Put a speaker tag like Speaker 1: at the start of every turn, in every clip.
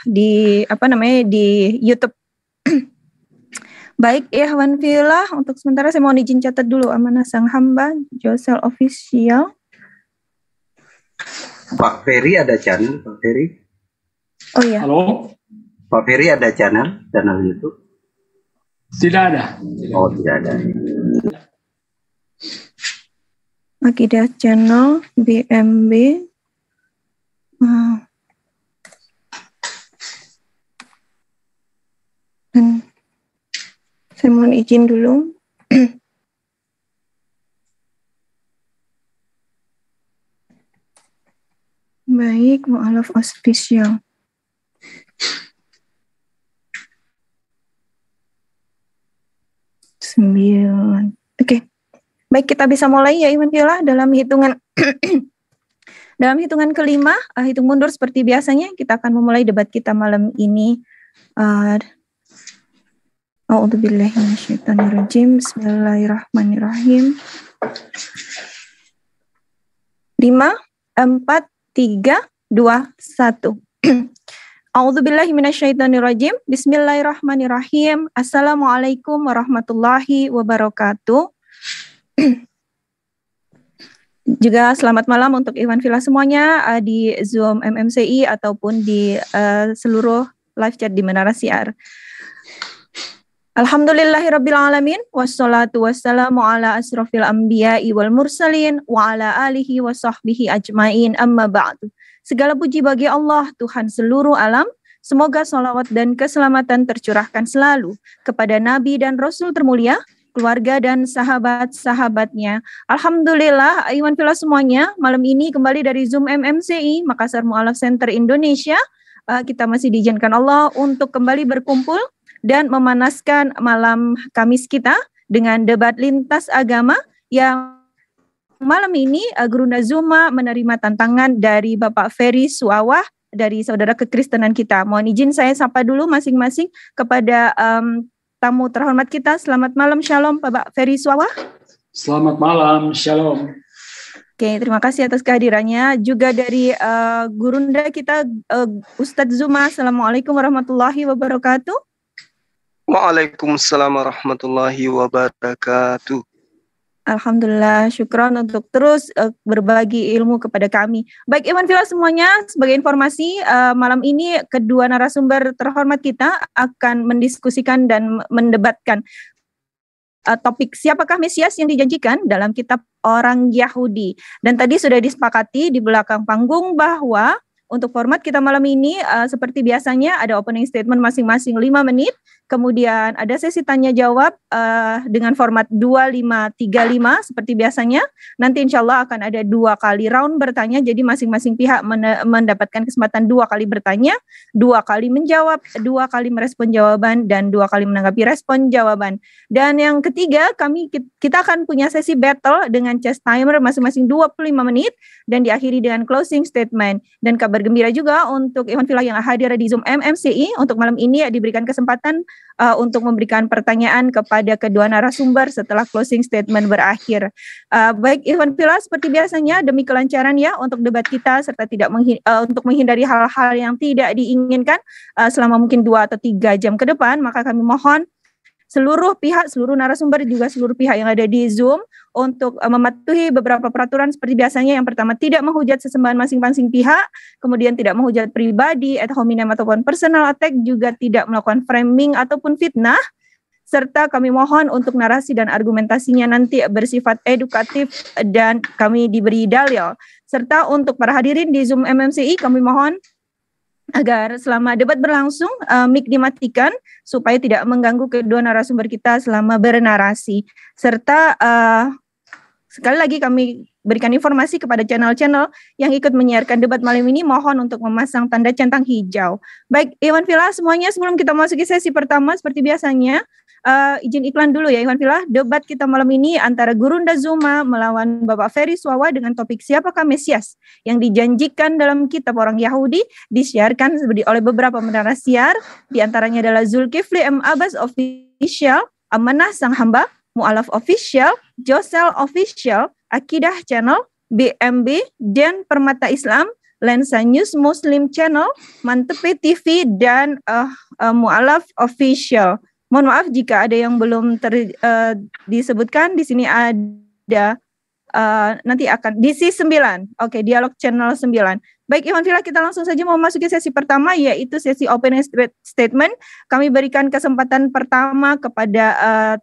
Speaker 1: di YouTube. Baik, Ikhwan Fillah, untuk sementara saya mau izin catat dulu Amanah Sang Hamba, Josel Official.
Speaker 2: Pak Ferry ada channel, Pak Ferry?
Speaker 1: Oh iya.
Speaker 3: Halo?
Speaker 2: Pak Ferry ada channel YouTube?
Speaker 3: Tidak ada.
Speaker 2: Oh, tidak ada.
Speaker 1: Akidah channel BMB. Dan saya mohon izin dulu. Baik, mu'alaf official. Oke. Baik, kita bisa mulai ya Iwan Fillah dalam hitungan dalam hitungan kelima, hitung mundur seperti biasanya kita akan memulai debat kita malam ini. A'udzubillahi minasyaitonirrajim. Bismillahirrahmanirrahim. 5, 4, 3, 2, 1. A'udzubillahi minasyaitonirrajim. Bismillahirrahmanirrahim. Assalamualaikum warahmatullahi wabarakatuh. Juga selamat malam untuk Ikhwan Fillah semuanya di Zoom MMCI ataupun di seluruh live chat di Menara Siar. Alhamdulillahirabbil alamin wassalatu wassalamu ala asrofil anbiya'i wal mursalin wa ala alihi wa sahbihi ajmain amma ba'du. Segala puji bagi Allah, Tuhan seluruh alam. Semoga salawat dan keselamatan tercurahkan selalu kepada Nabi dan Rasul termulia, keluarga dan sahabat-sahabatnya. Alhamdulillah, Ikhwan Fillah semuanya, malam ini kembali dari Zoom MMCI, Makassar Mu'alaf Center Indonesia. Kita masih diizinkan Allah untuk kembali berkumpul dan memanaskan malam Kamis kita dengan debat lintas agama yang malam ini Gurunda Zuma menerima tantangan dari Bapak Ferry Suawah dari saudara kekristenan kita. Mohon izin saya sapa dulu masing-masing kepada tamu terhormat kita. Selamat malam, shalom Bapak Ferry Suawah.
Speaker 3: Selamat malam, shalom.
Speaker 1: Oke, terima kasih atas kehadirannya. Juga dari Gurunda kita Ustadz Zuma. Assalamualaikum warahmatullahi wabarakatuh.
Speaker 4: Waalaikumsalam warahmatullahi wabarakatuh.
Speaker 1: Alhamdulillah, syukron untuk terus berbagi ilmu kepada kami. Baik, Ikhwan Fillah semuanya, sebagai informasi, malam ini kedua narasumber terhormat kita akan mendiskusikan dan mendebatkan topik siapakah Mesias yang dijanjikan dalam kitab orang Yahudi. Dan tadi sudah disepakati di belakang panggung bahwa untuk format kita malam ini seperti biasanya ada opening statement masing-masing 5 menit. Kemudian ada sesi tanya jawab dengan format 2535 seperti biasanya. Nanti insya Allah akan ada 2 kali round bertanya. Jadi masing-masing pihak mendapatkan kesempatan 2 kali bertanya, 2 kali menjawab, 2 kali merespon jawaban, dan 2 kali menanggapi respon jawaban. Dan yang ketiga, kita akan punya sesi battle dengan chess timer masing-masing 25 menit dan diakhiri dengan closing statement. Dan kabar gembira juga untuk Ikhwan Fillah yang hadir di Zoom MMCI untuk malam ini diberikan kesempatan untuk memberikan pertanyaan kepada kedua narasumber setelah closing statement berakhir. Baik Ikhwan Fillah, seperti biasanya demi kelancaran ya untuk debat kita serta tidak untuk menghindari hal-hal yang tidak diinginkan selama mungkin 2 atau 3 jam ke depan, maka kami mohon seluruh pihak, seluruh narasumber juga seluruh pihak yang ada di Zoom untuk mematuhi beberapa peraturan seperti biasanya. Yang pertama, tidak menghujat sesembahan masing-masing pihak, kemudian tidak menghujat pribadi, ad hominem ataupun personal attack, juga tidak melakukan framing ataupun fitnah, serta kami mohon untuk narasi dan argumentasinya nanti bersifat edukatif dan kami diberi dalil. Serta untuk para hadirin di Zoom MMCI kami mohon agar selama debat berlangsung mic dimatikan supaya tidak mengganggu kedua narasumber kita selama bernarasi. Serta sekali lagi kami berikan informasi kepada channel-channel yang ikut menyiarkan debat malam ini, mohon untuk memasang tanda centang hijau. Baik, Ikhwan Fillah semuanya, sebelum kita masuki sesi pertama seperti biasanya, izin iklan dulu ya Ikhwan Fillah. Debat kita malam ini antara Gurunda Zuma melawan Bapak Ferry Suawah dengan topik siapakah Mesias yang dijanjikan dalam kitab orang Yahudi, disiarkan oleh beberapa menara siar, diantaranya adalah Zulkifli M. Abbas Official, Amanah Sang Hamba, Mu'alaf Official, Josel Official, Akidah Channel, BMB, dan Permata Islam, Lensa News Muslim Channel, Mantep TV, dan Mu'alaf Official. Mohon maaf jika ada yang belum disebutkan. Di sini ada nanti akan di C9. Oke, Dialog Channel 9. Baik, Iwan Villa, kita langsung saja mau memasuki sesi pertama, yaitu sesi opening statement. Kami berikan kesempatan pertama kepada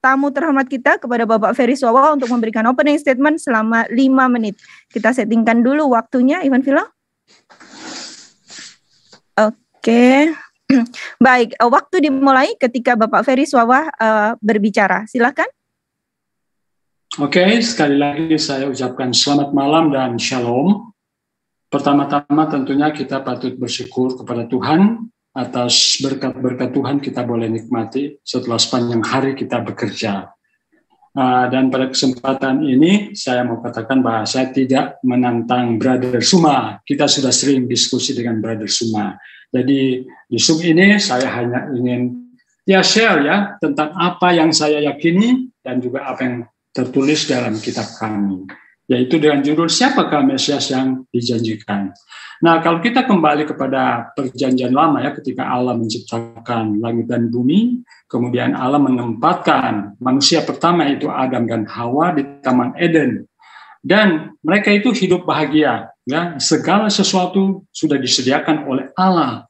Speaker 1: tamu terhormat kita, kepada Bapak Ferry Suwawa untuk memberikan opening statement selama 5 menit. Kita settingkan dulu waktunya, Iwan Villa. Oke. Baik, waktu dimulai ketika Bapak Ferry Suwawa berbicara. Silakan.
Speaker 3: Oke, sekali lagi saya ucapkan selamat malam dan shalom. Pertama-tama tentunya kita patut bersyukur kepada Tuhan atas berkat-berkat Tuhan kita boleh nikmati setelah sepanjang hari kita bekerja. Dan pada kesempatan ini saya mau katakan bahwa saya tidak menantang Brother Suma. Kita sudah sering diskusi dengan Brother Suma. Jadi di Zoom ini saya hanya ingin share tentang apa yang saya yakini dan juga apa yang tertulis dalam kitab kami, yaitu dengan judul Siapakah Mesias yang dijanjikan. Nah, kalau kita kembali kepada perjanjian lama ketika Allah menciptakan langit dan bumi, kemudian Allah menempatkan manusia pertama itu Adam dan Hawa di Taman Eden, dan mereka itu hidup bahagia, segala sesuatu sudah disediakan oleh Allah.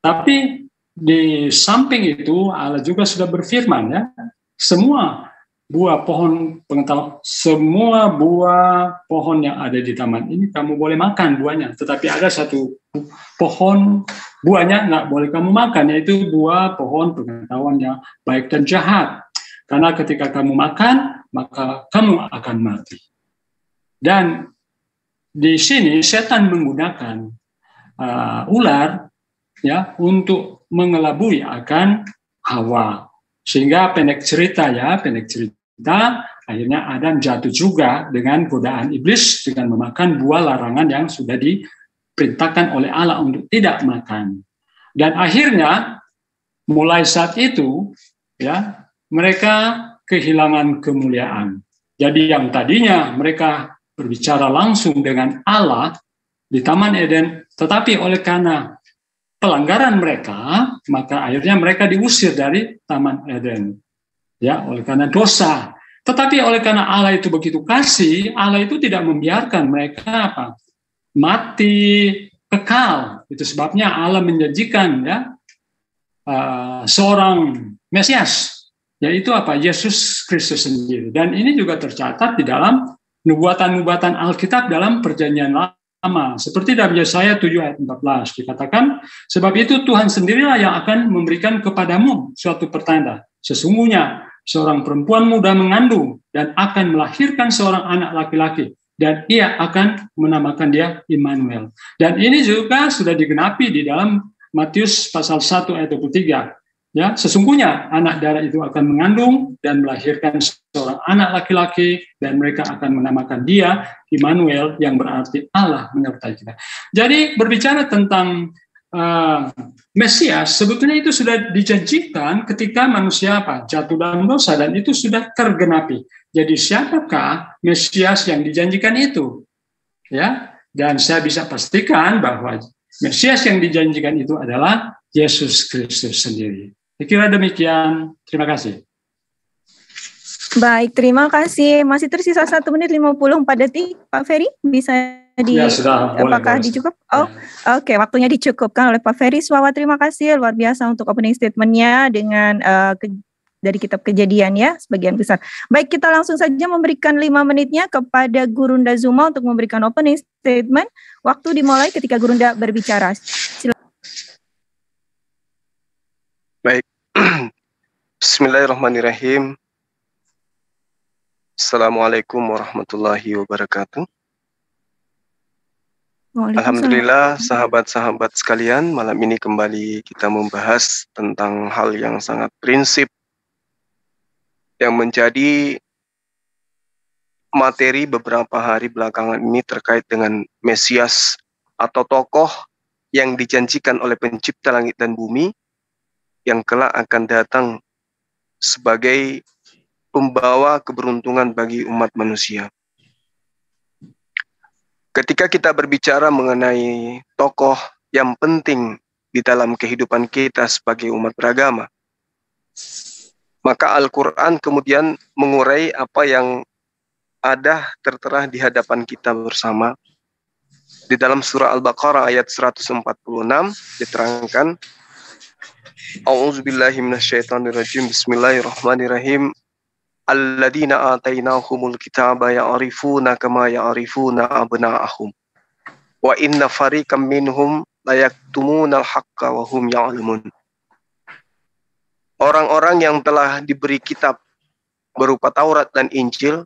Speaker 3: Tapi di samping itu Allah juga sudah berfirman semua buah pohon pengetahuan, semua buah pohon yang ada di taman ini kamu boleh makan buahnya, tetapi ada satu pohon buahnya nggak boleh kamu makan, yaitu buah pohon pengetahuan yang baik dan jahat. Karena ketika kamu makan, maka kamu akan mati. Dan di sini setan menggunakan ular untuk mengelabui akan Hawa. Sehingga pendek cerita, akhirnya Adam jatuh juga dengan godaan iblis dengan memakan buah larangan yang sudah diperintahkan oleh Allah untuk tidak makan. Dan akhirnya mulai saat itu mereka kehilangan kemuliaan. Jadi yang tadinya mereka berbicara langsung dengan Allah di Taman Eden, tetapi oleh karena pelanggaran mereka, maka akhirnya mereka diusir dari Taman Eden. Oleh karena dosa. Tetapi oleh karena Allah itu begitu kasih, Allah itu tidak membiarkan mereka mati kekal. Itu sebabnya Allah menjanjikan seorang Mesias, yaitu Yesus Kristus sendiri. Dan ini juga tercatat di dalam nubuatan-nubuatan Alkitab dalam perjanjian lama. Seperti dalam Yesaya 7 ayat 14 dikatakan, sebab itu Tuhan sendirilah yang akan memberikan kepadamu suatu pertanda. Sesungguhnya seorang perempuan muda mengandung dan akan melahirkan seorang anak laki-laki, dan ia akan menamakan dia Immanuel. Dan ini juga sudah digenapi di dalam Matius pasal 1 ayat 23. Sesungguhnya anak darah itu akan mengandung dan melahirkan seorang anak laki-laki, dan mereka akan menamakan dia Immanuel, yang berarti Allah menyertai kita. Jadi berbicara tentang Mesias, sebetulnya itu sudah dijanjikan ketika manusia jatuh dalam dosa, dan itu sudah tergenapi. Jadi siapakah Mesias yang dijanjikan itu? Dan saya bisa pastikan bahwa Mesias yang dijanjikan itu adalah Yesus Kristus sendiri. Saya kira demikian. Terima kasih.
Speaker 1: Baik, terima kasih. Masih tersisa 1 menit 54 detik, Pak Ferry. Bisa apakah dicukup? Oke, waktunya dicukupkan oleh Pak Ferry Suwawa. Terima kasih luar biasa untuk opening statement-nya dengan dari kitab Kejadian sebagian besar. Baik, kita langsung saja memberikan 5 menitnya kepada Gurunda Zuma untuk memberikan opening statement. Waktu dimulai ketika Gurunda berbicara. Silakan.
Speaker 4: Baik. Bismillahirrahmanirrahim. Assalamualaikum warahmatullahi wabarakatuh. Alhamdulillah, sahabat-sahabat sekalian, malam ini kembali kita membahas tentang hal yang sangat prinsip yang menjadi materi beberapa hari belakangan ini terkait dengan Mesias atau tokoh yang dijanjikan oleh pencipta langit dan bumi yang kelak akan datang sebagai pembawa keberuntungan bagi umat manusia. Ketika kita berbicara mengenai tokoh yang penting di dalam kehidupan kita sebagai umat beragama, maka Al-Quran kemudian mengurai apa yang ada tertera di hadapan kita bersama. Di dalam surah Al-Baqarah ayat 146 diterangkan, A'udzubillahi minasyaitonirrajim, Bismillahirrahmanirrahim. Alladzina atainahumul kitaba ya'rifuna kama ya'rifuna abna'ahum. Wa inna fariqam minhum layaktumunal haqqa wa hum ya'lamun. Orang-orang yang telah diberi kitab berupa Taurat dan Injil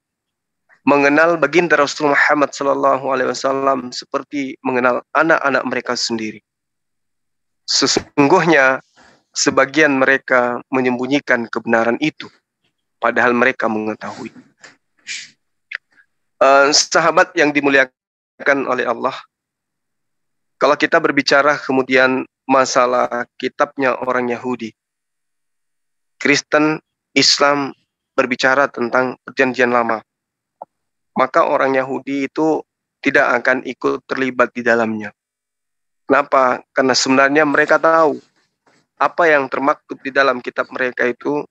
Speaker 4: mengenal baginda Rasul Muhammad SAW seperti mengenal anak-anak mereka sendiri. Sesungguhnya sebagian mereka menyembunyikan kebenaran itu, padahal mereka mengetahui. Sahabat yang dimuliakan oleh Allah, kalau kita berbicara kemudian masalah kitabnya orang Yahudi, Kristen, Islam berbicara tentang Perjanjian Lama, maka orang Yahudi itu tidak akan ikut terlibat di dalamnya. Kenapa? Karena sebenarnya mereka tahu apa yang termaktub di dalam kitab mereka itu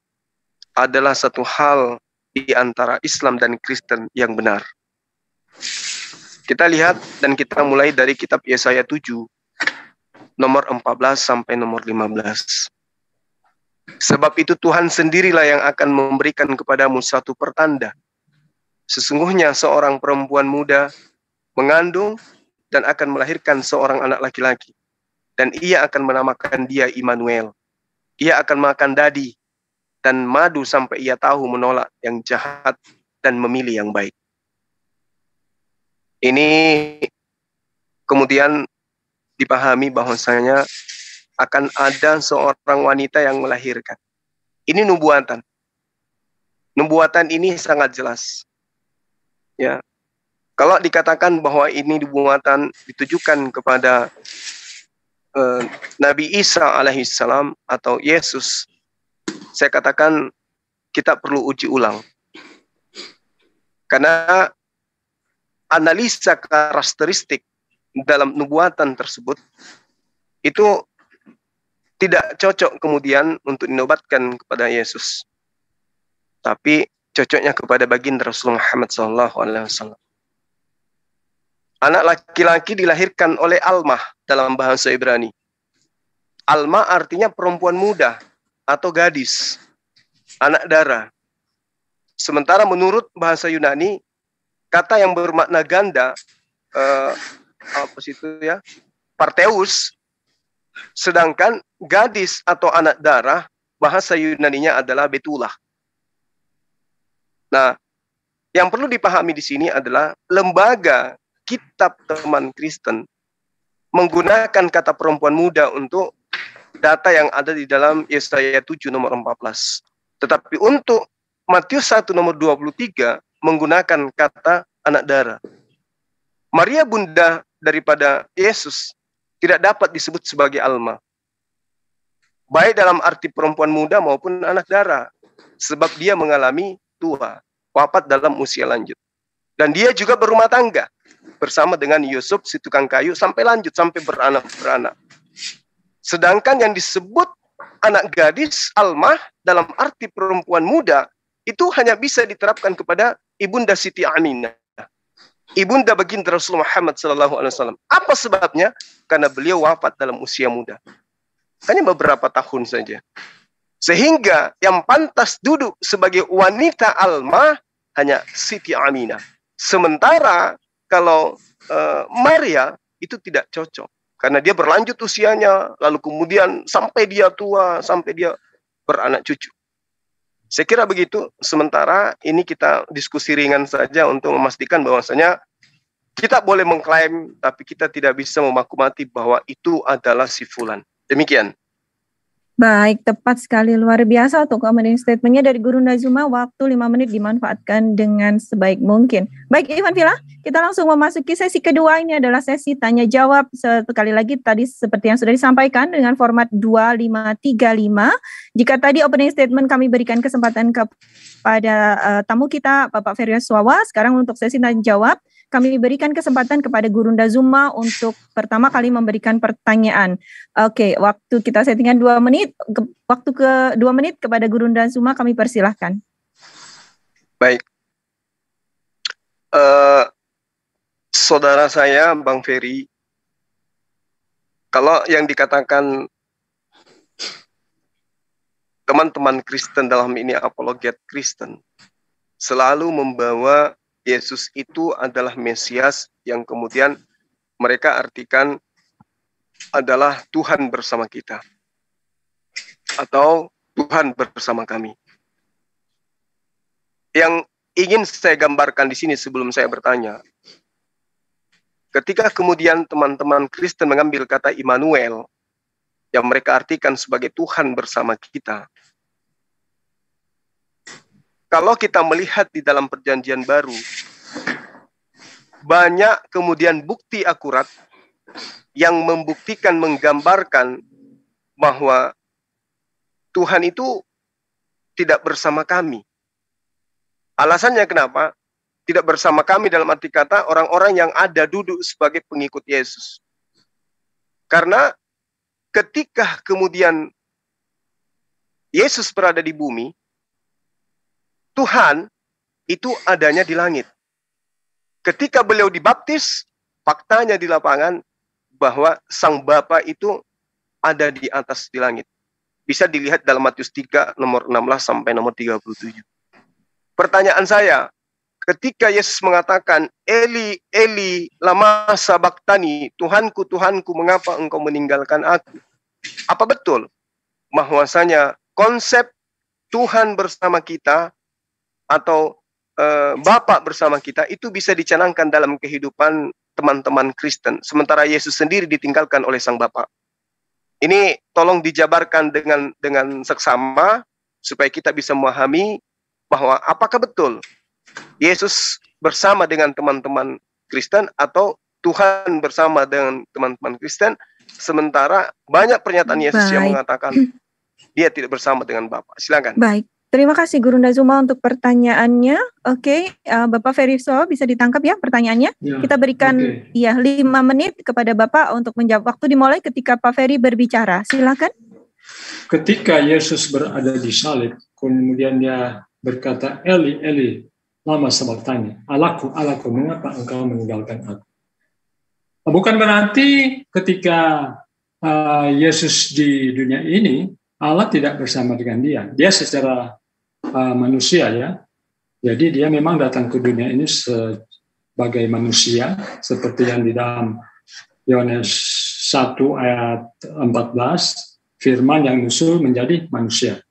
Speaker 4: adalah satu hal di antara Islam dan Kristen yang benar. Kita lihat dan kita mulai dari kitab Yesaya 7, nomor 14 sampai nomor 15. Sebab itu Tuhan sendirilah yang akan memberikan kepadamu satu pertanda. Sesungguhnya seorang perempuan muda mengandung dan akan melahirkan seorang anak laki-laki. Dan ia akan menamakan dia Immanuel. Ia akan makan dadi dan madu sampai ia tahu menolak yang jahat dan memilih yang baik. Ini kemudian dipahami bahwasanya akan ada seorang wanita yang melahirkan. Ini nubuatan. Nubuatan ini sangat jelas. Ya, kalau dikatakan bahwa ini nubuatan ditujukan kepada Nabi Isa alaihissalam atau Yesus, saya katakan kita perlu uji ulang. Karena analisa karakteristik dalam nubuatan tersebut itu tidak cocok kemudian untuk dinobatkan kepada Yesus, tapi cocoknya kepada baginda Rasul Muhammad SAW. Anak laki-laki dilahirkan oleh Almah dalam bahasa Ibrani. Almah artinya perempuan muda atau gadis, anak dara. Sementara menurut bahasa Yunani, kata yang bermakna ganda, parteus, sedangkan gadis atau anak dara, bahasa Yunaninya adalah betulah. Nah, yang perlu dipahami di sini adalah lembaga kitab teman Kristen menggunakan kata perempuan muda untuk data yang ada di dalam Yesaya 7 nomor 14. Tetapi untuk Matius 1 nomor 23 menggunakan kata anak dara. Maria bunda daripada Yesus tidak dapat disebut sebagai Alma, baik dalam arti perempuan muda maupun anak dara, sebab dia mengalami tua, wafat dalam usia lanjut. Dan dia juga berumah tangga bersama dengan Yusuf si tukang kayu sampai lanjut, sampai beranak-beranak. Sedangkan yang disebut anak gadis, Almah, dalam arti perempuan muda, itu hanya bisa diterapkan kepada Ibunda Siti Aminah, Ibunda baginda Rasul Muhammad SAW. Apa sebabnya? Karena beliau wafat dalam usia muda. Hanya beberapa tahun saja. Sehingga yang pantas duduk sebagai wanita Almah hanya Siti Aminah. Sementara kalau Maria itu tidak cocok. Karena dia berlanjut usianya, lalu kemudian sampai dia tua, sampai dia beranak cucu. Saya kira begitu. Sementara ini kita diskusi ringan saja untuk memastikan bahwasanya kita boleh mengklaim, tapi kita tidak bisa memaklumati bahwa itu adalah si fulan. Demikian.
Speaker 1: Baik, tepat sekali, luar biasa untuk opening statementnya dari Guru Nazuma. Waktu 5 menit dimanfaatkan dengan sebaik mungkin. Baik, Iwan Villa, kita langsung memasuki sesi kedua. Ini adalah sesi tanya jawab. Sekali lagi tadi seperti yang sudah disampaikan dengan format 2535. Jika tadi opening statement kami berikan kesempatan kepada tamu kita Bapak Ferry Suawa, sekarang untuk sesi tanya jawab kami berikan kesempatan kepada Gurunda Zuma untuk pertama kali memberikan pertanyaan. Oke, waktu kita settingan 2 menit, waktu ke 2 menit kepada Gurunda Zuma kami persilahkan.
Speaker 4: Baik. Saudara saya, Bang Ferry, kalau yang dikatakan teman-teman Kristen dalam ini apologet Kristen, selalu membawa Yesus itu adalah Mesias yang kemudian mereka artikan adalah Tuhan bersama kita atau Tuhan bersama kami. Yang ingin saya gambarkan di sini sebelum saya bertanya, ketika kemudian teman-teman Kristen mengambil kata Immanuel yang mereka artikan sebagai Tuhan bersama kita, kalau kita melihat di dalam Perjanjian Baru, banyak kemudian bukti akurat yang membuktikan, menggambarkan bahwa Tuhan itu tidak bersama kami. Alasannya kenapa? Tidak bersama kami dalam arti kata orang-orang yang ada duduk sebagai pengikut Yesus. Karena ketika kemudian Yesus berada di bumi, Tuhan itu adanya di langit. Ketika beliau dibaptis, faktanya di lapangan bahwa Sang Bapa itu ada di atas di langit. Bisa dilihat dalam Matius 3 nomor 16 sampai nomor 37. Pertanyaan saya, ketika Yesus mengatakan, Eli, Eli, lama sabaktani, Tuhanku, Tuhanku, mengapa engkau meninggalkan aku? Apa betul bahwasanya konsep Tuhan bersama kita atau Bapa bersama kita itu bisa dicanangkan dalam kehidupan teman-teman Kristen, sementara Yesus sendiri ditinggalkan oleh Sang Bapa? Ini tolong dijabarkan dengan seksama supaya kita bisa memahami bahwa apakah betul Yesus bersama dengan teman-teman Kristen atau Tuhan bersama dengan teman-teman Kristen, sementara banyak pernyataan Yesus yang mengatakan dia tidak bersama dengan Bapa. Silakan.
Speaker 1: Baik. Terima kasih Gurunda Zuma untuk pertanyaannya. Oke, Bapak Ferry bisa ditangkap ya pertanyaannya. Ya, kita berikan 5 menit kepada Bapak untuk menjawab. Waktu dimulai ketika Pak Ferry berbicara. Silakan.
Speaker 3: Ketika Yesus berada di salib, kemudian dia berkata, Eli, Eli, lama sabaktani, Allahku, Allahku, mengapa engkau meninggalkan aku? Bukan berarti ketika Yesus di dunia ini, Allah tidak bersama dengan dia. Dia secara manusia ya. Jadi dia memang datang ke dunia ini sebagai manusia, seperti yang di dalam Yohanes 1 ayat 14, firman yang nyusul menjadi manusia.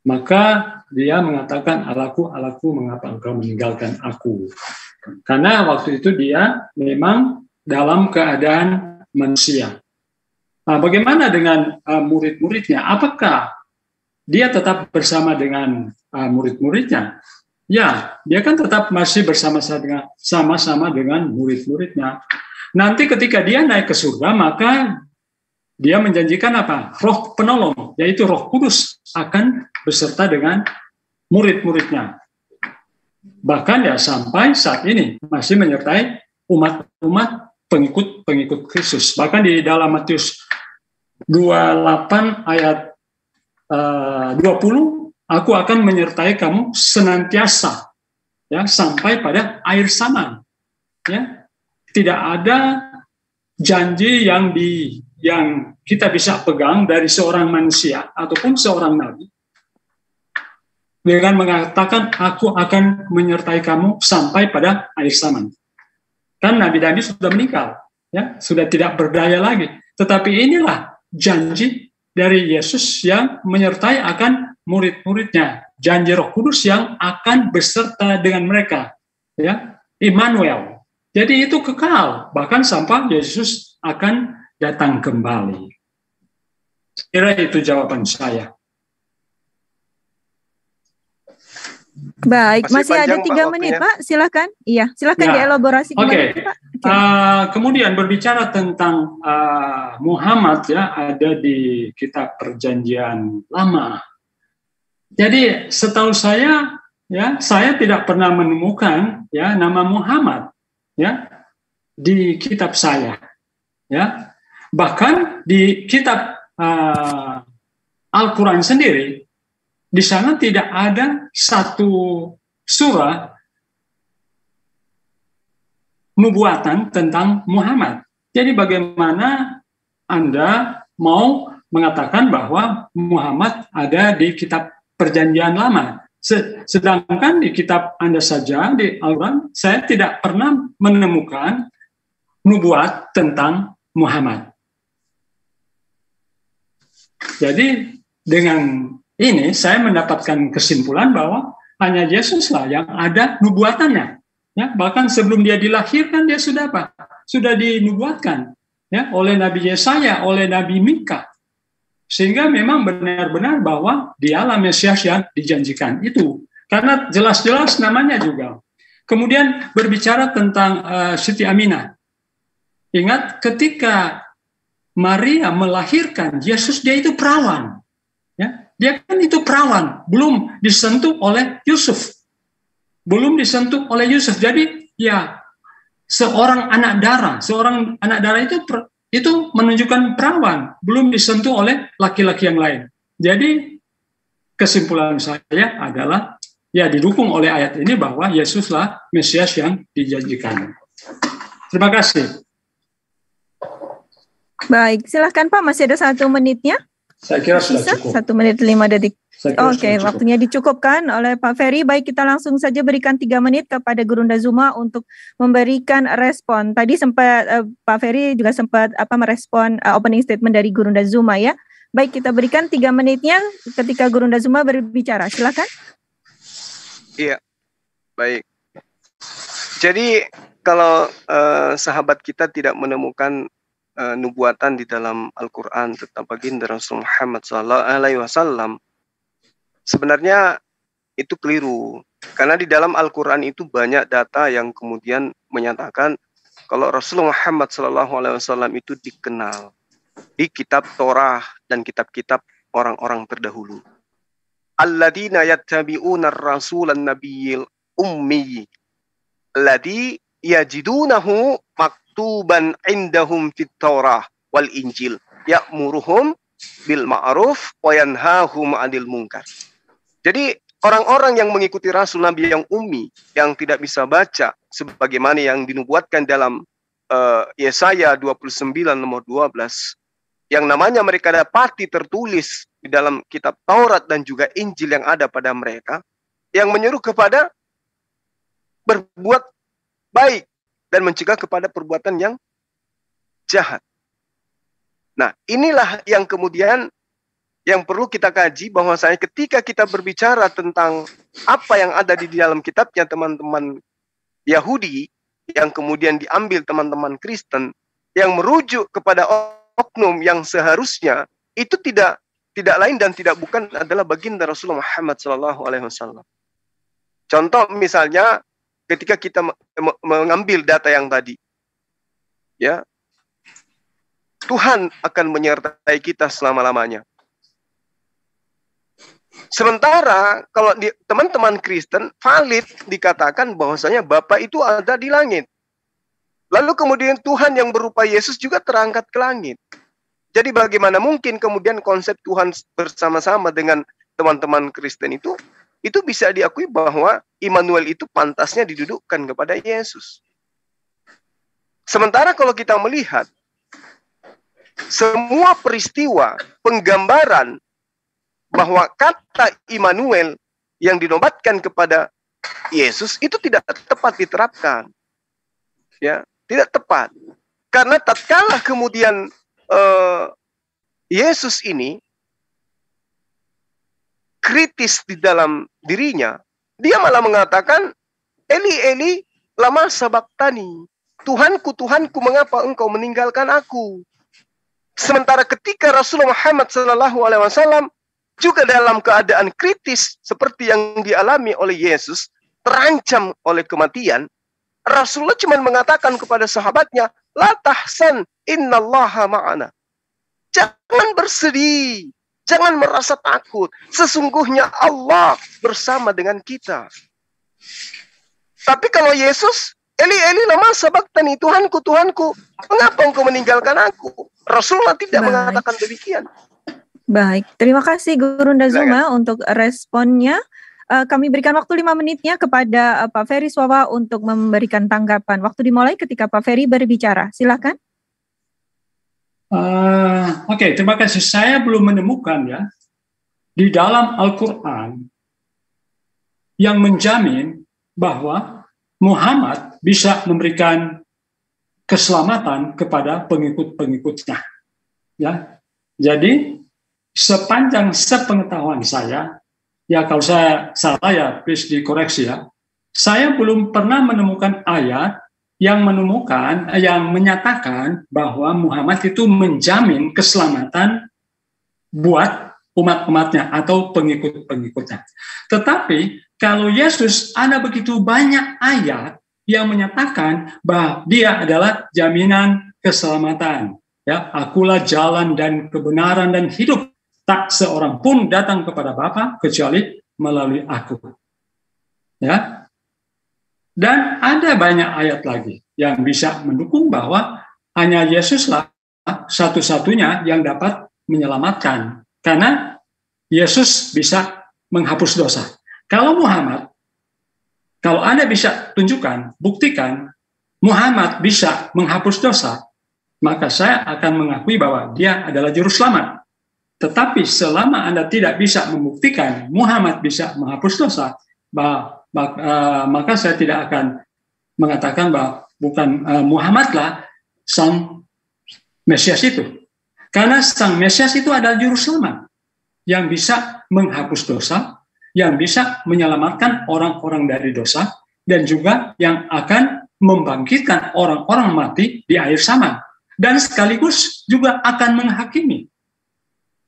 Speaker 3: Maka dia mengatakan, Allahku, Allahku, mengapa engkau meninggalkan aku? Karena waktu itu dia memang dalam keadaan manusia. Nah, bagaimana dengan murid-muridnya? Apakah dia tetap bersama dengan murid-muridnya? Ya, dia kan tetap masih sama-sama dengan murid-muridnya. Nanti ketika dia naik ke surga, maka dia menjanjikan apa? Roh penolong, yaitu Roh Kudus akan beserta dengan murid-muridnya. Bahkan ya sampai saat ini masih menyertai umat-umat pengikut Kristus. Bahkan di dalam Matius 28 ayat 20, aku akan menyertai kamu senantiasa ya sampai pada akhir zaman. Ya. Tidak ada janji yang kita bisa pegang dari seorang manusia ataupun seorang nabi dengan mengatakan aku akan menyertai kamu sampai pada akhir zaman. Kan nabi-nabi sudah meninggal, ya, sudah tidak berdaya lagi. Tetapi inilah janji dari Yesus yang menyertai akan murid-muridnya, janji Roh Kudus yang akan beserta dengan mereka, ya, Immanuel. Jadi itu kekal, bahkan sampai Yesus akan datang kembali. Kira itu jawaban saya.
Speaker 1: Baik, masih ada 3 menit, Pak. Silakan. Iya, silakan dielaborasi kembali, Pak.
Speaker 3: Kemudian berbicara tentang Muhammad ya, ada di kitab Perjanjian Lama. Jadi setahu saya ya, saya tidak pernah menemukan ya nama Muhammad ya di kitab saya, ya. Bahkan di kitab Al-Quran sendiri, di sana tidak ada satu surah nubuatan tentang Muhammad. Jadi bagaimana Anda mau mengatakan bahwa Muhammad ada di kitab Perjanjian Lama? Sedangkan di kitab Anda saja, di Al-Quran, saya tidak pernah menemukan nubuat tentang Muhammad. Jadi dengan ini saya mendapatkan kesimpulan bahwa hanya Yesuslah yang ada nubuatannya. Ya, bahkan sebelum dia dilahirkan dia sudah apa? Sudah dinubuatkan, ya, oleh Nabi Yesaya, oleh Nabi Mika. Sehingga memang benar-benar bahwa dialah Mesias yang dijanjikan itu. Karena jelas-jelas namanya juga. Kemudian berbicara tentang Siti Aminah. Ingat ketika Maria melahirkan Yesus, dia itu perawan. Ya, dia kan itu perawan, belum disentuh oleh Yusuf. Belum disentuh oleh Yusuf. Jadi ya seorang anak darah itu menunjukkan perawan, belum disentuh oleh laki-laki yang lain. Jadi kesimpulan saya adalah ya didukung oleh ayat ini bahwa Yesuslah Mesias yang dijanjikan. Terima kasih.
Speaker 1: Baik, silahkan Pak, masih ada 1 menitnya.
Speaker 3: Saya kira sudah cukup.
Speaker 1: 1 menit 5 detik. Oke, waktunya dicukupkan oleh Pak Ferry. Baik, kita langsung saja berikan 3 menit kepada Gurunda Zuma untuk memberikan respon. Tadi sempat Pak Ferry juga sempat merespon opening statement dari Gurunda Zuma, ya. Baik, kita berikan 3 menitnya ketika Gurunda Zuma berbicara. Silakan.
Speaker 4: Iya, baik. Jadi kalau sahabat kita tidak menemukan nubuatan di dalam Al-Quran tentang baginda Rasul Muhammad SAW, sebenarnya itu keliru. Karena di dalam Al-Quran itu banyak data yang kemudian menyatakan kalau Rasulullah Muhammad SAW itu dikenal di kitab Torah dan kitab-kitab orang-orang terdahulu. Alladzina yattabi'una ar-rasulan nabiyil ummi alladzi yajidunahu maktuban indahum fit Taurah wal Injil ya'muruhum bil ma'ruf wa yanhahum 'anil munkar. Jadi orang-orang yang mengikuti Rasul Nabi yang ummi, yang tidak bisa baca, sebagaimana yang dinubuatkan dalam Yesaya 29 nomor 12, yang namanya mereka dapati tertulis di dalam kitab Taurat dan juga Injil yang ada pada mereka, yang menyuruh kepada berbuat baik dan mencegah kepada perbuatan yang jahat. Nah, inilah yang kemudian yang perlu kita kaji, bahwasanya ketika kita berbicara tentang apa yang ada di dalam kitabnya teman-teman Yahudi, yang kemudian diambil teman-teman Kristen, yang merujuk kepada oknum yang seharusnya itu tidak lain dan tidak bukan adalah baginda Rasulullah Muhammad SAW. Contoh misalnya ketika kita mengambil data yang tadi, ya, Tuhan akan menyertai kita selama-lamanya. Sementara kalau teman-teman Kristen valid dikatakan bahwasanya Bapa itu ada di langit. Lalu kemudian Tuhan yang berupa Yesus juga terangkat ke langit. Jadi bagaimana mungkin kemudian konsep Tuhan bersama-sama dengan teman-teman Kristen itu bisa diakui bahwa Immanuel itu pantasnya didudukkan kepada Yesus. Sementara kalau kita melihat semua peristiwa penggambaran bahwa kata Immanuel yang dinobatkan kepada Yesus itu tidak tepat diterapkan. Ya, tidak tepat. Karena tatkala kemudian Yesus ini kritis di dalam dirinya, dia malah mengatakan, Eli, Eli, lama sabaktani. Tuhanku, Tuhanku, mengapa engkau meninggalkan aku? Sementara ketika Rasulullah Muhammad SAW juga dalam keadaan kritis seperti yang dialami oleh Yesus, terancam oleh kematian, Rasulullah cuma mengatakan kepada sahabatnya, la tahsan innallaha ma'ana. Jangan bersedih, jangan merasa takut. Sesungguhnya Allah bersama dengan kita. Tapi kalau Yesus, Eli, Eli, lama sabachthani, Tuhanku, Tuhanku, mengapa engkau meninggalkan aku? Rasulullah tidak mengatakan demikian.
Speaker 1: Baik, terima kasih Guru Ndazuma untuk responnya. Kami berikan waktu 5 menitnya kepada Pak Ferry Swawa untuk memberikan tanggapan. Waktu dimulai ketika Pak Ferry berbicara. Silakan.
Speaker 3: Oke, terima kasih. Saya belum menemukan ya di dalam Al-Quran yang menjamin bahwa Muhammad bisa memberikan keselamatan kepada pengikut-pengikutnya. Ya, jadi sepanjang sepengetahuan saya, ya kalau saya salah ya please dikoreksi ya, saya belum pernah menemukan ayat yang menyatakan bahwa Muhammad itu menjamin keselamatan buat umat-umatnya atau pengikut-pengikutnya. Tetapi kalau Yesus ada begitu banyak ayat yang menyatakan bahwa dia adalah jaminan keselamatan. Ya, akulah jalan dan kebenaran dan hidup. Tak seorang pun datang kepada Bapa kecuali melalui aku. Ya. Dan ada banyak ayat lagi yang bisa mendukung bahwa hanya Yesuslah satu-satunya yang dapat menyelamatkan. Karena Yesus bisa menghapus dosa. Kalau Muhammad, kalau Anda bisa tunjukkan, buktikan Muhammad bisa menghapus dosa, maka saya akan mengakui bahwa dia adalah juru selamat. Tetapi selama Anda tidak bisa membuktikan Muhammad bisa menghapus dosa, maka saya tidak akan mengatakan bahwa bukan Muhammadlah sang Mesias itu. Karena sang Mesias itu adalah juru selamat yang bisa menghapus dosa, yang bisa menyelamatkan orang-orang dari dosa, dan juga yang akan membangkitkan orang-orang mati di akhir zaman. Dan sekaligus juga akan menghakimi.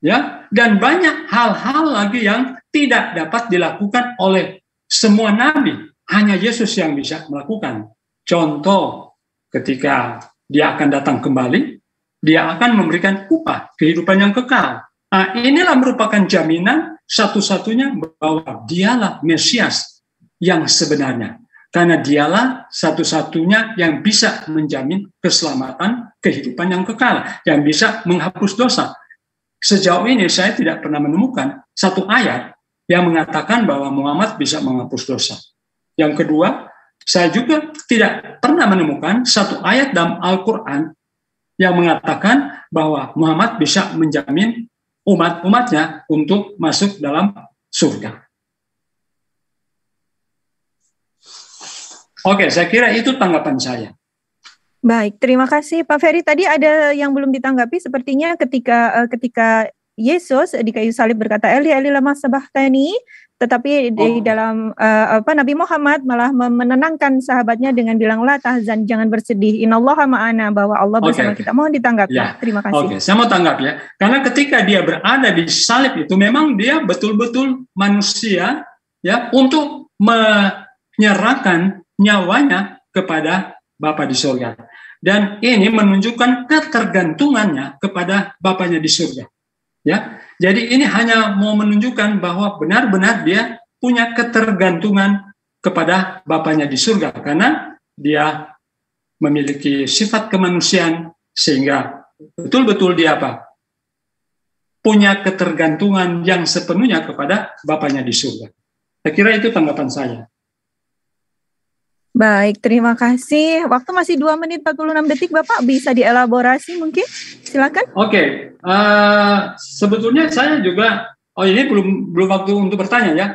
Speaker 3: Ya, dan banyak hal-hal lagi yang tidak dapat dilakukan oleh semua nabi, hanya Yesus yang bisa melakukan. Contoh, ketika dia akan datang kembali, dia akan memberikan upah kehidupan yang kekal. Nah, inilah merupakan jaminan satu-satunya bahwa dialah Mesias yang sebenarnya. Karena dialah satu-satunya yang bisa menjamin keselamatan kehidupan yang kekal, yang bisa menghapus dosa. Sejauh ini saya tidak pernah menemukan satu ayat yang mengatakan bahwa Muhammad bisa menghapus dosa. Yang kedua, saya juga tidak pernah menemukan satu ayat dalam Al-Quran yang mengatakan bahwa Muhammad bisa menjamin umat-umatnya untuk masuk dalam surga. Oke, saya kira itu tanggapan saya.
Speaker 1: Baik, terima kasih Pak Ferry. Tadi ada yang belum ditanggapi, sepertinya ketika Yesus di kayu salib berkata, Eli, Eli lama sabachthani, tetapi di dalam Nabi Muhammad malah menenangkan sahabatnya dengan bilang, la tahzan, jangan bersedih, innallaha ma'ana, bahwa Allah bersama kita. Mohon ditanggapi. Ya. Terima kasih.
Speaker 3: Oke, saya mau tanggap ya. Karena ketika dia berada di salib itu, memang dia betul-betul manusia ya untuk menyerahkan nyawanya kepada Bapa di surga. Dan ini menunjukkan ketergantungannya kepada Bapanya di surga. Ya, jadi ini hanya mau menunjukkan bahwa benar-benar dia punya ketergantungan kepada Bapanya di surga karena dia memiliki sifat kemanusiaan sehingga betul-betul dia punya ketergantungan yang sepenuhnya kepada Bapanya di surga. Saya kira itu tanggapan saya.
Speaker 1: Baik, terima kasih. Waktu masih 2 menit 46 detik, Bapak bisa dielaborasi mungkin? Silakan.
Speaker 3: Oke, sebetulnya saya juga, ini belum waktu untuk bertanya ya.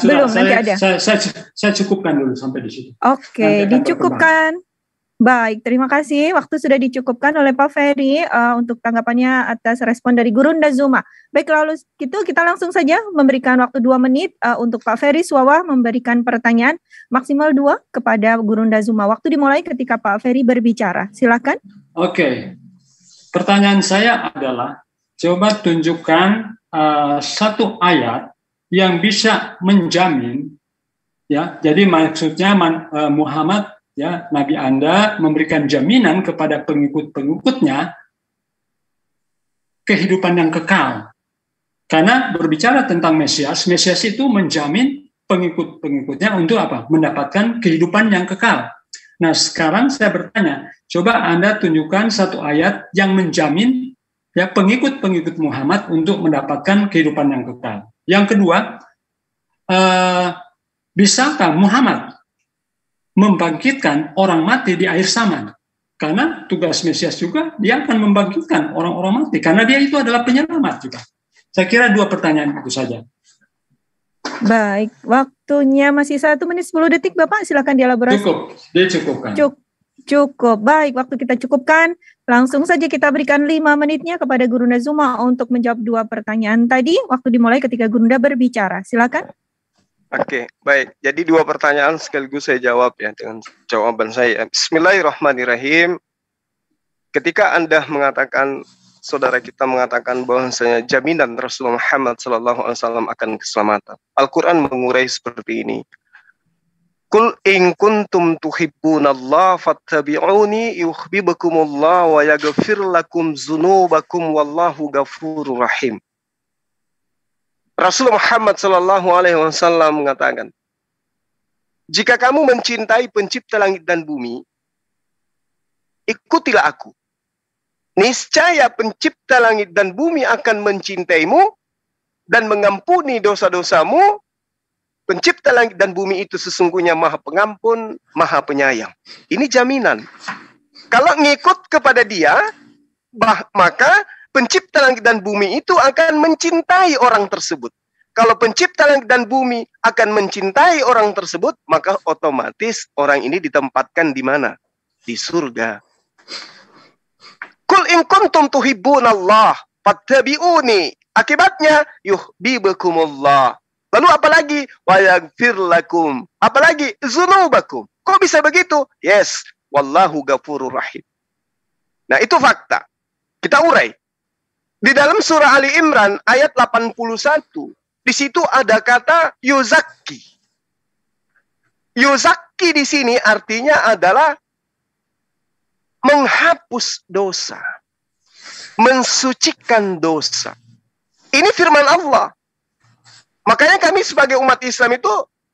Speaker 1: Belum, nanti ada.
Speaker 3: Saya cukupkan dulu sampai di situ.
Speaker 1: Oke, dicukupkan. Baik, terima kasih. Waktu sudah dicukupkan oleh Pak Ferry untuk tanggapannya atas respon dari Guru Ndazuma. Baik, lalu kita langsung saja memberikan waktu 2 menit untuk Pak Ferry Swawa memberikan pertanyaan maksimal 2 kepada Guru Ndazuma. Waktu dimulai ketika Pak Ferry berbicara. Silakan.
Speaker 3: Oke, pertanyaan saya adalah, coba tunjukkan satu ayat yang bisa menjamin, ya. Jadi maksudnya Muhammad, ya, Nabi Anda memberikan jaminan kepada pengikut-pengikutnya kehidupan yang kekal. Karena berbicara tentang Mesias itu menjamin pengikut-pengikutnya untuk mendapatkan kehidupan yang kekal. Nah, sekarang saya bertanya, coba Anda tunjukkan satu ayat yang menjamin ya pengikut-pengikut Muhammad untuk mendapatkan kehidupan yang kekal. Yang kedua, bisakah Muhammad membangkitkan orang mati di akhir zaman? Karena tugas Mesias juga, dia akan membangkitkan orang-orang mati. Karena dia itu adalah penyelamat juga. Saya kira 2 pertanyaan itu saja.
Speaker 1: Baik, waktunya masih 1 menit 10 detik, Bapak. Silakan dielaborasi.
Speaker 3: Cukup, dicukupkan.
Speaker 1: Cukup. Baik, waktu kita cukupkan. Langsung saja kita berikan 5 menitnya kepada Gurunda Zuma untuk menjawab 2 pertanyaan tadi. Waktu dimulai ketika Gurunda berbicara. Silakan.
Speaker 4: Oke, baik. Jadi 2 pertanyaan sekaligus saya jawab ya dengan jawaban saya. Bismillahirrahmanirrahim. Ketika Anda mengatakan, saudara kita mengatakan bahwasanya jaminan Rasulullah Muhammad SAW akan keselamatan. Al-Quran mengurai seperti ini. Qul in kuntum tuhibbunallaha fattabi'uni yuhibbukumullah wa yaghfir lakum dzunubakum wallahu ghafurur rahim. Rasulullah Muhammad SAW mengatakan, jika kamu mencintai pencipta langit dan bumi, ikutilah aku. Niscaya pencipta langit dan bumi akan mencintaimu dan mengampuni dosa-dosamu. Pencipta langit dan bumi itu sesungguhnya Maha Pengampun, Maha Penyayang. Ini jaminan. Kalau ngikut kepada dia, maka pencipta langit dan bumi itu akan mencintai orang tersebut. Kalau pencipta langit dan bumi akan mencintai orang tersebut, maka otomatis orang ini ditempatkan di mana? Di surga. Qul in kuntum tuhibbunallah fattabi'uni. Akibatnya yuhibbukumullah. Lalu apalagi? Wa yaghfir lakum. Apalagi? Dzunubakum. Kok bisa begitu? Yes, wallahu ghafurur rahim. Nah, itu fakta. Kita urai. Di dalam surah Ali Imran ayat 81, di situ ada kata yuzakki. Yuzakki di sini artinya adalah menghapus dosa, mensucikan dosa. Ini firman Allah. Makanya kami sebagai umat Islam itu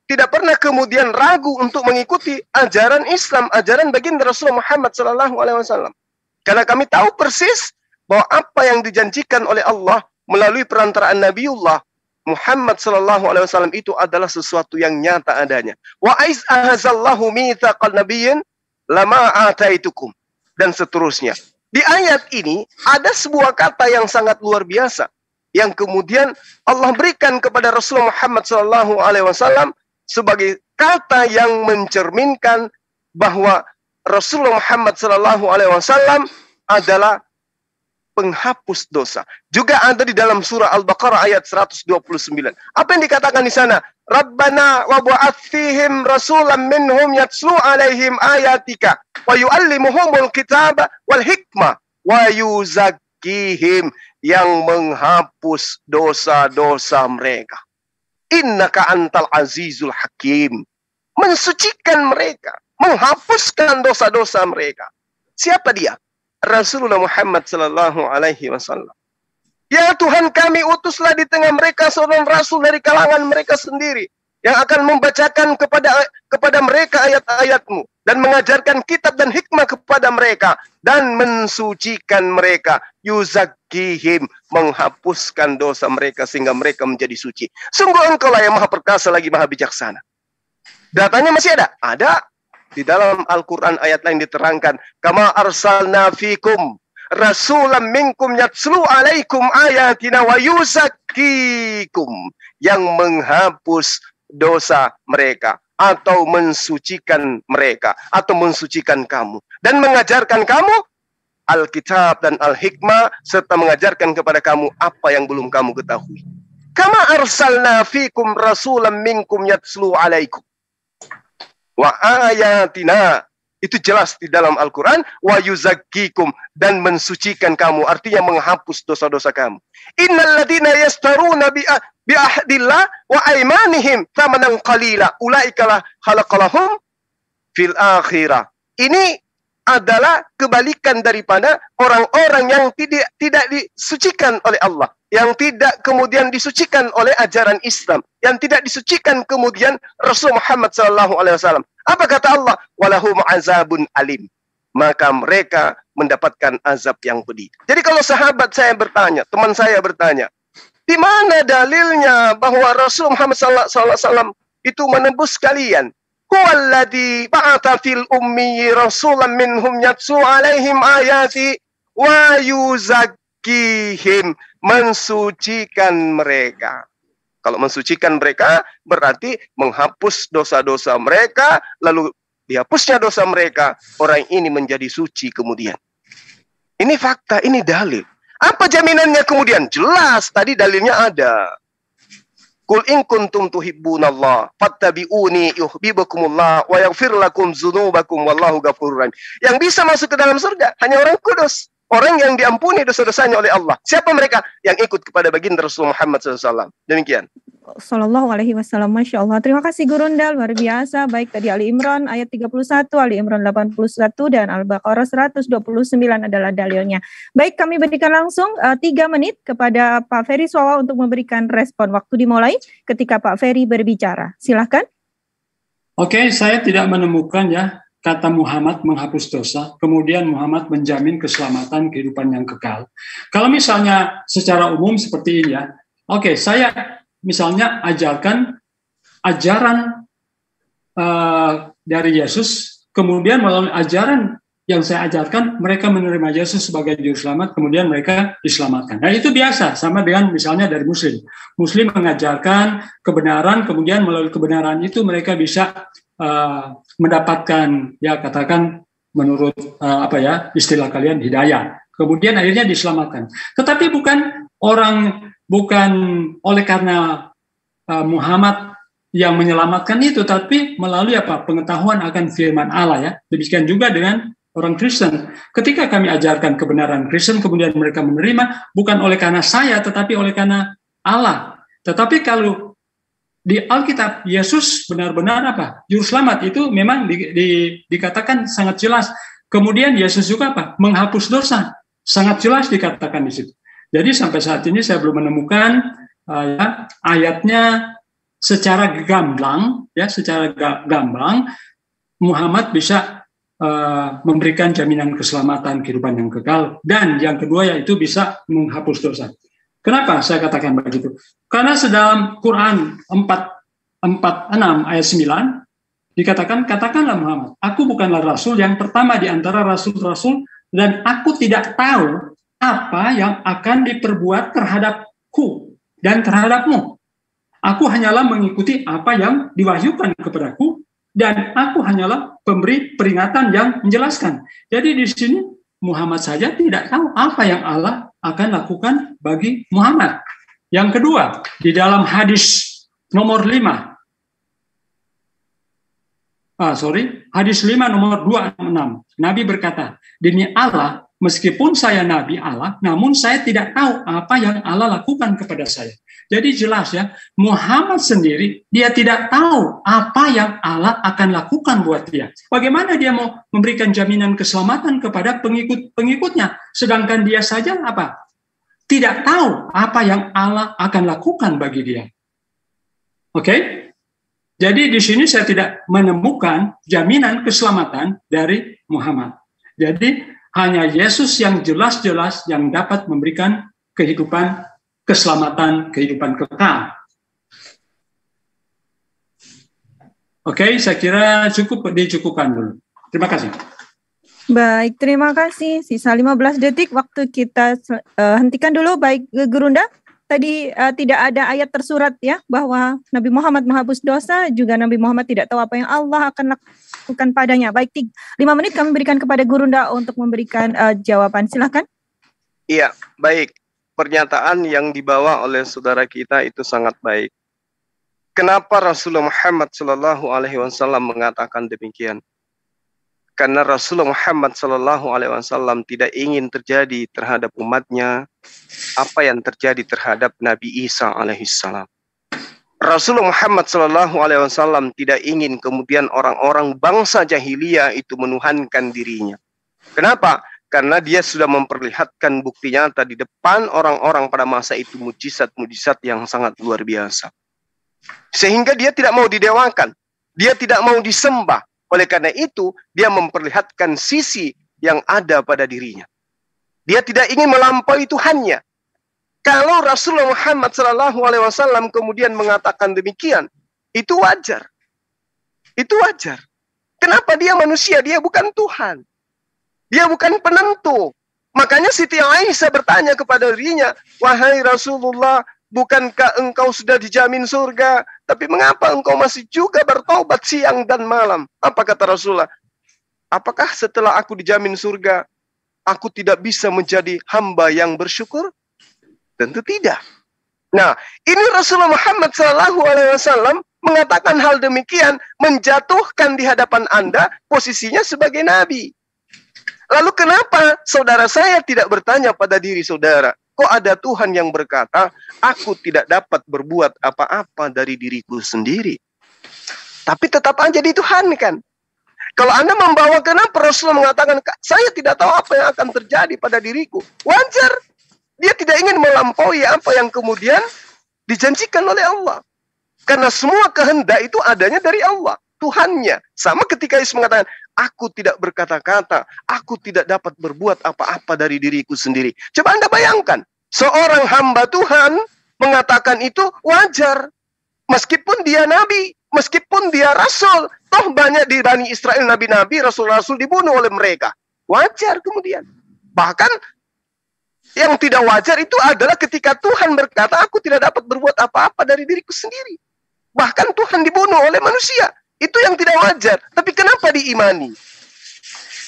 Speaker 4: tidak pernah kemudian ragu untuk mengikuti ajaran Islam, ajaran baginda Rasulullah Muhammad SAW. Karena kami tahu persis bahwa apa yang dijanjikan oleh Allah melalui perantaraan Nabiullah Muhammad SAW itu adalah sesuatu yang nyata adanya. Wa aiz ahazallahu mitsaqan nabiyyin lama ataitukum, dan seterusnya. Di ayat ini ada sebuah kata yang sangat luar biasa yang kemudian Allah berikan kepada Rasulullah Muhammad SAW sebagai kata yang mencerminkan bahwa Rasulullah Muhammad SAW adalah penghapus dosa. Juga ada di dalam surah Al-Baqarah ayat 129. Apa yang dikatakan di sana? Rabbana wa bu'ats fihim rasulan minhum yatslu alaihim ayatika wa yu'allimuhumul kitaba wal hikmah wa yuzakkihim, yang menghapus dosa-dosa mereka. Innaka antal azizul hakim. Mensucikan mereka, menghapuskan dosa-dosa mereka. Siapa dia? Rasulullah Muhammad sallallahu alaihi wasallam. Ya Tuhan, kami utuslah di tengah mereka seorang rasul dari kalangan mereka sendiri yang akan membacakan kepada mereka ayat-ayat-Mu dan mengajarkan kitab dan hikmah kepada mereka dan mensucikan mereka, yuzakkihim, menghapuskan dosa mereka sehingga mereka menjadi suci. Sungguh Engkau lah yang maha perkasa lagi maha bijaksana. Datanya masih ada? Ada. Di dalam Al-Quran ayat lain diterangkan, kama arsalna fikum rasulam minkum yatslu alaikum ayatina wa yuzakkikum, yang menghapus dosa mereka atau mensucikan mereka atau mensucikan kamu dan mengajarkan kamu Alkitab dan Al-Hikmah serta mengajarkan kepada kamu apa yang belum kamu ketahui. Kama arsalna fikum rasulam minkum yatslu alaikum wa ayatina, itu jelas di dalam Al-Quran, wa yuzakkikum, dan mensucikan kamu, artinya menghapus dosa-dosa kamu. Innal ladina yastaruna bi ahdillah wa aymanihim thamanan qalila ulaika la khalaqalahum fil akhirah. Ini adalah kebalikan daripada orang-orang yang tidak disucikan oleh Allah, yang tidak kemudian disucikan oleh ajaran Islam, yang tidak disucikan kemudian Rasul Muhammad SAW. Apa kata Allah? Walahum azabun alim. Maka mereka mendapatkan azab yang pedih. Jadi kalau sahabat saya bertanya, teman saya bertanya, di mana dalilnya bahwa Rasul Muhammad SAW itu menembus kalian? Huwallazi ba'atha fil ummi rasulan minhum yatsu alaihim ayati wa yuzakkihim, mensucikan mereka. Kalau mensucikan mereka berarti menghapus dosa-dosa mereka, lalu dihapusnya dosa mereka, orang ini menjadi suci kemudian. Ini fakta, ini dalil. Apa jaminannya kemudian? Jelas, tadi dalilnya ada. Qul in kuntum tuhibbunallah fattabi'uni yuhibbukumullah wa yaghfir lakum dzunubakum wallahu ghafurur rahim. Yang bisa masuk ke dalam surga hanya orang kudus, orang yang diampuni dosa-dosanya oleh Allah. Siapa mereka? Yang ikut kepada baginda Rasul Muhammad SAW. Demikian.
Speaker 1: Sallallahu alaihi wasallam. Masya Allah. Terima kasih Gurunda, luar biasa. Baik, tadi Ali Imran ayat 31, Ali Imran 81, dan Al-Baqarah 129 adalah dalilnya. Baik, kami berikan langsung 3 menit kepada Pak Ferry Suwawa untuk memberikan respon. Waktu dimulai ketika Pak Ferry berbicara. Silahkan.
Speaker 3: Oke, saya tidak menemukan ya kata Muhammad menghapus dosa, kemudian Muhammad menjamin keselamatan kehidupan yang kekal. Kalau misalnya secara umum seperti ini ya, oke, saya misalnya ajarkan ajaran dari Yesus, kemudian melalui ajaran yang saya ajarkan, mereka menerima Yesus sebagai juru selamat, kemudian mereka diselamatkan. Nah, itu biasa, sama dengan misalnya dari Muslim. Muslim mengajarkan kebenaran, kemudian melalui kebenaran itu mereka bisa mendapatkan, ya katakan menurut istilah kalian, hidayah. Kemudian akhirnya diselamatkan. Tetapi bukan oleh karena Muhammad yang menyelamatkan itu, tapi melalui pengetahuan akan firman Allah ya. Demikian juga dengan orang Kristen. Ketika kami ajarkan kebenaran Kristen, kemudian mereka menerima, bukan oleh karena saya, tetapi oleh karena Allah. Tetapi kalau di Alkitab, Yesus benar-benar juru selamat itu memang dikatakan sangat jelas. Kemudian Yesus juga menghapus dosa. Sangat jelas dikatakan di situ. Jadi sampai saat ini saya belum menemukan ayatnya secara gamblang Muhammad bisa memberikan jaminan keselamatan kehidupan yang kekal, dan yang kedua yaitu bisa menghapus dosa. Kenapa saya katakan begitu? Karena sedalam Quran 4:6 ayat 9 dikatakan, katakanlah Muhammad, aku bukanlah rasul yang pertama di antara rasul-rasul, dan aku tidak tahu apa yang akan diperbuat terhadapku dan terhadapmu. Aku hanyalah mengikuti apa yang diwahyukan kepadaku, dan aku hanyalah pemberi peringatan yang menjelaskan. Jadi di sini Muhammad saja tidak tahu apa yang Allah akan lakukan bagi Muhammad. Yang kedua, di dalam hadis nomor 5, hadis 5 nomor 26, Nabi berkata, demi Allah, meskipun saya Nabi Allah, namun saya tidak tahu apa yang Allah lakukan kepada saya. Jadi jelas ya, Muhammad sendiri, dia tidak tahu apa yang Allah akan lakukan buat dia. Bagaimana dia mau memberikan jaminan keselamatan kepada pengikut-pengikutnya, sedangkan dia saja tidak tahu apa yang Allah akan lakukan bagi dia. Oke? Jadi di sini saya tidak menemukan jaminan keselamatan dari Muhammad. Jadi hanya Yesus yang jelas-jelas yang dapat memberikan keselamatan kehidupan kekal. Oke, saya kira dicukupkan dulu. Terima kasih.
Speaker 1: Baik, terima kasih. Sisa 15 detik waktu kita hentikan dulu. Baik, Gurunda. Tadi tidak ada ayat tersurat ya bahwa Nabi Muhammad menghapus dosa, juga Nabi Muhammad tidak tahu apa yang Allah akan lakukan padanya. Baik, 5 menit kami berikan kepada Gurunda untuk memberikan jawaban. Silakan.
Speaker 4: Iya, baik. Pernyataan yang dibawa oleh saudara kita itu sangat baik. Kenapa Rasulullah Muhammad SAW mengatakan demikian? Karena Rasulullah Muhammad SAW tidak ingin terjadi terhadap umatnya apa yang terjadi terhadap Nabi Isa alaihissalam. Rasulullah Muhammad SAW tidak ingin kemudian orang-orang bangsa jahiliyah itu menuhankan dirinya. Kenapa? Karena dia sudah memperlihatkan bukti nyata di depan orang-orang pada masa itu, mujizat-mujizat yang sangat luar biasa. Sehingga dia tidak mau didewakan, dia tidak mau disembah. Oleh karena itu, dia memperlihatkan sisi yang ada pada dirinya. Dia tidak ingin melampaui Tuhannya. Kalau Rasulullah Muhammad SAW kemudian mengatakan demikian, itu wajar. Itu wajar. Kenapa dia manusia? Dia bukan Tuhan. Dia bukan penentu. Makanya Siti Aisyah bertanya kepada dirinya, wahai Rasulullah, bukankah engkau sudah dijamin surga? Tapi mengapa engkau masih juga bertobat siang dan malam? Apa kata Rasulullah? Apakah setelah aku dijamin surga, aku tidak bisa menjadi hamba yang bersyukur? Tentu tidak. Nah, ini Rasulullah Muhammad SAW mengatakan hal demikian, menjatuhkan di hadapan Anda posisinya sebagai Nabi. Lalu kenapa saudara saya tidak bertanya pada diri saudara, kok ada Tuhan yang berkata, aku tidak dapat berbuat apa-apa dari diriku sendiri. Tapi tetap aja dituhankan. Kalau Anda membawa, kenapa Rasulullah mengatakan, saya tidak tahu apa yang akan terjadi pada diriku. Wajar. Dia tidak ingin melampaui apa yang kemudian dijanjikan oleh Allah. Karena semua kehendak itu adanya dari Allah, Tuhannya. Sama ketika Yesus mengatakan, aku tidak berkata-kata, aku tidak dapat berbuat apa-apa dari diriku sendiri. Coba Anda bayangkan, seorang hamba Tuhan mengatakan itu wajar. Meskipun dia nabi, meskipun dia rasul, toh banyak di Bani Israel nabi-nabi, rasul-rasul dibunuh oleh mereka. Wajar kemudian. Bahkan yang tidak wajar itu adalah ketika Tuhan berkata, aku tidak dapat berbuat apa-apa dari diriku sendiri. Bahkan Tuhan dibunuh oleh manusia. Itu yang tidak wajar. Tapi kenapa diimani?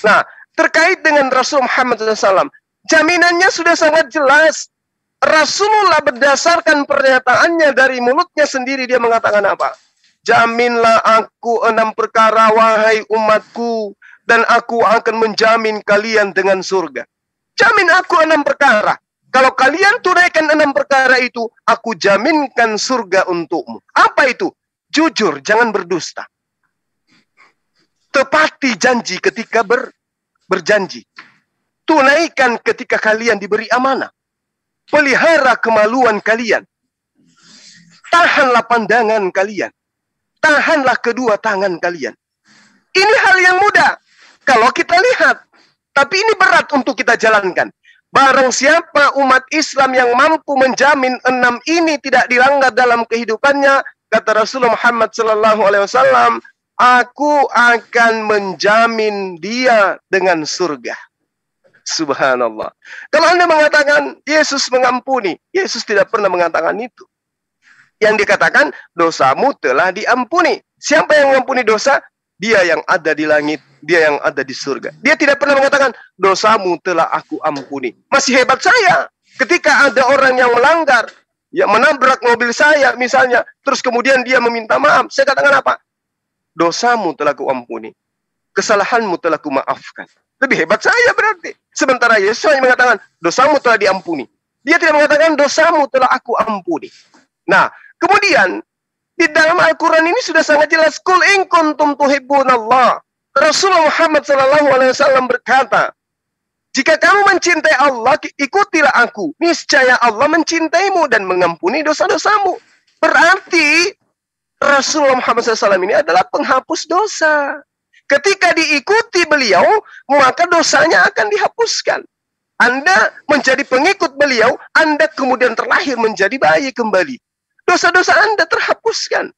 Speaker 4: Nah, terkait dengan Rasul Muhammad SAW, jaminannya sudah sangat jelas. Rasulullah berdasarkan pernyataannya dari mulutnya sendiri, dia mengatakan apa? Jaminlah aku 6 perkara, wahai umatku, dan aku akan menjamin kalian dengan surga. Jamin aku 6 perkara. Kalau kalian tunaikan 6 perkara itu, aku jaminkan surga untukmu. Apa itu? Jujur, jangan berdusta. Tepati janji ketika berjanji. Tunaikan ketika kalian diberi amanah. Pelihara kemaluan kalian. Tahanlah pandangan kalian. Tahanlah kedua tangan kalian. Ini hal yang mudah kalau kita lihat. Tapi ini berat untuk kita jalankan. Barang siapa umat Islam yang mampu menjamin 6 ini tidak dilanggar dalam kehidupannya, kata Rasulullah Muhammad SAW, aku akan menjamin dia dengan surga. Subhanallah. Kalau Anda mengatakan Yesus mengampuni, Yesus tidak pernah mengatakan itu. Yang dikatakan dosamu telah diampuni. Siapa yang mengampuni dosa? Dia yang ada di langit, dia yang ada di surga. Dia tidak pernah mengatakan dosamu telah aku ampuni. Masih hebat saya ketika ada orang yang melanggar, yang menabrak mobil saya misalnya, terus kemudian dia meminta maaf. Saya katakan apa? Dosamu telah ku ampuni, kesalahanmu telah ku maafkan. Lebih hebat saya berarti. Sementara Yesus hanya mengatakan dosamu telah diampuni. Dia tidak mengatakan dosamu telah aku ampuni. Nah, kemudian di dalam Al-Quran ini sudah sangat jelas. Qul in kuntum tuhibbunallah. Rasulullah Muhammad SAW berkata, jika kamu mencintai Allah, ikutilah aku. Niscaya Allah mencintaimu dan mengampuni dosa-dosamu. Berarti Rasulullah Muhammad SAW ini adalah penghapus dosa. Ketika diikuti beliau, maka dosanya akan dihapuskan. Anda menjadi pengikut beliau, Anda kemudian terlahir menjadi bayi kembali. Dosa-dosa Anda terhapuskan.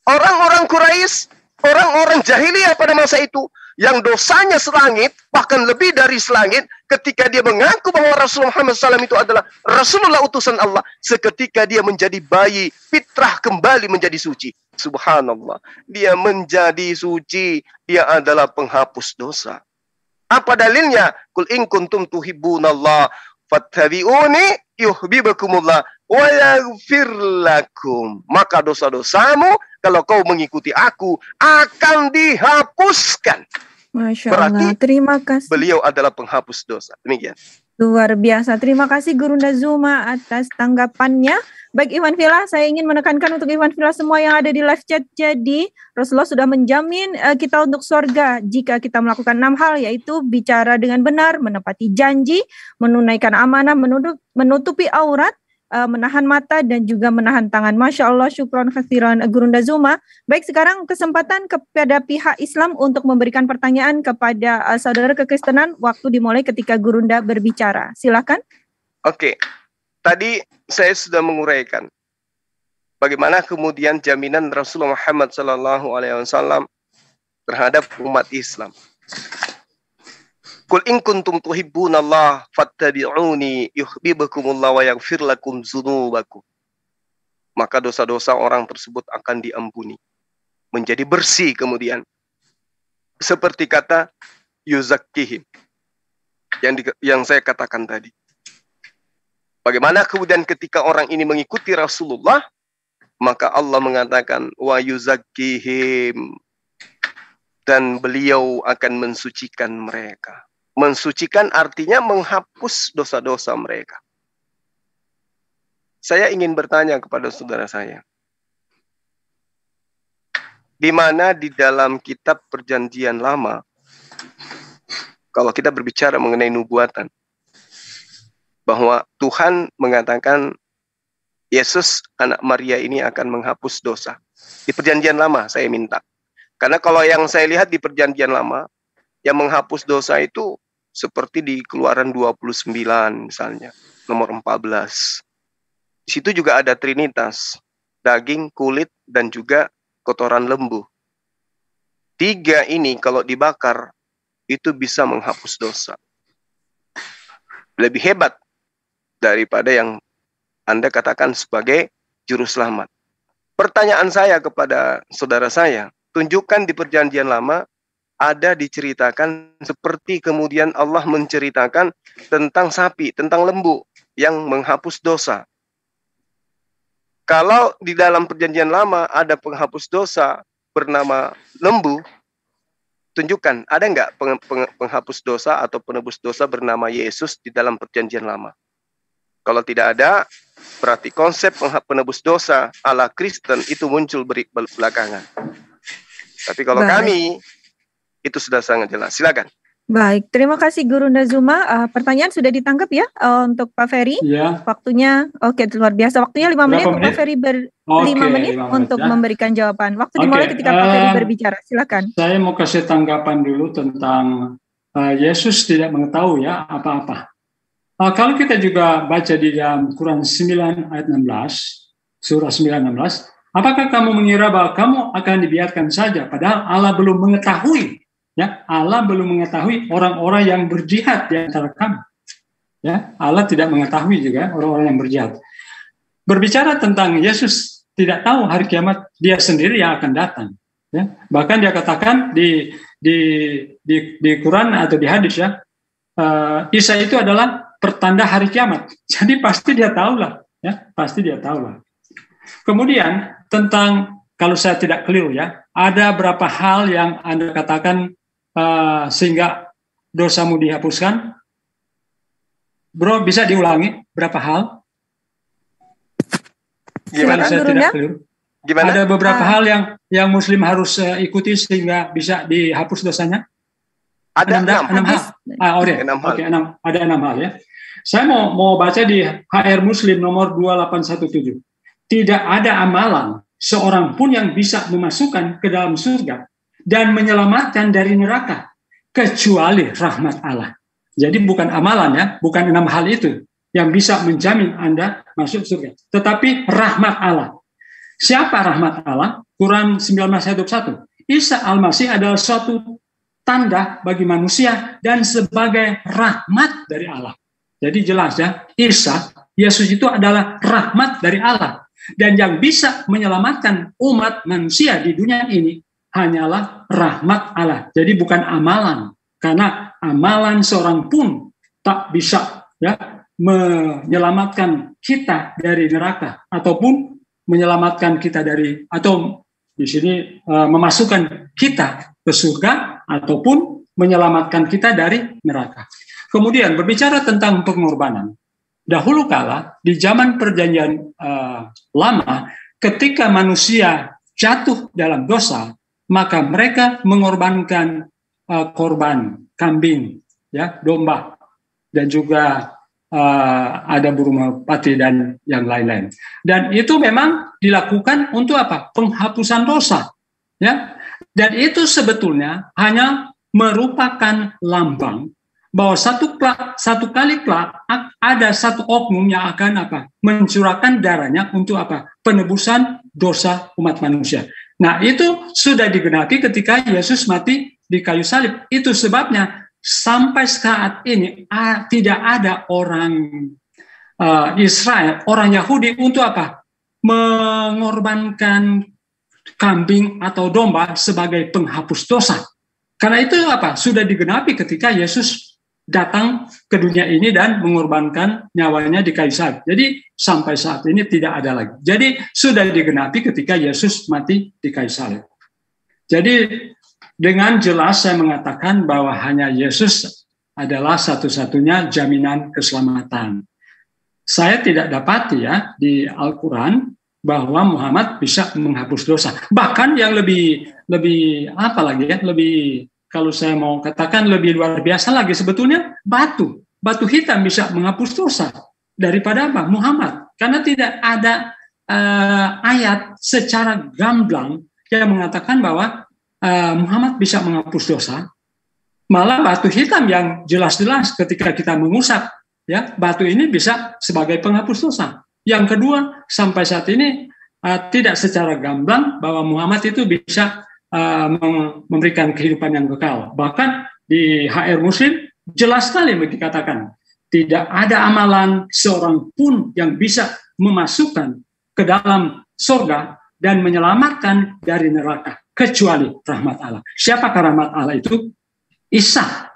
Speaker 4: Orang-orang Quraisy, orang-orang jahiliyah pada masa itu, yang dosanya selangit, bahkan lebih dari selangit, ketika dia mengaku bahwa Rasulullah Muhammad SAW itu adalah Rasulullah utusan Allah, seketika dia menjadi bayi, fitrah kembali menjadi suci. Subhanallah. Dia menjadi suci, dia adalah penghapus dosa. Apa dalilnya? Qul in kuntum tuhibbunallah fattabi'uni yuhibbukumullah wa yaghfir lakum. Maka dosa-dosamu kalau kau mengikuti aku akan dihapuskan.
Speaker 1: Masya
Speaker 4: Berarti
Speaker 1: Allah, terima kasih.
Speaker 4: Beliau adalah penghapus dosa. Demikian.
Speaker 1: Luar biasa. Terima kasih Gurunda Zuma atas tanggapannya. Baik Iwan Villa, saya ingin menekankan untuk Iwan Villa semua yang ada di live chat. Jadi Rasulullah sudah menjamin kita untuk surga jika kita melakukan 6 hal, yaitu bicara dengan benar, menepati janji, menunaikan amanah, menutupi aurat, menahan mata, dan juga menahan tangan. Masya Allah, syukron khasiran Gurunda Zuma. Baik, sekarang kesempatan kepada pihak Islam untuk memberikan pertanyaan kepada saudara kekristenan. Waktu dimulai ketika Gurunda berbicara. Silakan.
Speaker 4: Oke, tadi saya sudah menguraikan bagaimana kemudian jaminan Rasulullah Muhammad SAW terhadap umat Islam. Qul in kuntum tuhibbunallah fattabi'uni yuhibbukumullah wa yaghfir lakum dzunubakum. Maka dosa-dosa orang tersebut akan diampuni, menjadi bersih kemudian. Seperti kata yuzakkihim yang saya katakan tadi. Bagaimana kemudian ketika orang ini mengikuti Rasulullah, maka Allah mengatakan wa yuzakkihim, dan beliau akan mensucikan mereka. Mensucikan artinya menghapus dosa-dosa mereka. Saya ingin bertanya kepada saudara saya, di mana di dalam kitab Perjanjian Lama, kalau kita berbicara mengenai nubuatan, bahwa Tuhan mengatakan Yesus anak Maria ini akan menghapus dosa. Di Perjanjian Lama saya minta. Karena kalau yang saya lihat di Perjanjian Lama, yang menghapus dosa itu seperti di Keluaran 29 misalnya, nomor 14. Di situ juga ada Trinitas, daging, kulit, dan juga kotoran lembu. 3 ini kalau dibakar, itu bisa menghapus dosa. Lebih hebat daripada yang Anda katakan sebagai juru selamat. Pertanyaan saya kepada saudara saya, tunjukkan di Perjanjian Lama ada diceritakan seperti kemudian Allah menceritakan tentang sapi, tentang lembu yang menghapus dosa. Kalau di dalam Perjanjian Lama ada penghapus dosa bernama lembu, tunjukkan ada nggak penghapus dosa atau penebus dosa bernama Yesus di dalam Perjanjian Lama? Kalau tidak ada, berarti konsep penebus dosa ala Kristen itu muncul belakangan. Tapi kalau kami, itu sudah sangat jelas. Silakan.
Speaker 1: Baik, terima kasih Gurunda Zuma. Pertanyaan sudah ditangkap ya untuk Pak Ferry.
Speaker 3: Ya.
Speaker 1: Waktunya, oke, luar biasa. Waktunya 5 menit. Pak Ferry 5 menit untuk memberikan jawaban. Waktu dimulai ketika Pak Ferry berbicara. Silakan.
Speaker 3: Saya mau kasih tanggapan dulu tentang Yesus tidak mengetahui ya apa-apa. Kalau kita juga baca di dalam Quran 9 ayat 16, surah 9 ayat 16, apakah kamu mengira bahwa kamu akan dibiarkan saja padahal Allah belum mengetahui? Ya, Allah belum mengetahui orang-orang yang berjihad di antara kamu. Ya, Allah tidak mengetahui juga orang-orang yang berjihad. Berbicara tentang Yesus tidak tahu hari kiamat, dia sendiri yang akan datang. Ya, bahkan dia katakan di Quran atau di hadis ya, Isa itu adalah pertanda hari kiamat. Jadi pasti dia tahulah, ya, pasti dia tahulah. Kemudian tentang, kalau saya tidak keliru ya, ada berapa hal yang Anda katakan sehingga dosamu dihapuskan. Bro, bisa diulangi berapa hal?
Speaker 4: Gimana?
Speaker 3: Saya tidak keliru.
Speaker 4: Gimana?
Speaker 3: Ada beberapa hal yang Muslim harus ikuti sehingga bisa dihapus dosanya.
Speaker 4: Ada 6 hal.
Speaker 3: Ada 6 hal ya. Saya mau baca di HR Muslim nomor 2817. Tidak ada amalan seorang pun yang bisa memasukkan ke dalam surga dan menyelamatkan dari neraka kecuali rahmat Allah. Jadi bukan amalan ya, bukan 6 hal itu yang bisa menjamin Anda masuk surga, tetapi rahmat Allah. Siapa rahmat Allah? Quran 19:1. Isa Al-Masih adalah suatu tanda bagi manusia dan sebagai rahmat dari Allah. Jadi jelas ya, Yesus itu adalah rahmat dari Allah. Dan yang bisa menyelamatkan umat manusia di dunia ini hanyalah rahmat Allah. Jadi bukan amalan. Karena amalan seorang pun tak bisa ya menyelamatkan kita dari neraka ataupun menyelamatkan kita dari, atau di sini memasukkan kita ke surga ataupun menyelamatkan kita dari neraka. Kemudian berbicara tentang pengorbanan. Dahulu kala di zaman perjanjian lama, ketika manusia jatuh dalam dosa, maka mereka mengorbankan korban kambing, ya, domba, dan juga ada burung merpati dan yang lain-lain. Dan itu memang dilakukan untuk apa? Penghapusan dosa, ya. Dan itu sebetulnya hanya merupakan lambang bahwa satu kali kelak ada satu oknum yang akan apa? Mencurahkan darahnya untuk apa? Penebusan dosa umat manusia. Nah, itu sudah digenapi ketika Yesus mati di kayu salib. Itu sebabnya sampai saat ini tidak ada orang Israel, orang Yahudi untuk apa? Mengorbankan kambing atau domba sebagai penghapus dosa. Karena itu apa? Sudah digenapi ketika Yesus datang ke dunia ini dan mengorbankan nyawanya di kayu salib. Jadi sampai saat ini tidak ada lagi. Jadi sudah digenapi ketika Yesus mati di kayu salib. Jadi dengan jelas saya mengatakan bahwa hanya Yesus adalah satu-satunya jaminan keselamatan. Saya tidak dapati ya di Al-Quran bahwa Muhammad bisa menghapus dosa. Bahkan yang lebih apa lagi ya? Lebih, kalau saya mau katakan lebih luar biasa lagi sebetulnya batu hitam bisa menghapus dosa daripada apa? Muhammad. Karena tidak ada ayat secara gamblang yang mengatakan bahwa Muhammad bisa menghapus dosa. Malah batu hitam yang jelas-jelas ketika kita mengusap, ya, batu ini bisa sebagai penghapus dosa. Yang kedua, sampai saat ini tidak secara gamblang bahwa Muhammad itu bisa memberikan kehidupan yang kekal. Bahkan di HR Muslim jelas sekali dikatakan tidak ada amalan seorang pun yang bisa memasukkan ke dalam surga dan menyelamatkan dari neraka kecuali rahmat Allah. Siapakah rahmat Allah itu? Isa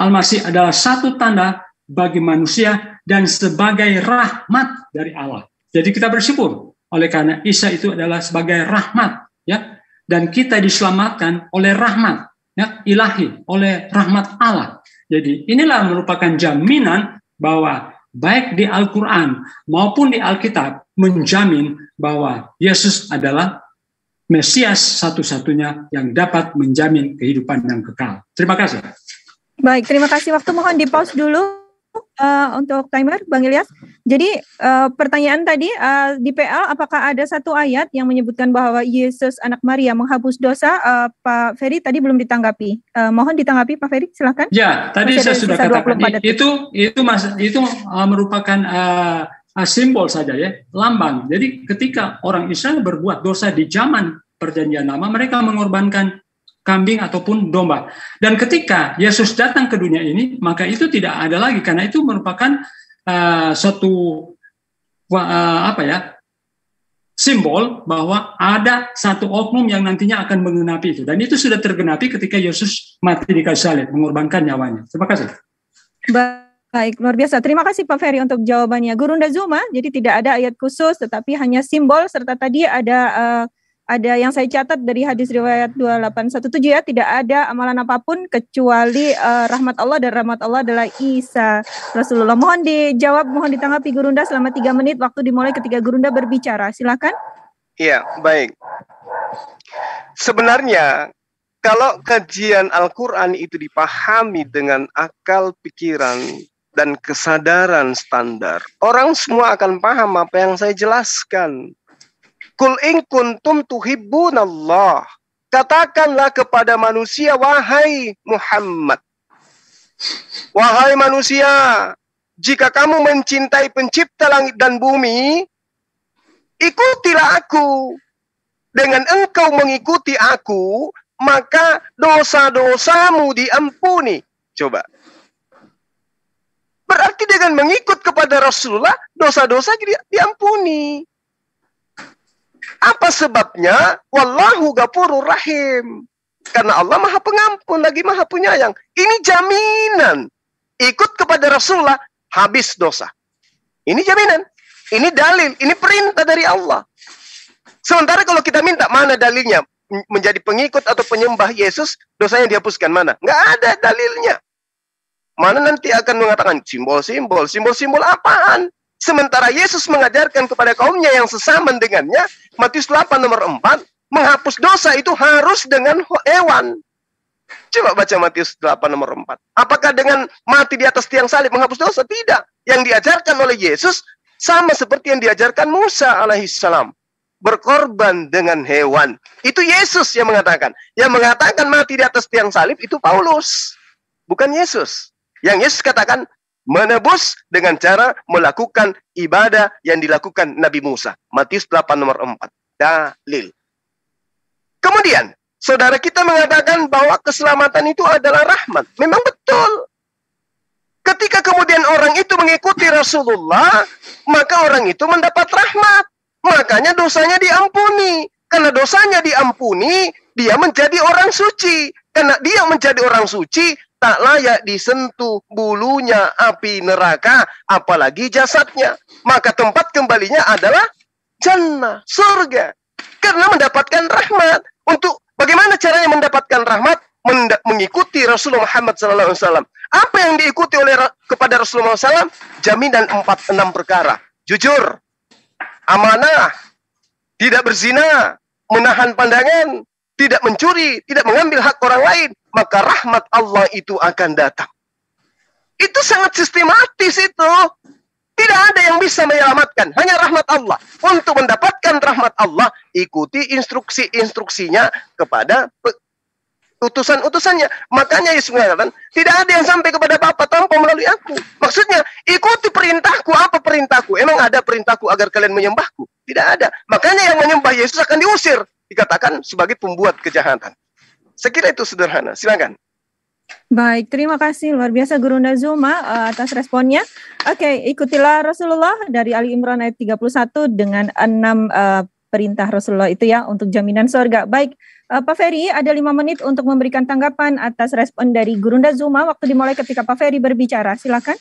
Speaker 3: Al-Masih adalah satu tanda bagi manusia dan sebagai rahmat dari Allah. Jadi kita bersyukur oleh karena Isa itu adalah sebagai rahmat, ya. Dan kita diselamatkan oleh rahmat, ya, ilahi, oleh rahmat Allah. Jadi inilah merupakan jaminan bahwa baik di Al-Quran maupun di Alkitab menjamin bahwa Yesus adalah Mesias satu-satunya yang dapat menjamin kehidupan yang kekal. Terima kasih.
Speaker 1: Baik, terima kasih. Waktu mohon di-pause dulu untuk timer, Bang Ilyas. Jadi pertanyaan tadi di PL, apakah ada satu ayat yang menyebutkan bahwa Yesus anak Maria menghapus dosa? Pak Ferry tadi belum ditanggapi. Mohon ditanggapi, Pak Ferry, silakan.
Speaker 3: Ya, tadi saya sudah katakan itu merupakan simbol saja, ya, lambang. Jadi ketika orang Israel berbuat dosa di zaman perjanjian lama, mereka mengorbankan kambing ataupun domba. Dan ketika Yesus datang ke dunia ini, maka itu tidak ada lagi, karena itu merupakan suatu simbol bahwa ada satu oknum yang nantinya akan menggenapi itu. Dan itu sudah tergenapi ketika Yesus mati di kayu salib, mengorbankan nyawanya. Terima kasih.
Speaker 1: Baik, luar biasa. Terima kasih Pak Ferry untuk jawabannya. Gurunda Zuma, jadi tidak ada ayat khusus, tetapi hanya simbol, serta tadi ada yang saya catat dari hadis riwayat 2817, ya, tidak ada amalan apapun kecuali rahmat Allah, dan rahmat Allah adalah Isa Rasulullah. Mohon dijawab, mohon ditanggapi Gurunda selama 3 menit, waktu dimulai ketika Gurunda berbicara. Silakan.
Speaker 4: Iya, baik. Sebenarnya kalau kajian Al-Quran itu dipahami dengan akal pikiran dan kesadaran standar, orang semua akan paham apa yang saya jelaskan. Kul in kuntum tuhibbunallah. Katakanlah kepada manusia, wahai Muhammad. Wahai manusia, jika kamu mencintai pencipta langit dan bumi, ikutilah aku. Dengan engkau mengikuti aku, maka dosa-dosamu diampuni. Coba. Berarti dengan mengikut kepada Rasulullah, dosa-dosa diampuni. Apa sebabnya? Wallahu ghafurur rahim. Karena Allah Maha Pengampun lagi Maha Penyayang. Ini jaminan. Ikut kepada Rasulullah, habis dosa. Ini jaminan. Ini dalil. Ini perintah dari Allah. Sementara kalau kita minta, mana dalilnya? menjadi pengikut atau penyembah Yesus, dosanya dihapuskan? Mana? Nggak ada dalilnya. Mana nanti akan mengatakan simbol-simbol apaan? Sementara Yesus mengajarkan kepada kaumnya yang sesama dengannya, Matius 8 nomor 4, menghapus dosa itu harus dengan hewan. Coba baca Matius 8 nomor 4. Apakah dengan mati di atas tiang salib menghapus dosa? Tidak. Yang diajarkan oleh Yesus sama seperti yang diajarkan Musa alaihissalam. Berkorban dengan hewan. Itu Yesus yang mengatakan. Yang mengatakan mati di atas tiang salib itu Paulus. Bukan Yesus. Yang Yesus katakan menebus dengan cara melakukan ibadah yang dilakukan Nabi Musa. Matius 8 nomor 4. Dalil. Kemudian, saudara kita mengatakan bahwa keselamatan itu adalah rahmat. Memang betul. Ketika kemudian orang itu mengikuti Rasulullah, maka orang itu mendapat rahmat. Makanya dosanya diampuni. Karena dosanya diampuni, dia menjadi orang suci. Karena dia menjadi orang suci, tak layak disentuh bulunya api neraka, apalagi jasadnya. Maka tempat kembalinya adalah jannah, surga. Karena mendapatkan rahmat. Untuk bagaimana caranya mendapatkan rahmat? Mengikuti Rasulullah Muhammad SAW. Apa yang diikuti oleh kepada Rasulullah SAW? Jaminan 4-6 perkara. Jujur, amanah, tidak berzina, menahan pandangan, tidak mencuri, tidak mengambil hak orang lain, maka rahmat Allah itu akan datang. Itu sangat sistematis itu. Tidak ada yang bisa menyelamatkan, hanya rahmat Allah. Untuk mendapatkan rahmat Allah, ikuti instruksi-instruksinya kepada utusan-utusannya. Makanya Yesus mengatakan, tidak ada yang sampai kepada Bapa tanpa melalui aku. Maksudnya, ikuti perintahku. Apa perintahku? Emang ada perintahku agar kalian menyembahku? Tidak ada. Makanya yang menyembah Yesus akan diusir. Dikatakan sebagai pembuat kejahatan. Saya kira itu sederhana. Silakan.
Speaker 1: Baik, terima kasih luar biasa Guru Zuma atas responnya. Oke, ikutilah Rasulullah dari Ali Imran ayat 31 dengan 6 perintah Rasulullah itu ya untuk jaminan surga. Baik, Pak Ferry ada 5 menit untuk memberikan tanggapan atas respon dari Guru Zuma. Waktu dimulai ketika Pak Ferry berbicara. Silakan.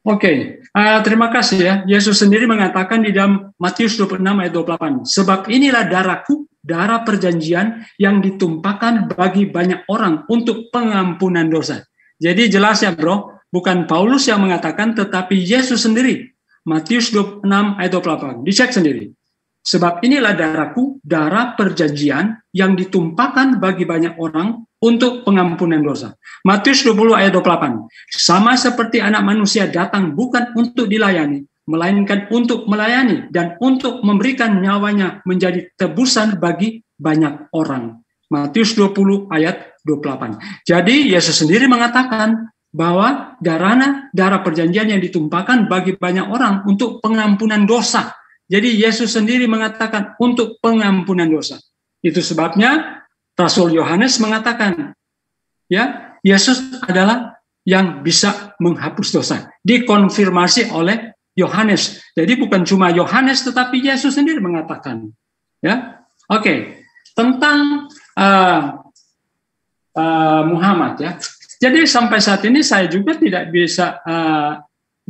Speaker 3: Oke, terima kasih ya. Yesus sendiri mengatakan di dalam Matius 26 ayat 28, sebab inilah darahku, darah perjanjian yang ditumpahkan bagi banyak orang untuk pengampunan dosa. Jadi jelas ya bro, bukan Paulus yang mengatakan, tetapi Yesus sendiri. Matius 26 ayat 28, dicek sendiri. Sebab inilah darahku, darah perjanjian yang ditumpahkan bagi banyak orang untuk pengampunan dosa. Matius 20 ayat 28. Sama seperti anak manusia datang bukan untuk dilayani, melainkan untuk melayani dan untuk memberikan nyawanya menjadi tebusan bagi banyak orang. Matius 20 ayat 28. Jadi Yesus sendiri mengatakan bahwa darah perjanjian yang ditumpahkan bagi banyak orang untuk pengampunan dosa. Jadi Yesus sendiri mengatakan untuk pengampunan dosa. Itu sebabnya Rasul Yohanes mengatakan, ya, Yesus adalah yang bisa menghapus dosa. Dikonfirmasi oleh Yohanes. Jadi bukan cuma Yohanes, tetapi Yesus sendiri mengatakan. Ya, oke. Tentang Muhammad ya. Jadi sampai saat ini saya juga tidak bisa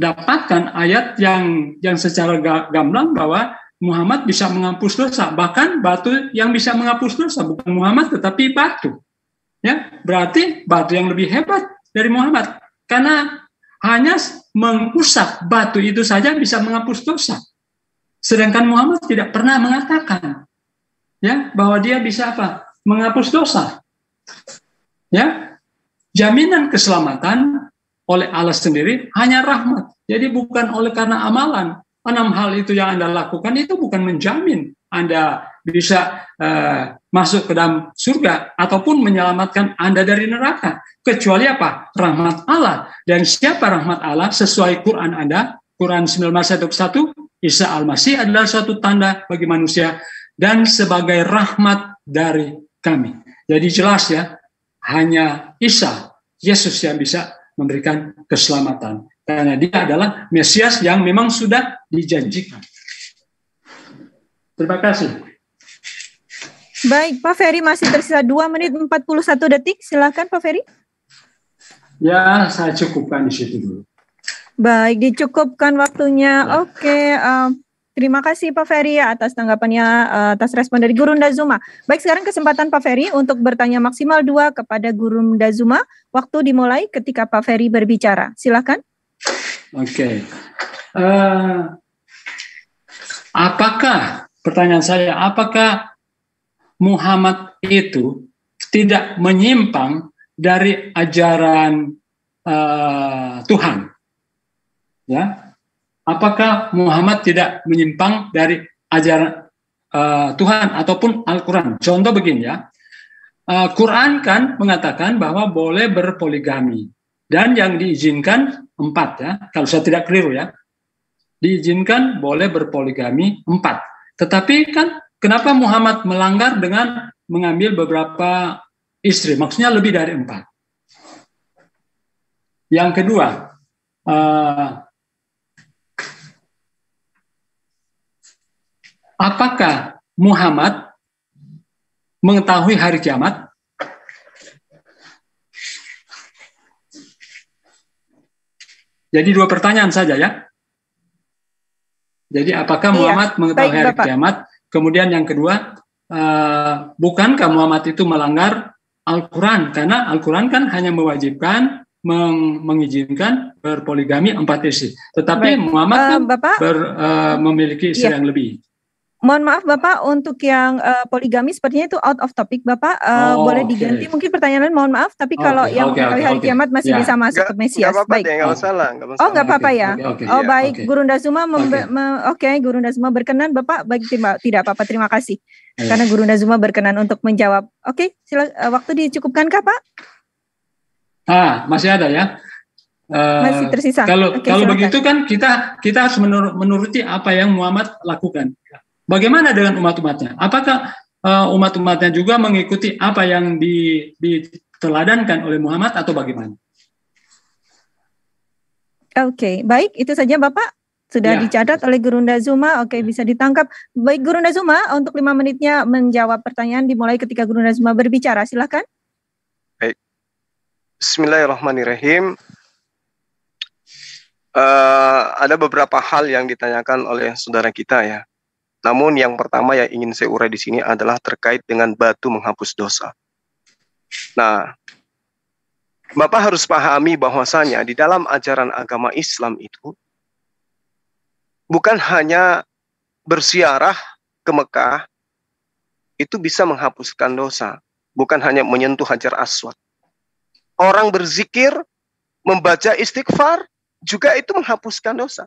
Speaker 3: dapatkan ayat yang secara gamblang bahwa Muhammad bisa menghapus dosa. Bahkan batu yang bisa menghapus dosa bukan Muhammad tetapi batu. Ya, berarti batu yang lebih hebat dari Muhammad. Karena hanya mengusap batu itu saja bisa menghapus dosa. Sedangkan Muhammad tidak pernah mengatakan ya bahwa dia bisa apa? Menghapus dosa. Ya. Jaminan keselamatan oleh Allah sendiri hanya rahmat. Jadi bukan oleh karena amalan. 6 hal itu yang Anda lakukan itu bukan menjamin Anda bisa masuk ke dalam surga ataupun menyelamatkan Anda dari neraka. Kecuali apa? Rahmat Allah. Dan siapa rahmat Allah? Sesuai Quran Anda, Quran 19:1, Isa Al-Masih adalah suatu tanda bagi manusia dan sebagai rahmat dari kami. Jadi jelas ya, hanya Isa, Yesus yang bisa memberikan keselamatan. Karena dia adalah Mesias yang memang sudah dijanjikan. Terima kasih.
Speaker 1: Baik, Pak Ferry masih tersisa 2 menit 41 detik. Silakan Pak Ferry.
Speaker 3: Ya, saya cukupkan di situ dulu.
Speaker 1: Baik, dicukupkan waktunya. Oke, Terima kasih Pak Ferry atas tanggapannya, atas respon dari Guru Ndazuma. Baik, sekarang kesempatan Pak Ferry untuk bertanya maksimal 2 kepada Guru Ndazuma. Waktu dimulai ketika Pak Ferry berbicara. Silakan.
Speaker 3: Oke. Pertanyaan saya, apakah Muhammad itu tidak menyimpang dari ajaran Tuhan? Ya, apakah Muhammad tidak menyimpang dari ajaran Tuhan ataupun Al-Quran? Contoh begini ya, Quran kan mengatakan bahwa boleh berpoligami dan yang diizinkan 4 ya, kalau saya tidak keliru ya, diizinkan boleh berpoligami 4. Tetapi kan kenapa Muhammad melanggar dengan mengambil beberapa istri, maksudnya lebih dari 4. Yang kedua, apakah Muhammad mengetahui hari kiamat? Jadi 2 pertanyaan saja ya. Jadi apakah Muhammad mengetahui hari kiamat? Kemudian yang kedua, bukankah Muhammad itu melanggar Al-Quran? Karena Al-Quran kan hanya mewajibkan mengizinkan berpoligami 4 istri. Tetapi Muhammad kan memiliki istri yang lebih.
Speaker 1: Mohon maaf Bapak, untuk yang poligami sepertinya itu out of topic Bapak, boleh diganti mungkin pertanyaan, mohon maaf, tapi kalau yang mengetahui hari kiamat masih bisa masuk ke Mesias. Baik.
Speaker 4: Nggak masalah.
Speaker 1: Nggak apa-apa ya. Baik, Guru Ndazuma Guru Ndazuma berkenan Bapak, baik tidak apa-apa, terima kasih. Karena Guru Ndazuma berkenan untuk menjawab. Oke, waktu dicukupkankah Pak?
Speaker 3: Masih ada ya.
Speaker 1: Masih tersisa.
Speaker 3: Kalau begitu kan kita harus menuruti apa yang Muhammad lakukan. Bagaimana dengan umat-umatnya? Apakah umat-umatnya juga mengikuti apa yang diteladankan oleh Muhammad atau bagaimana?
Speaker 1: Oke, baik, itu saja Bapak. Sudah dicatat oleh Guru Ndazuma. Oke, bisa ditangkap. Baik, Guru Ndazuma, untuk 5 menitnya menjawab pertanyaan dimulai ketika Guru Ndazuma berbicara. Silakan.
Speaker 4: Baik. Bismillahirrahmanirrahim. Ada beberapa hal yang ditanyakan oleh saudara kita ya. Namun yang pertama yang ingin saya urai di sini adalah terkait dengan batu menghapus dosa. Nah, Bapak harus pahami bahwasanya di dalam ajaran agama Islam itu bukan hanya berziarah ke Mekah itu bisa menghapuskan dosa, bukan hanya menyentuh Hajar Aswad. Orang berzikir, membaca istighfar juga itu menghapuskan dosa.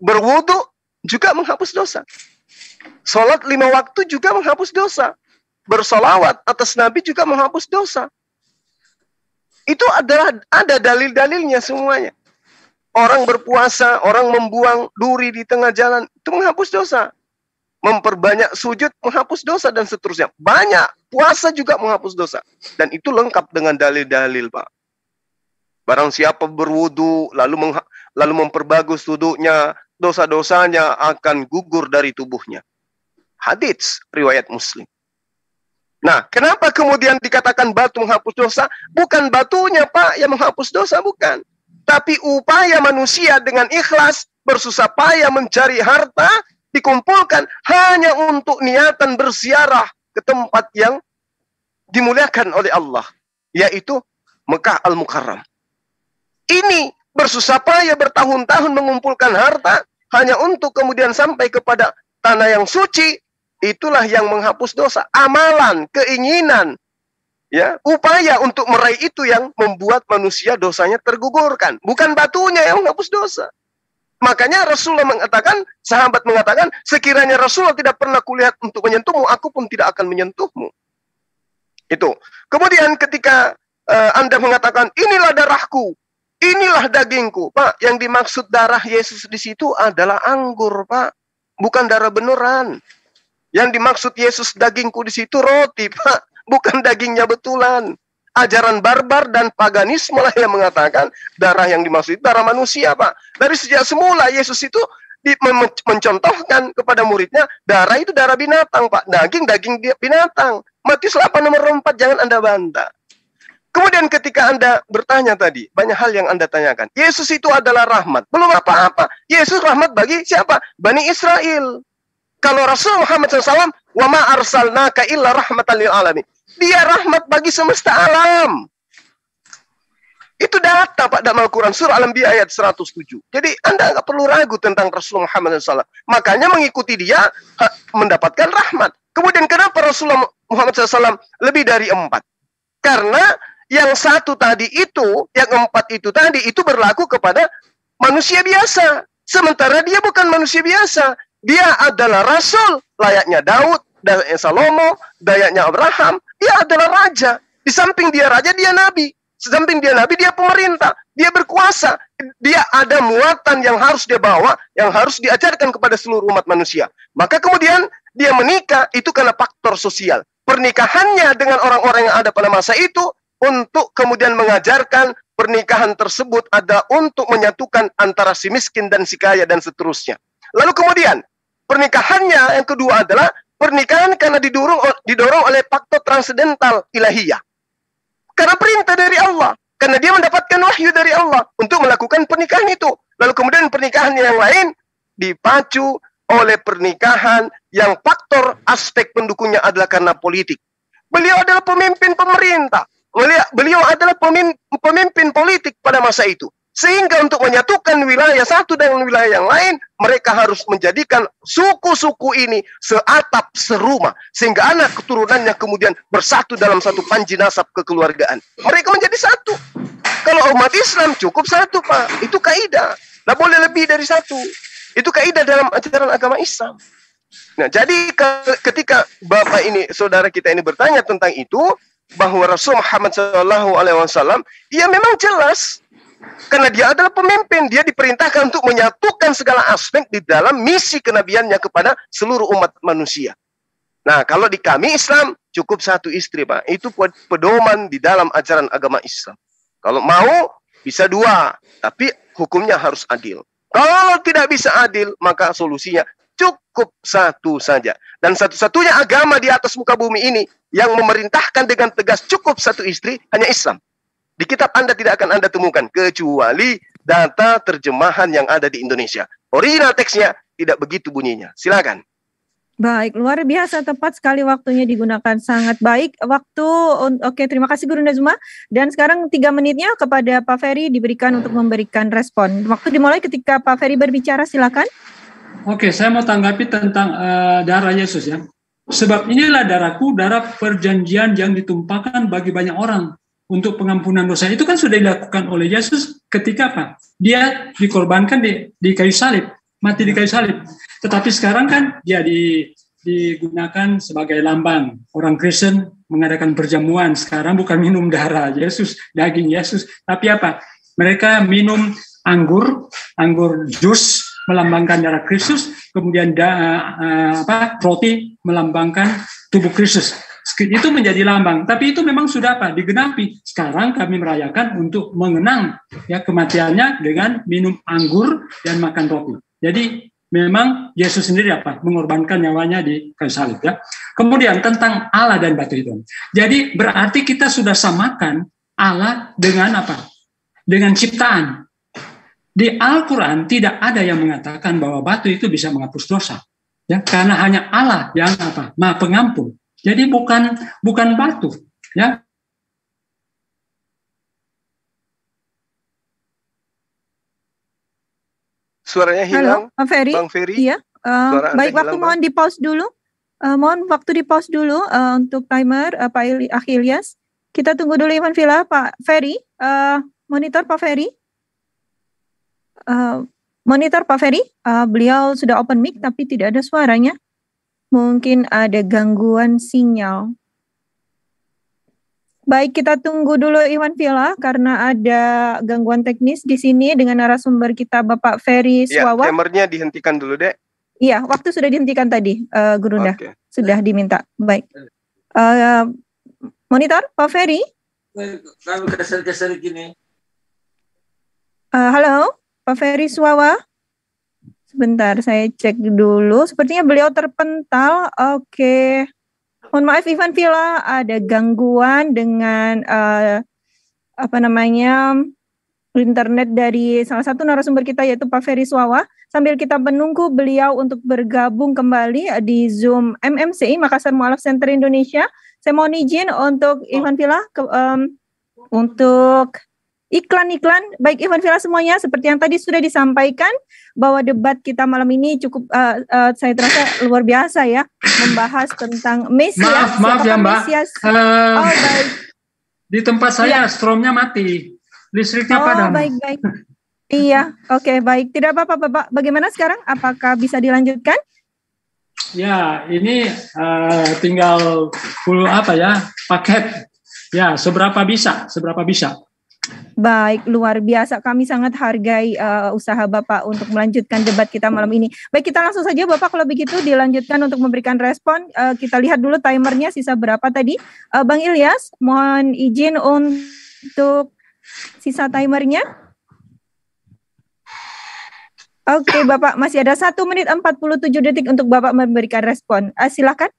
Speaker 4: Berwudu juga menghapus dosa. Sholat 5 waktu juga menghapus dosa. Bersolawat atas Nabi juga menghapus dosa. Itu ada dalil-dalilnya semuanya. Orang berpuasa, orang membuang duri di tengah jalan, itu menghapus dosa. Memperbanyak sujud, menghapus dosa, dan seterusnya. Banyak, puasa juga menghapus dosa. Dan itu lengkap dengan dalil-dalil, Pak. Barang siapa berwudu, lalu memperbagus wudunya, dosa-dosanya akan gugur dari tubuhnya. Hadits riwayat Muslim. Nah, kenapa kemudian dikatakan batu menghapus dosa? Bukan batunya Pak yang menghapus dosa, bukan. Tapi upaya manusia dengan ikhlas, bersusah payah mencari harta, dikumpulkan hanya untuk niatan berziarah ke tempat yang dimuliakan oleh Allah, yaitu Mekah Al-Mukarram. Ini bersusah payah bertahun-tahun mengumpulkan harta, hanya untuk kemudian sampai kepada tanah yang suci. Itulah yang menghapus dosa. Amalan, keinginan, ya, upaya untuk meraih itu yang membuat manusia dosanya tergugurkan. Bukan batunya yang menghapus dosa. Makanya Rasulullah mengatakan, sahabat mengatakan, sekiranya Rasulullah tidak pernah kulihat untuk menyentuhmu, aku pun tidak akan menyentuhmu. Itu. Kemudian ketika Anda mengatakan, inilah darahku, inilah dagingku. Pak, yang dimaksud darah Yesus di situ adalah anggur, Pak. Bukan darah beneran. Yang dimaksud Yesus dagingku di situ roti, Pak. Bukan dagingnya betulan. Ajaran barbar dan paganisme lah yang mengatakan darah yang dimaksud itu darah manusia, Pak. Dari sejak semula Yesus itu mencontohkan kepada muridnya, darah itu darah binatang, Pak. Daging binatang. Matius 8 nomor 4, jangan Anda bantah. Kemudian ketika Anda bertanya tadi, banyak hal yang Anda tanyakan. Yesus itu adalah rahmat. Belum apa-apa. Yesus rahmat bagi siapa? Bani Israel. Kalau Rasul Muhammad SAW, wa ma arsalnaka illa rahmatan lil alamin. Dia rahmat bagi semesta alam. Itu data Pak dalam Al-Quran surah Al-Anbiya ayat 107. Jadi Anda nggak perlu ragu tentang Rasul Muhammad SAW. Makanya mengikuti dia mendapatkan rahmat. Kemudian kenapa Rasulullah Muhammad SAW lebih dari 4? Karena yang satu tadi itu, yang 4 itu tadi, itu berlaku kepada manusia biasa. Sementara dia bukan manusia biasa. Dia adalah Rasul, layaknya Daud, layaknya Salomo, layaknya Abraham. Dia adalah raja. Di samping dia raja, dia nabi. Di samping dia nabi, dia pemerintah. Dia berkuasa. Dia ada muatan yang harus dia bawa, yang harus diajarkan kepada seluruh umat manusia. Maka kemudian dia menikah, itu karena faktor sosial. Pernikahannya dengan orang-orang yang ada pada masa itu, untuk kemudian mengajarkan pernikahan tersebut ada untuk menyatukan antara si miskin dan si kaya dan seterusnya. Lalu kemudian pernikahannya yang kedua adalah pernikahan karena didorong oleh faktor transendental ilahiyah. Karena perintah dari Allah, karena dia mendapatkan wahyu dari Allah untuk melakukan pernikahan itu. Lalu kemudian pernikahan yang lain dipacu oleh pernikahan yang faktor aspek pendukungnya adalah karena politik. Beliau adalah pemimpin pemerintah. Beliau adalah pemimpin politik pada masa itu. Sehingga untuk menyatukan wilayah satu dengan wilayah yang lain, mereka harus menjadikan suku-suku ini seatap serumah. Sehingga anak keturunannya kemudian bersatu dalam satu panji nasab kekeluargaan. Mereka menjadi satu. Kalau umat Islam cukup satu, Pak. Itu kaidah. Tidak boleh lebih dari satu. Itu kaidah dalam ajaran agama Islam. Nah, jadi ketika Bapak ini, saudara kita ini bertanya tentang itu, bahwa Rasul Muhammad SAW, ia memang jelas. Karena dia adalah pemimpin, dia diperintahkan untuk menyatukan segala aspek di dalam misi kenabiannya kepada seluruh umat manusia. Nah, kalau di kami Islam, cukup satu istri, Pak. Itu pedoman di dalam ajaran agama Islam. Kalau mau, bisa 2. Tapi hukumnya harus adil. Kalau tidak bisa adil, maka solusinya cukup 1 saja. Dan satu-satunya agama di atas muka bumi ini yang memerintahkan dengan tegas cukup 1 istri, hanya Islam. Di kitab Anda tidak akan Anda temukan, kecuali data terjemahan yang ada di Indonesia. Original teksnya tidak begitu bunyinya. Silakan.
Speaker 1: Baik, luar biasa, tepat sekali waktunya digunakan, sangat baik waktu. Oke, terima kasih Guru Nazma. Dan sekarang 3 menitnya kepada Pak Ferry diberikan untuk memberikan respon. Waktu dimulai ketika Pak Ferry berbicara, silakan.
Speaker 3: Oke, saya mau tanggapi tentang darah Yesus ya. Sebab inilah darahku, darah perjanjian yang ditumpahkan bagi banyak orang untuk pengampunan dosa. Itu kan sudah dilakukan oleh Yesus ketika apa? Dia dikorbankan di kayu salib, mati di kayu salib. Tetapi sekarang kan dia digunakan sebagai lambang. Orang Kristen mengadakan perjamuan. Sekarang bukan minum darah Yesus, daging Yesus. Tapi apa? Mereka minum anggur jus melambangkan darah Kristus, kemudian roti melambangkan tubuh Kristus. Itu menjadi lambang, tapi itu memang sudah digenapi. Sekarang kami merayakan untuk mengenang ya kematiannya dengan minum anggur dan makan roti. Jadi memang Yesus sendiri mengorbankan nyawanya di kayu salib ya. Kemudian tentang Allah dan batu itu. Jadi berarti kita sudah samakan Allah dengan dengan ciptaan. Di Al-Quran tidak ada yang mengatakan bahwa batu itu bisa menghapus dosa, ya, karena hanya Allah yang Maha Pengampun. Jadi bukan batu, ya.
Speaker 4: Suaranya hilang.
Speaker 1: Halo, Pak Ferry.
Speaker 4: Bang Ferry.
Speaker 1: Iya. Baik, waktu mohon di pause dulu. Mohon waktu di pause dulu untuk timer Pak Akhilias. Kita tunggu dulu Iwan Villa, Pak Ferry. Monitor Pak Ferry. Monitor Pak Ferry, beliau sudah open mic tapi tidak ada suaranya. Mungkin ada gangguan sinyal. Baik, kita tunggu dulu Iwan Villa karena ada gangguan teknis di sini dengan narasumber kita Bapak Ferry Suwawa.
Speaker 4: Ya, timernya dihentikan dulu, Dek.
Speaker 1: Iya, waktu sudah dihentikan tadi, Gurunda.
Speaker 4: Okay.
Speaker 1: Sudah diminta. Baik. Monitor Pak Ferry.
Speaker 5: Kami kesel gini.
Speaker 1: Halo. Pak Ferry Suwawa, sebentar saya cek dulu. Sepertinya beliau terpental. Oke, mohon maaf Iwan Villa, ada gangguan dengan internet dari salah satu narasumber kita yaitu Pak Ferry Suawa. Sambil kita menunggu beliau untuk bergabung kembali di Zoom MMCI Makassar Mu'alaf Center Indonesia. Saya mohon izin untuk Ikhwan Fillah untuk iklan-iklan. Baik Ikhwan Fillah semuanya, seperti yang tadi sudah disampaikan bahwa debat kita malam ini cukup saya terasa luar biasa ya, membahas tentang Mesias.
Speaker 3: Maaf ya Mbak.
Speaker 1: Baik.
Speaker 3: Di tempat saya stromnya mati, listriknya padam.
Speaker 1: Baik. Iya, oke, baik. Tidak apa-apa, Bapak. Bagaimana sekarang? Apakah bisa dilanjutkan?
Speaker 3: Ya, ini tinggal paket. Ya, seberapa bisa.
Speaker 1: Baik, luar biasa. Kami sangat hargai usaha Bapak untuk melanjutkan debat kita malam ini. Baik, kita langsung saja Bapak kalau begitu dilanjutkan untuk memberikan respon. Kita lihat dulu timernya sisa berapa tadi. Bang Ilyas, mohon izin untuk sisa timernya. Oke, Bapak, masih ada 1 menit 47 detik untuk Bapak memberikan respon. Silakan.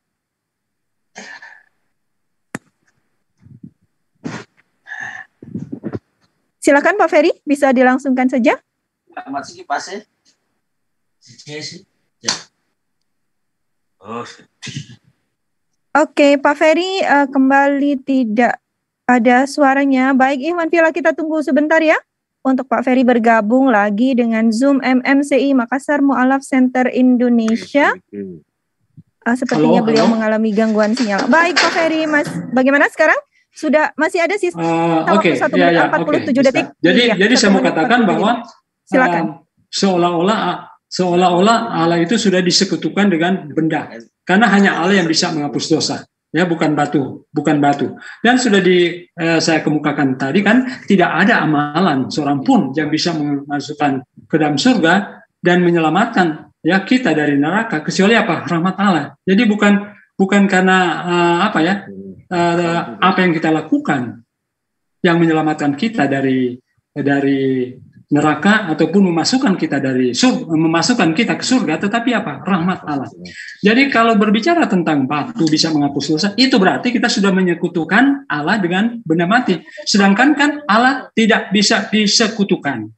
Speaker 1: Silakan Pak Ferry, bisa dilangsungkan saja. Oke, Pak Ferry kembali tidak ada suaranya. Baik, Ikhwan Fillah, kita tunggu sebentar ya untuk Pak Ferry bergabung lagi dengan Zoom MMCI Makassar Mu'alaf Center Indonesia. Sepertinya beliau mengalami gangguan sinyal. Baik Pak Ferry, Mas, bagaimana sekarang? Sudah masih ada sisa waktu 1 menit 47 detik.
Speaker 3: Jadi saya mau katakan bahwa
Speaker 1: silakan.
Speaker 3: Seolah-olah Allah itu sudah disekutukan dengan benda. Karena hanya Allah yang bisa menghapus dosa. Ya, bukan batu. Dan sudah saya kemukakan tadi kan, tidak ada amalan seorang pun yang bisa memasukkan ke dalam surga dan menyelamatkan ya kita dari neraka kecuali apa? Rahmat Allah. Jadi bukan karena apa yang kita lakukan yang menyelamatkan kita dari neraka ataupun memasukkan kita ke surga, tetapi apa? Rahmat Allah. Jadi kalau berbicara tentang batu bisa menghapus dosa, itu berarti kita sudah menyekutukan Allah dengan benda mati. Sedangkan kan Allah tidak bisa disekutukan.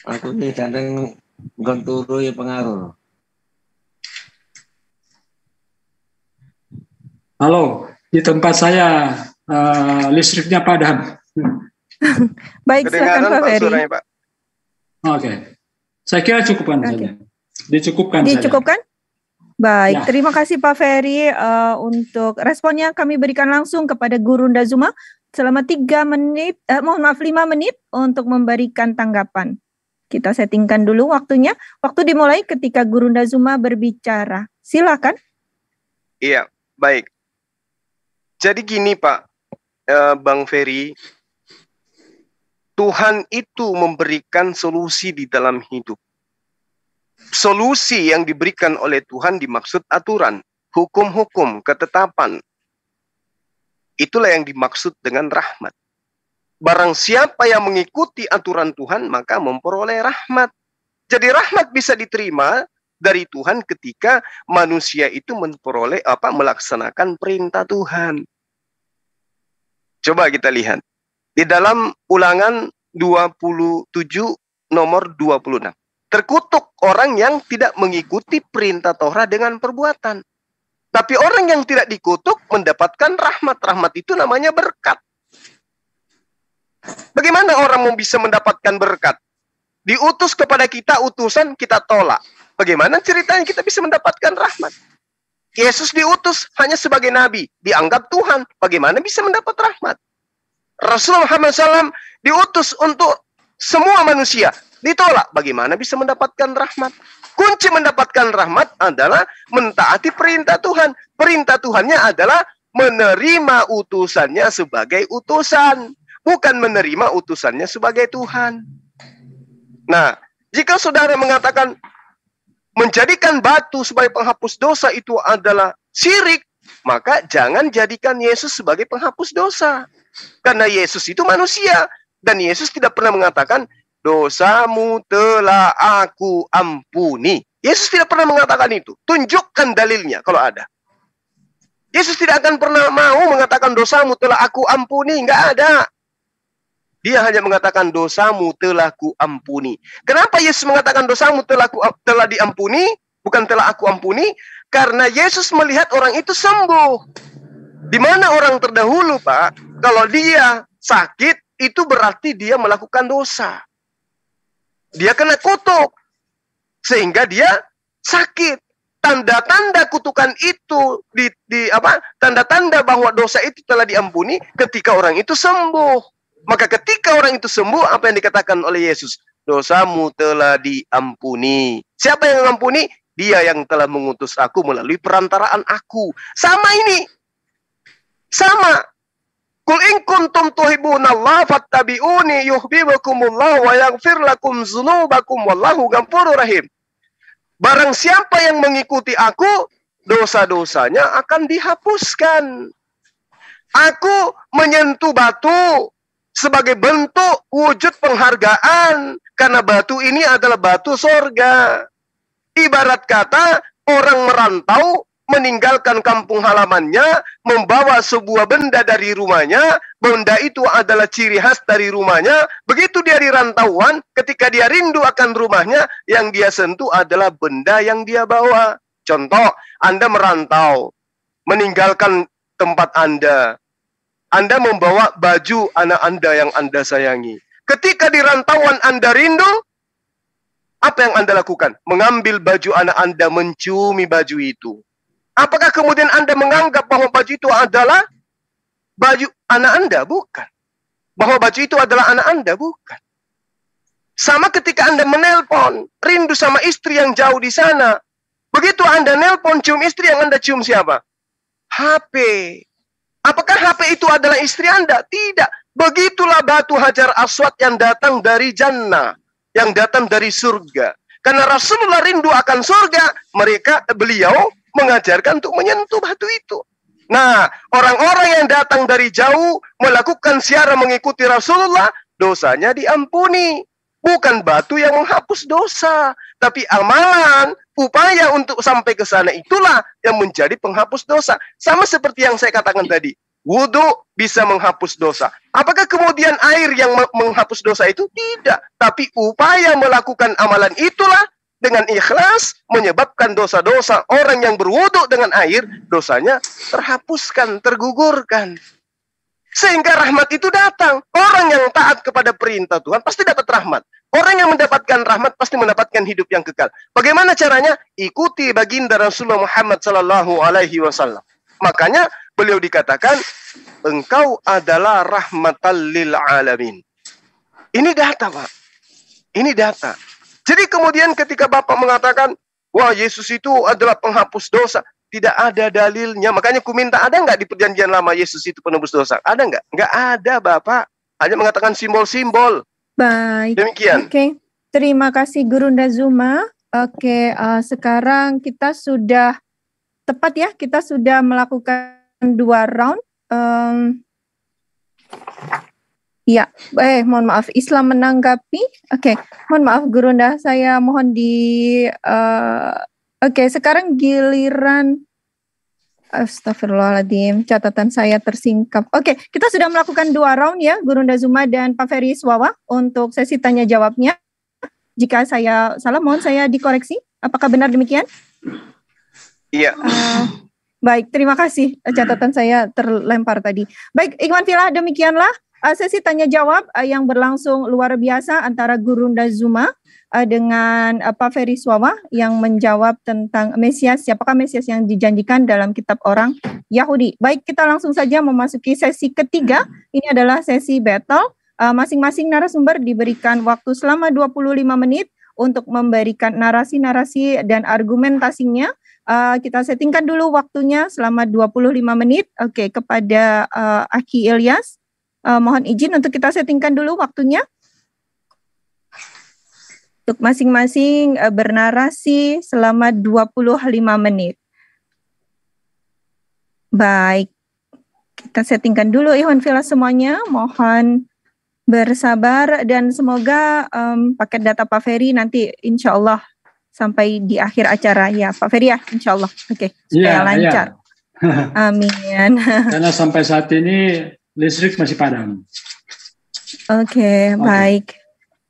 Speaker 5: Aku nih kadang gonturu ya pengaruh.
Speaker 3: Halo, di tempat saya listriknya padam.
Speaker 1: Baik, silakan Pak Ferry.
Speaker 3: Oke, saya kira cukupkan saja. Dicukupkan.
Speaker 1: Baik, Terima kasih Pak Ferry untuk responnya. Kami berikan langsung kepada Guru Ndazuma selama 5 menit untuk memberikan tanggapan. Kita settingkan dulu waktunya. Waktu dimulai ketika Guru Ndazuma berbicara. Silakan.
Speaker 4: Iya, baik. Jadi gini Pak, Bang Ferry, Tuhan itu memberikan solusi di dalam hidup. Solusi yang diberikan oleh Tuhan dimaksud aturan, hukum-hukum, ketetapan. Itulah yang dimaksud dengan rahmat. Barang siapa yang mengikuti aturan Tuhan, maka memperoleh rahmat. Jadi rahmat bisa diterima dari Tuhan ketika manusia itu melaksanakan perintah Tuhan. Coba kita lihat. Di dalam Ulangan 27 nomor 26. Terkutuk orang yang tidak mengikuti perintah Taurat dengan perbuatan. Tapi orang yang tidak dikutuk mendapatkan rahmat. Rahmat itu namanya berkat. Bagaimana orang mau bisa mendapatkan berkat? Diutus kepada kita utusan, kita tolak. Bagaimana ceritanya kita bisa mendapatkan rahmat? Yesus diutus hanya sebagai nabi. Dianggap Tuhan. Bagaimana bisa mendapat rahmat? Rasulullah Muhammad SAW diutus untuk semua manusia, ditolak. Bagaimana bisa mendapatkan rahmat? Kunci mendapatkan rahmat adalah mentaati perintah Tuhan. Perintah Tuhannya adalah menerima utusannya sebagai utusan, bukan menerima utusannya sebagai Tuhan. Nah, jika saudara mengatakan menjadikan batu sebagai penghapus dosa itu adalah syirik, maka jangan jadikan Yesus sebagai penghapus dosa. Karena Yesus itu manusia. Dan Yesus tidak pernah mengatakan, dosamu telah aku ampuni. Yesus tidak pernah mengatakan itu. Tunjukkan dalilnya kalau ada. Yesus tidak akan pernah mau mengatakan dosamu telah aku ampuni, enggak ada. Dia hanya mengatakan dosamu telah ku ampuni. Kenapa Yesus mengatakan dosamu telah diampuni, bukan telah aku ampuni? Karena Yesus melihat orang itu sembuh. Di mana orang terdahulu, Pak, kalau dia sakit, itu berarti dia melakukan dosa. Dia kena kutuk, sehingga dia sakit. Tanda-tanda kutukan itu tanda-tanda bahwa dosa itu telah diampuni ketika orang itu sembuh. Maka ketika orang itu sembuh, apa yang dikatakan oleh Yesus? Dosamu telah diampuni. Siapa yang mengampuni? Dia yang telah mengutus aku melalui perantaraan aku. Sama ini. Sama. Qul in kuntum tuhibbunallaha fattabi'uni yuhibbukumullah wa yaghfir lakum dzunubakum wallahu ghafurur rahim. Barang siapa yang mengikuti aku, dosa-dosanya akan dihapuskan. Aku menyentuh batu sebagai bentuk wujud penghargaan, karena batu ini adalah batu sorga. Ibarat kata, orang merantau meninggalkan kampung halamannya, membawa sebuah benda dari rumahnya, benda itu adalah ciri khas dari rumahnya. Begitu dia di rantauan, ketika dia rindu akan rumahnya, yang dia sentuh adalah benda yang dia bawa. Contoh, Anda merantau, meninggalkan tempat Anda membawa baju anak Anda yang Anda sayangi. Ketika di rantauan Anda rindu, apa yang Anda lakukan? Mengambil baju anak Anda, menciumi baju itu. Apakah kemudian Anda menganggap bahwa baju itu adalah baju anak Anda? Bukan. Bahwa baju itu adalah anak Anda? Bukan. Sama ketika Anda menelpon, rindu sama istri yang jauh di sana. Begitu Anda nelpon, cium istri, yang Anda cium siapa? HP. Apakah HP itu adalah istri Anda? Tidak. Begitulah batu Hajar Aswad yang datang dari Jannah, yang datang dari surga. Karena Rasulullah rindu akan surga, beliau mengajarkan untuk menyentuh batu itu. Nah, orang-orang yang datang dari jauh melakukan ziarah mengikuti Rasulullah, dosanya diampuni. Bukan batu yang menghapus dosa, tapi amalan, upaya untuk sampai ke sana itulah yang menjadi penghapus dosa. Sama seperti yang saya katakan tadi, wudu bisa menghapus dosa. Apakah kemudian air yang menghapus dosa itu? Tidak. Tapi upaya melakukan amalan itulah dengan ikhlas menyebabkan dosa-dosa orang yang berwudu dengan air, dosanya terhapuskan, tergugurkan. Sehingga rahmat itu datang. Orang yang taat kepada perintah Tuhan pasti dapat rahmat. Orang yang mendapatkan rahmat pasti mendapatkan hidup yang kekal. Bagaimana caranya? Ikuti baginda Rasulullah Muhammad sallallahu alaihi wasallam. Makanya beliau dikatakan, engkau adalah rahmatan lil alamin. Ini data, Pak. Ini data. Jadi kemudian ketika Bapak mengatakan, wah Yesus itu adalah penghapus dosa, tidak ada dalilnya. Makanya ku minta, ada nggak di perjanjian lama Yesus itu penebus dosa? Ada nggak? Nggak ada, Bapak. Hanya mengatakan simbol-simbol.
Speaker 1: Baik.
Speaker 4: Demikian.
Speaker 1: Oke. Terima kasih Gurunda Zuma. Oke, sekarang kita sudah tepat ya, kita sudah melakukan 2 round. Ya, mohon maaf, Islam menanggapi. Oke, mohon maaf Gurunda, saya mohon Oke, sekarang giliran. Astagfirullahaladzim, catatan saya tersingkap. Oke, kita sudah melakukan 2 round ya, Gurunda Zuma dan Pak Ferry Iswawa untuk sesi tanya jawabnya. Jika saya salah, mohon saya dikoreksi. Apakah benar demikian?
Speaker 4: Iya.
Speaker 1: Baik, terima kasih. Catatan saya terlempar tadi. Baik, Ikhwan Fillah, demikianlah sesi tanya jawab yang berlangsung luar biasa antara Gurunda Zuma dengan Pak Ferry Iswawa yang menjawab tentang Mesias, siapakah Mesias yang dijanjikan dalam kitab orang Yahudi. Baik, kita langsung saja memasuki sesi ketiga. Ini adalah sesi battle. Masing-masing narasumber diberikan waktu selama 25 menit untuk memberikan narasi-narasi dan argumentasinya. Kita settingkan dulu waktunya selama 25 menit. Oke, kepada Aki Ilyas. Mohon izin untuk kita settingkan dulu waktunya. Untuk masing-masing bernarasi selama 25 menit. Baik, kita settingkan dulu Ikhwan Fillah semuanya. Mohon bersabar dan semoga paket data Pak Ferry nanti insya Allah sampai di akhir acara ya Pak Ferry ya, insya Allah. Oke, supaya lancar. Amin.
Speaker 3: Karena sampai saat ini listrik masih padam.
Speaker 1: Oke, baik.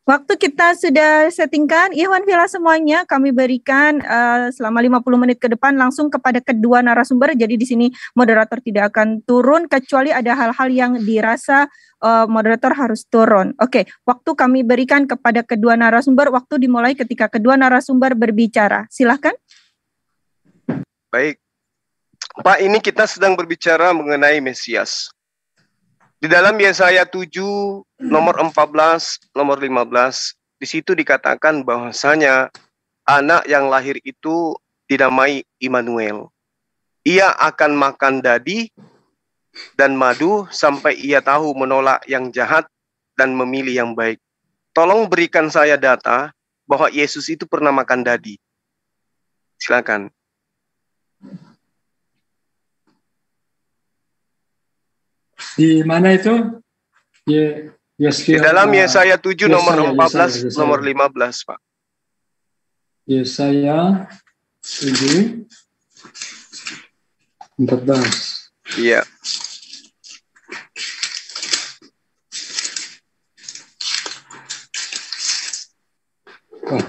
Speaker 1: Waktu kita sudah settingkan, Iwan Villa semuanya kami berikan selama 50 menit ke depan langsung kepada kedua narasumber. Jadi di sini moderator tidak akan turun kecuali ada hal-hal yang dirasa moderator harus turun. Oke, waktu kami berikan kepada kedua narasumber, waktu dimulai ketika kedua narasumber berbicara. Silahkan.
Speaker 4: Baik. Pak, ini kita sedang berbicara mengenai Mesias. Di dalam Yesaya 7, nomor 14, nomor 15, di situ dikatakan bahwasanya anak yang lahir itu dinamai Immanuel. Ia akan makan dadi dan madu sampai ia tahu menolak yang jahat dan memilih yang baik. Tolong berikan saya data bahwa Yesus itu pernah makan dadi. Silakan.
Speaker 3: Di mana itu?
Speaker 4: Di dalam Yesaya 7 nomor 14, nomor 15, Pak.
Speaker 3: Yesaya 7, 14.
Speaker 4: Iya.
Speaker 3: Oh.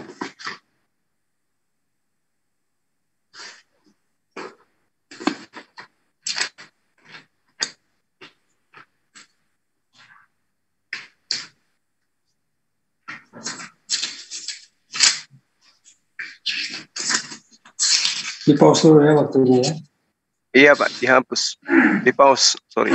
Speaker 3: Di pause dulu ya waktunya ya.
Speaker 4: Iya Pak, dihapus. Di pause, sorry.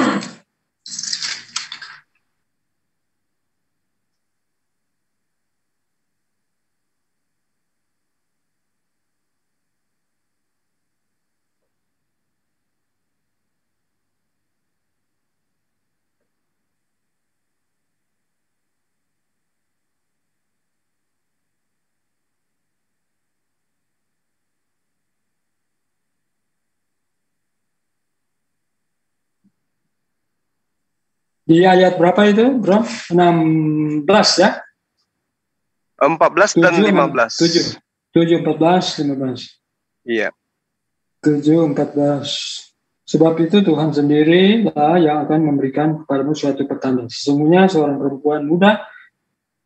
Speaker 3: Di ayat berapa itu, Bro? 16 ya?
Speaker 4: 14 dan 15.
Speaker 3: 7, 14, 15.
Speaker 4: Iya.
Speaker 3: 7, 14. Sebab itu Tuhan sendirilah yang akan memberikan kepadamu suatu pertanda. Sesungguhnya seorang perempuan muda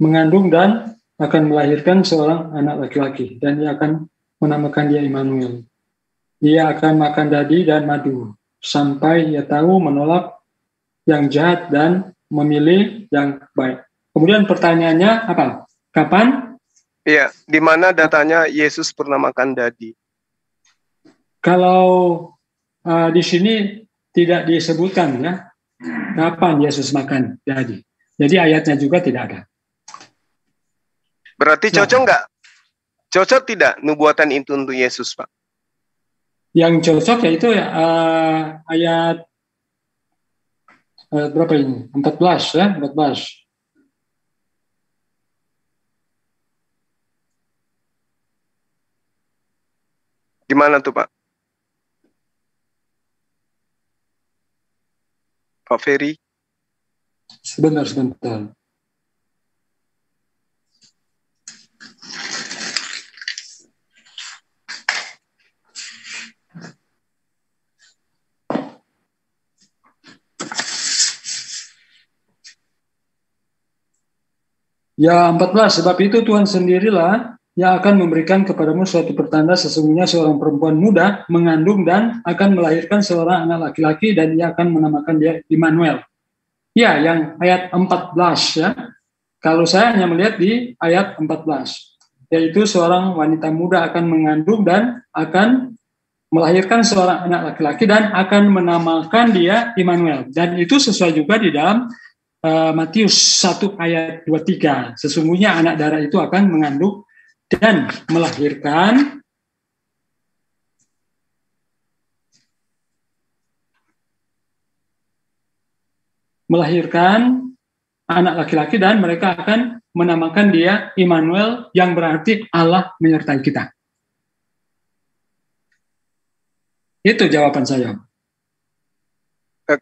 Speaker 3: mengandung dan akan melahirkan seorang anak laki-laki. Dan ia akan menamakan dia Immanuel. Ia akan makan dadi dan madu. Sampai ia tahu menolak yang jahat dan memilih yang baik. Kemudian pertanyaannya apa? Kapan?
Speaker 4: Iya, di mana datanya Yesus pernah makan dadi?
Speaker 3: Kalau di sini tidak disebutkan ya, kapan Yesus makan dadi. Jadi ayatnya juga tidak ada.
Speaker 4: Berarti cocok nggak? Cocok tidak nubuatan itu untuk Yesus, Pak?
Speaker 3: Yang cocok yaitu ayat berapa ini? 14 ya, 14.
Speaker 4: Gimana tuh, Pak? Pak Ferry?
Speaker 3: Sebentar. Ya 14, sebab itu Tuhan sendirilah yang akan memberikan kepadamu suatu pertanda, sesungguhnya seorang perempuan muda mengandung dan akan melahirkan seorang anak laki-laki dan ia akan menamakan dia Immanuel. Ya, yang ayat 14 ya. Kalau saya hanya melihat di ayat 14, yaitu seorang wanita muda akan mengandung dan akan melahirkan seorang anak laki-laki dan akan menamakan dia Immanuel. Dan itu sesuai juga di dalam Matius 1 ayat 23. Sesungguhnya anak darah itu akan mengandung dan melahirkan anak laki-laki dan mereka akan menamakan dia Immanuel, yang berarti Allah menyertai kita. Itu jawaban saya.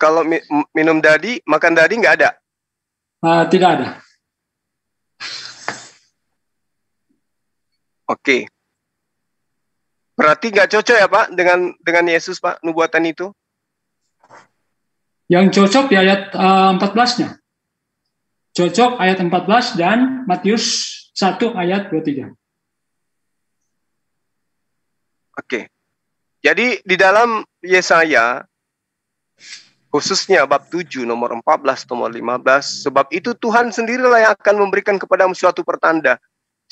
Speaker 4: Kalau minum dadi, makan dadi nggak ada?
Speaker 3: Tidak ada.
Speaker 4: Oke. Berarti nggak cocok ya Pak dengan Yesus Pak, nubuatan itu?
Speaker 3: Yang cocok di ayat 14-nya. Cocok ayat 14 dan Matius 1 ayat 23.
Speaker 4: Oke. Jadi di dalam Yesaya, khususnya bab 7, nomor 14, nomor 15, sebab itu Tuhan sendirilah yang akan memberikan kepadamu suatu pertanda.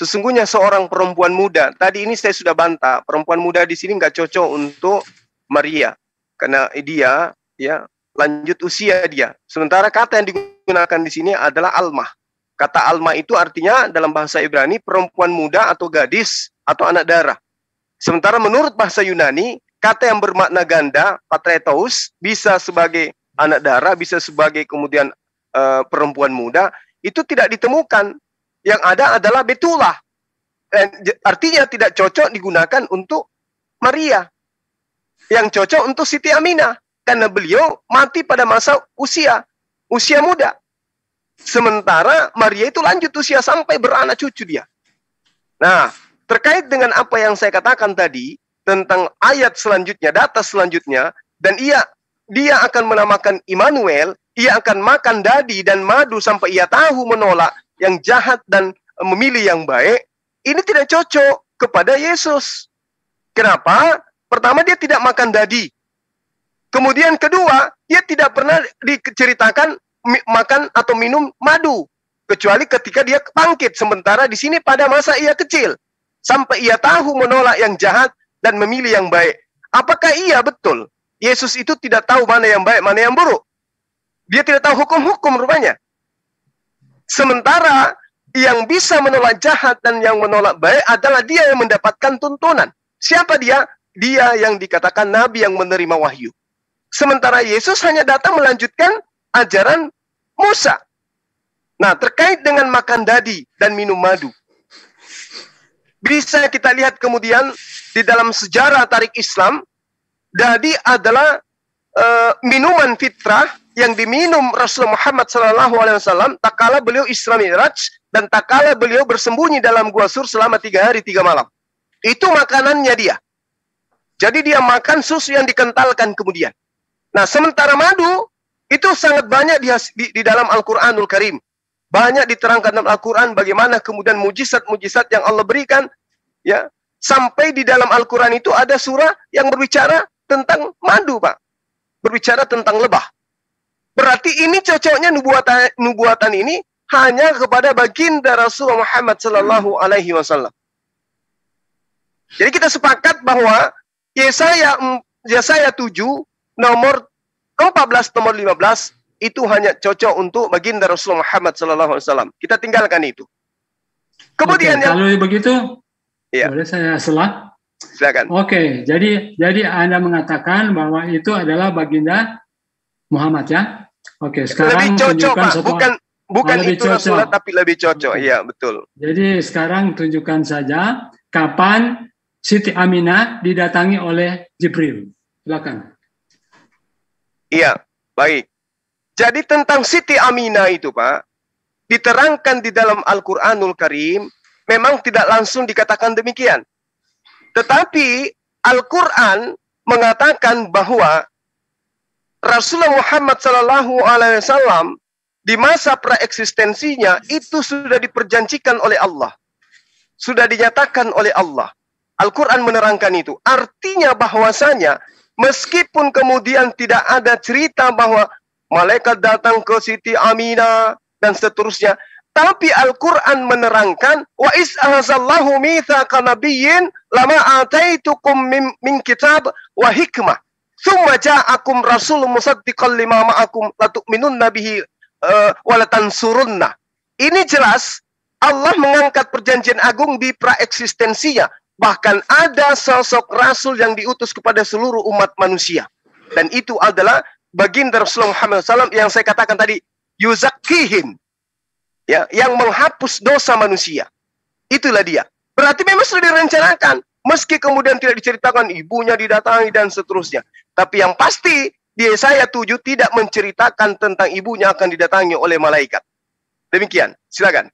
Speaker 4: Sesungguhnya seorang perempuan muda, tadi ini saya sudah bantah, perempuan muda di sini nggak cocok untuk Maria. Karena dia, ya, lanjut usia dia. Sementara kata yang digunakan di sini adalah almah. Kata almah itu artinya dalam bahasa Ibrani perempuan muda atau gadis atau anak darah. Sementara menurut bahasa Yunani, kata yang bermakna ganda, patretos, bisa sebagai anak darah, bisa sebagai kemudian perempuan muda, itu tidak ditemukan. Yang ada adalah betulah. Artinya tidak cocok digunakan untuk Maria. Yang cocok untuk Siti Aminah. Karena beliau mati pada masa usia muda. Sementara Maria itu lanjut usia sampai beranak cucu dia. Nah, terkait dengan apa yang saya katakan tadi, tentang ayat selanjutnya, data selanjutnya, dan dia akan menamakan Immanuel, ia akan makan dadi dan madu sampai ia tahu menolak yang jahat dan memilih yang baik, ini tidak cocok kepada Yesus. Kenapa? Pertama, dia tidak makan dadi. Kemudian kedua, dia tidak pernah diceritakan makan atau minum madu. Kecuali ketika dia bangkit. Sementara di sini pada masa ia kecil. Sampai ia tahu menolak yang jahat dan memilih yang baik. Apakah iya betul? Yesus itu tidak tahu mana yang baik, mana yang buruk. Dia tidak tahu hukum-hukum rupanya. Sementara yang bisa menolak jahat dan yang menolak baik adalah dia yang mendapatkan tuntunan. Siapa dia? Dia yang dikatakan nabi yang menerima wahyu. Sementara Yesus hanya datang melanjutkan ajaran Musa. Nah, terkait dengan makan dadi dan minum madu, bisa kita lihat kemudian di dalam sejarah tarik Islam, dadi adalah minuman fitrah yang diminum Rasulullah Muhammad SAW tak kala beliau Isra Mi'raj dan tak kala beliau bersembunyi dalam gua Sur selama 3 hari 3 malam. Itu makanannya dia. Jadi dia makan susu yang dikentalkan kemudian. Nah, sementara madu itu sangat banyak di dalam Al-Quranul Karim. Banyak diterangkan dalam Al-Quran bagaimana kemudian mujizat-mujizat yang Allah berikan. Ya, sampai di dalam Al-Quran itu ada surah yang berbicara tentang madu, Pak. Berbicara tentang lebah. Berarti ini cocoknya nubuatan ini hanya kepada baginda Rasulullah Muhammad sallallahu alaihi wasallam. Jadi kita sepakat bahwa Yesaya 7 nomor 14 nomor 15 itu hanya cocok untuk baginda Rasulullah Muhammad sallallahu alaihi wasallam. Kita tinggalkan itu. Kemudian
Speaker 3: kalau begitu,
Speaker 4: ya.
Speaker 3: Boleh saya selah?
Speaker 4: Silakan.
Speaker 3: Oke, jadi Anda mengatakan bahwa itu adalah baginda Muhammad ya? Oke, sekarang
Speaker 4: lebih cocok, Pak. Bukan itu
Speaker 3: cocok.
Speaker 4: Rasulullah tapi lebih cocok. Iya, betul.
Speaker 3: Jadi sekarang tunjukkan saja kapan Siti Aminah didatangi oleh Jibril. Silakan.
Speaker 4: Iya, baik. Jadi tentang Siti Aminah itu, Pak, diterangkan di dalam Al-Qur'anul Karim, memang tidak langsung dikatakan demikian. Tetapi Al-Quran mengatakan bahwa Rasulullah Muhammad SAW di masa praeksistensinya itu sudah diperjanjikan oleh Allah. Sudah dinyatakan oleh Allah. Al-Quran menerangkan itu. Artinya bahwasanya meskipun kemudian tidak ada cerita bahwa malaikat datang ke Siti Aminah dan seterusnya, tapi Al-Quran menerangkan wa is ahzallahu mitsaqa nabiyyin lama ataitukum min kitab wa hikmah thumma ja'akum rasulun musaddiqan lima ma'akum latu'minunna bihi wa latansurunna. Ini jelas Allah mengangkat perjanjian agung di praeksistensinya. Bahkan ada sosok rasul yang diutus kepada seluruh umat manusia. Dan itu adalah baginda Rasulullah Muhammad SAW yang saya katakan tadi, yuzakkihim. Ya, yang menghapus dosa manusia. Itulah dia. Berarti memang sudah direncanakan. Meski kemudian tidak diceritakan ibunya didatangi dan seterusnya. Tapi yang pasti di Yesaya 7 tidak menceritakan tentang ibunya akan didatangi oleh malaikat. Demikian. Silakan.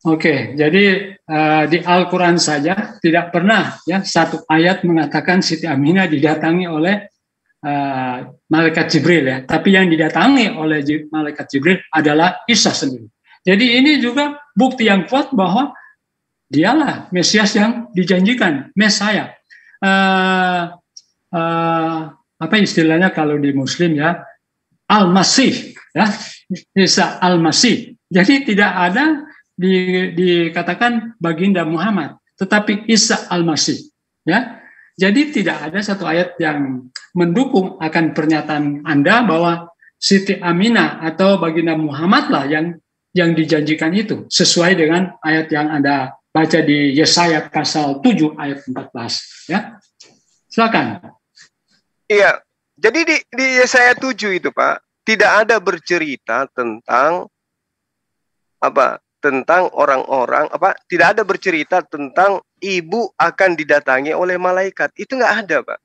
Speaker 3: Oke, jadi di Al-Quran saja tidak pernah ya satu ayat mengatakan Siti Aminah didatangi oleh malaikat Jibril ya. Tapi yang didatangi oleh malaikat Jibril adalah Isa sendiri. Jadi ini juga bukti yang kuat bahwa dialah Mesias yang dijanjikan, Mesaya. Apa istilahnya kalau di Muslim ya, Al-Masih ya, Isa Al-Masih. Jadi tidak ada dikatakan baginda Muhammad, tetapi Isa Al-Masih ya. Jadi tidak ada satu ayat yang mendukung akan pernyataan Anda bahwa Siti Aminah atau baginda Muhammad lah yang dijanjikan itu, sesuai dengan ayat yang Anda baca di Yesaya pasal 7 ayat 14 ya. Silakan.
Speaker 4: Iya. Jadi di Yesaya 7 itu, Pak, tidak ada bercerita tentang apa? Tentang orang-orang tidak ada bercerita tentang ibu akan didatangi oleh malaikat. Itu nggak ada, Pak.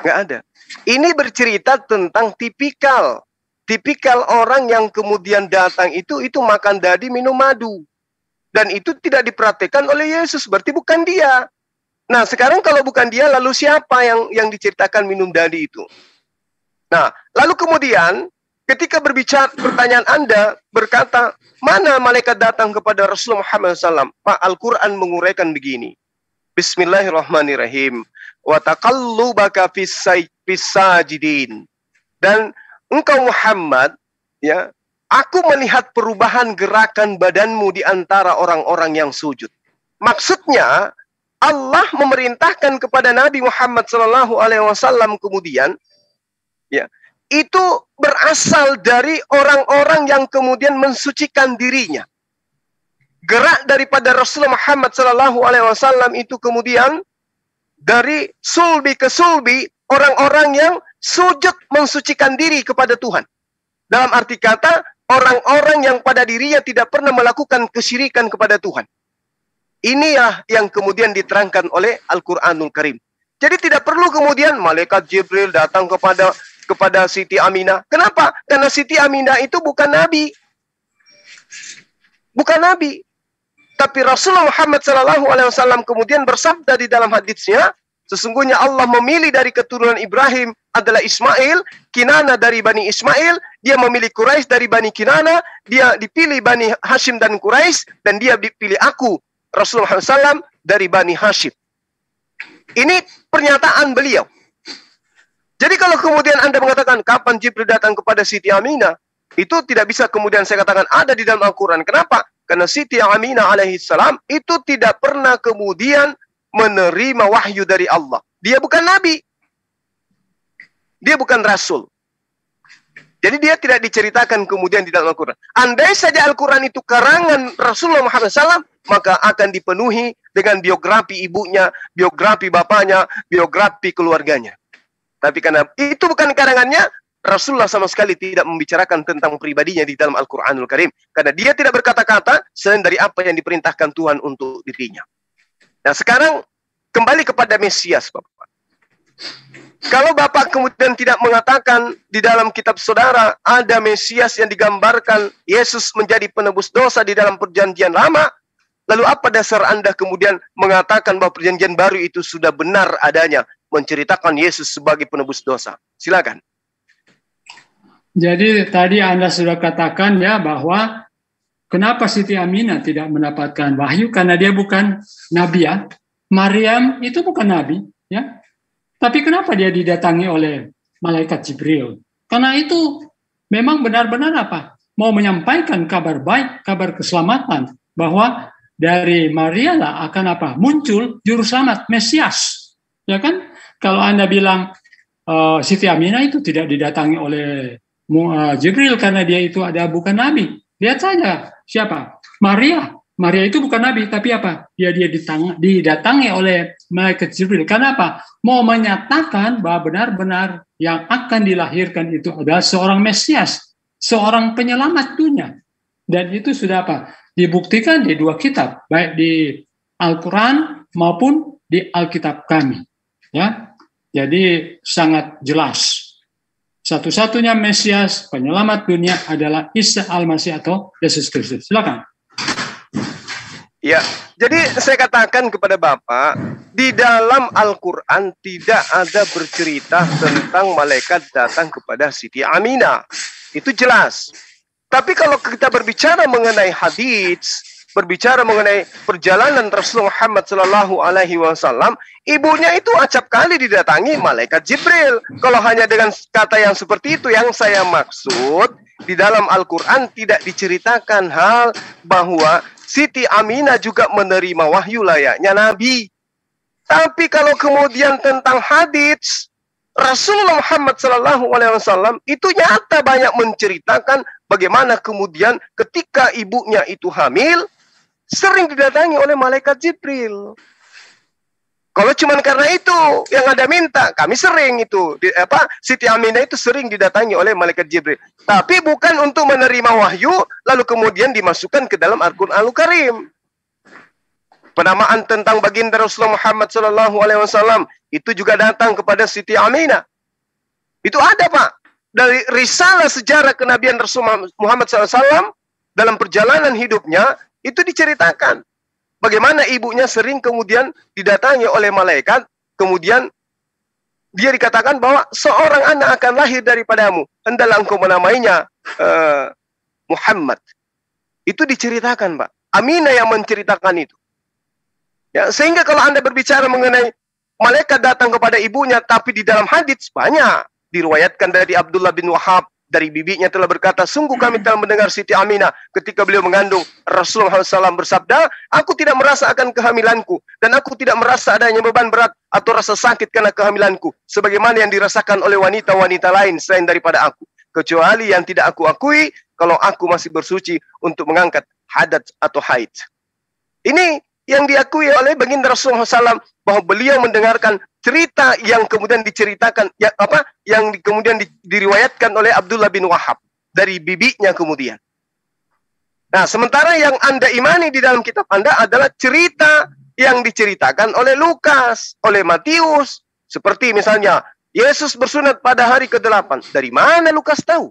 Speaker 4: Nggak ada. Ini bercerita tentang tipikal orang yang kemudian datang itu makan dadi, minum madu. Dan itu tidak diperhatikan oleh Yesus, berarti bukan dia. Nah, sekarang kalau bukan dia, lalu siapa yang diceritakan minum dadi itu? Nah, lalu kemudian ketika berbicara, pertanyaan Anda berkata, mana malaikat datang kepada Rasulullah Muhammad SAW? Pak, Al-Quran menguraikan begini. Bismillahirrahmanirrahim. Wa taqallubaka fis-sajidin. Dan engkau Muhammad, ya, aku melihat perubahan gerakan badanmu di antara orang-orang yang sujud. Maksudnya, Allah memerintahkan kepada Nabi Muhammad SAW kemudian, ya, itu berasal dari orang-orang yang kemudian mensucikan dirinya. Gerak daripada Rasulullah Muhammad SAW itu kemudian dari sulbi ke sulbi orang-orang yang sujud mensucikan diri kepada Tuhan. Dalam arti kata, orang-orang yang pada dirinya tidak pernah melakukan kesyirikan kepada Tuhan. Inilah yang kemudian diterangkan oleh Al-Quranul Karim. Jadi tidak perlu kemudian malaikat Jibril datang kepada Siti Aminah. Kenapa? Karena Siti Aminah itu bukan nabi. Bukan nabi. Tapi Rasulullah Muhammad SAW kemudian bersabda di dalam hadisnya, sesungguhnya Allah memilih dari keturunan Ibrahim adalah Ismail, Kinana dari Bani Ismail, dia memilih Quraisy dari Bani Kinana, dia dipilih Bani Hashim dan Quraisy, dan dia dipilih aku, Rasulullah SAW, dari Bani Hashim. Ini pernyataan beliau. Jadi kalau kemudian Anda mengatakan kapan Jibril datang kepada Siti Aminah, itu tidak bisa kemudian saya katakan ada di dalam Al-Quran. Kenapa? Karena Siti Aminah alaihissalam itu tidak pernah kemudian menerima wahyu dari Allah. Dia bukan nabi. Dia bukan rasul. Jadi dia tidak diceritakan kemudian di dalam Al-Quran. Andai saja Al-Quran itu karangan Rasulullah Muhammad SAW, maka akan dipenuhi dengan biografi ibunya, biografi bapaknya, biografi keluarganya. Tapi karena itu bukan karangannya, Rasulullah sama sekali tidak membicarakan tentang pribadinya di dalam Al-Quranul Karim. Karena dia tidak berkata-kata selain dari apa yang diperintahkan Tuhan untuk dirinya. Nah sekarang kembali kepada Mesias, Bapak. Kalau Bapak kemudian tidak mengatakan di dalam kitab saudara ada Mesias yang digambarkan Yesus menjadi penebus dosa di dalam perjanjian lama, lalu apa dasar Anda kemudian mengatakan bahwa perjanjian baru itu sudah benar adanya, menceritakan Yesus sebagai penebus dosa? Silakan.
Speaker 3: Jadi tadi Anda sudah katakan ya bahwa kenapa Siti Aminah tidak mendapatkan wahyu, karena dia bukan nabi ya. Maryam itu bukan nabi ya. Tapi kenapa dia didatangi oleh malaikat Jibril? Karena itu memang benar-benar apa? Mau menyampaikan kabar baik, kabar keselamatan, bahwa dari Maria lah akan apa? Muncul juru selamat, Mesias. Ya kan? Kalau Anda bilang Siti Aminah itu tidak didatangi oleh Jibril karena dia itu bukan nabi. Lihat saja siapa? Maria. Maria itu bukan nabi, tapi apa? Dia didatangi oleh malaikat Jibril. Kenapa? Mau menyatakan bahwa benar-benar yang akan dilahirkan itu adalah seorang Mesias, seorang penyelamat dunia. Dan itu sudah apa? Dibuktikan di dua kitab, baik di Al-Quran maupun di Alkitab kami. Ya, jadi sangat jelas. Satu-satunya Mesias, penyelamat dunia adalah Isa Al-Masih atau Yesus Kristus. Silakan.
Speaker 4: Ya, jadi saya katakan kepada Bapak, di dalam Al-Quran tidak ada bercerita tentang malaikat datang kepada Siti Aminah. Itu jelas. Tapi kalau kita berbicara mengenai hadits, berbicara mengenai perjalanan Rasulullah Muhammad SAW, ibunya itu acap kali didatangi malaikat Jibril. Kalau hanya dengan kata yang seperti itu, yang saya maksud, di dalam Al-Quran tidak diceritakan hal bahwa Siti Aminah juga menerima wahyu layaknya Nabi. Tapi kalau kemudian tentang hadits, Rasulullah Muhammad SAW itu nyata banyak menceritakan bagaimana kemudian ketika ibunya itu hamil, sering didatangi oleh malaikat Jibril. Kalau cuma karena itu yang Anda minta, kami sering itu, Siti Aminah itu sering didatangi oleh malaikat Jibril. Tapi bukan untuk menerima wahyu, lalu kemudian dimasukkan ke dalam Al-Quranul Karim. Penamaan tentang baginda Rasulullah Muhammad SAW itu juga datang kepada Siti Aminah. Itu ada, Pak. Dari risalah sejarah kenabian Rasulullah Muhammad SAW dalam perjalanan hidupnya, itu diceritakan. Bagaimana ibunya sering kemudian didatangi oleh malaikat, kemudian dia dikatakan bahwa seorang anak akan lahir daripadamu, hendaklah engkau menamainya Muhammad. Itu diceritakan, Pak. Aminah yang menceritakan itu. Ya, sehingga kalau Anda berbicara mengenai malaikat datang kepada ibunya, tapi di dalam hadits banyak diriwayatkan dari Abdullah bin Wahab, dari bibinya telah berkata, sungguh kami telah mendengar Siti Aminah ketika beliau mengandung Rasulullah SAW bersabda, aku tidak merasa akan kehamilanku dan aku tidak merasa adanya beban berat atau rasa sakit karena kehamilanku sebagaimana yang dirasakan oleh wanita-wanita lain selain daripada aku, kecuali yang tidak aku akui kalau aku masih bersuci untuk mengangkat hadat atau haid. Ini yang diakui oleh baginda Rasulullah SAW bahwa beliau mendengarkan cerita yang kemudian diceritakan, yang kemudian diriwayatkan oleh Abdullah bin Wahab dari bibinya kemudian. Nah, sementara yang Anda imani di dalam kitab Anda adalah cerita yang diceritakan oleh Lukas, oleh Matius, seperti misalnya Yesus bersunat pada hari ke-8. Dari mana Lukas tahu?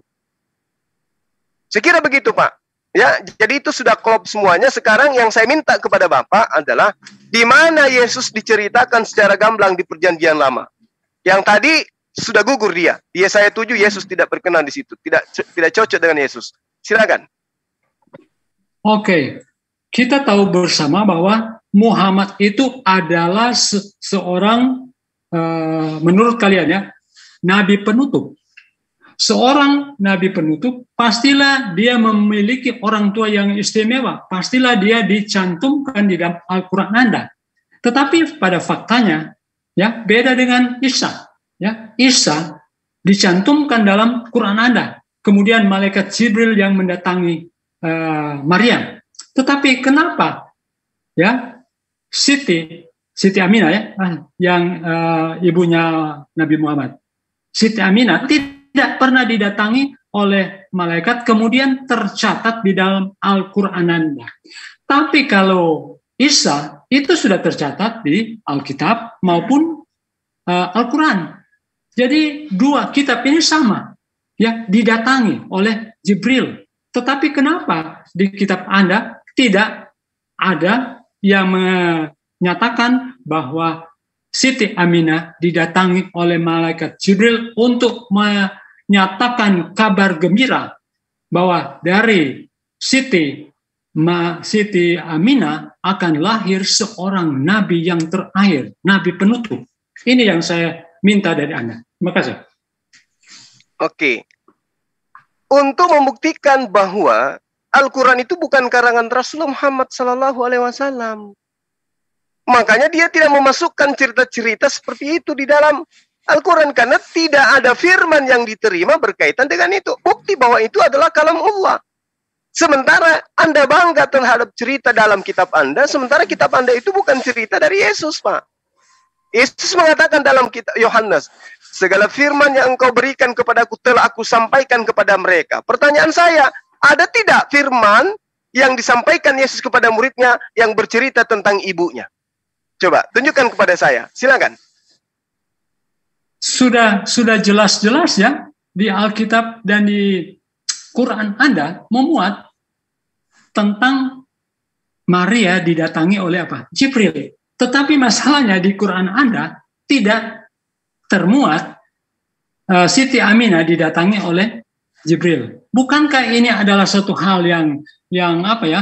Speaker 4: Sekira begitu, Pak. Ya, jadi itu sudah klop semuanya. Sekarang yang saya minta kepada Bapak adalah di mana Yesus diceritakan secara gamblang di Perjanjian Lama. Yang tadi sudah gugur dia. Di Yesaya 7 Yesus tidak berkenan di situ. Tidak cocok dengan Yesus. Silakan.
Speaker 3: Oke. Kita tahu bersama bahwa Muhammad itu adalah seorang menurut kalian ya, nabi penutup. Seorang nabi penutup, pastilah dia memiliki orang tua yang istimewa. Pastilah dia dicantumkan di dalam Al-Quran Anda. Tetapi pada faktanya, ya beda dengan Isa. Ya, Isa dicantumkan dalam Quran Anda. Kemudian malaikat Jibril yang mendatangi Maryam. Tetapi kenapa? Ya, Siti Aminah ya, yang ibunya Nabi Muhammad. Siti Aminah tidak pernah didatangi oleh malaikat, kemudian tercatat di dalam Al-Quran Anda. Tapi kalau Isa, itu sudah tercatat di Alkitab maupun Al-Quran. Jadi dua kitab ini sama, ya didatangi oleh Jibril. Tetapi kenapa di kitab Anda tidak ada yang menyatakan bahwa Siti Aminah didatangi oleh malaikat Jibril untuk menyatakan kabar gembira bahwa dari Siti Aminah akan lahir seorang nabi yang terakhir, nabi penutup. Ini yang saya minta dari Anda. Terima kasih.
Speaker 4: Oke. Untuk membuktikan bahwa Al-Quran itu bukan karangan Rasulullah Muhammad SAW. Makanya dia tidak memasukkan cerita-cerita seperti itu di dalam Al-Quran. Karena tidak ada firman yang diterima berkaitan dengan itu. Bukti bahwa itu adalah kalam Allah. Sementara Anda bangga terhadap cerita dalam kitab Anda, sementara kitab Anda itu bukan cerita dari Yesus, Pak. Yesus mengatakan dalam kitab Yohanes, segala firman yang engkau berikan kepadaku telah aku sampaikan kepada mereka. Pertanyaan saya, ada tidak firman yang disampaikan Yesus kepada muridnya yang bercerita tentang ibunya? Coba tunjukkan kepada saya, silakan.
Speaker 3: Sudah jelas-jelas ya di Alkitab dan di Quran Anda memuat tentang Maria didatangi oleh apa? Jibril. Tetapi masalahnya di Quran Anda tidak termuat Siti Aminah didatangi oleh Jibril. Bukankah ini adalah suatu hal yang apa ya?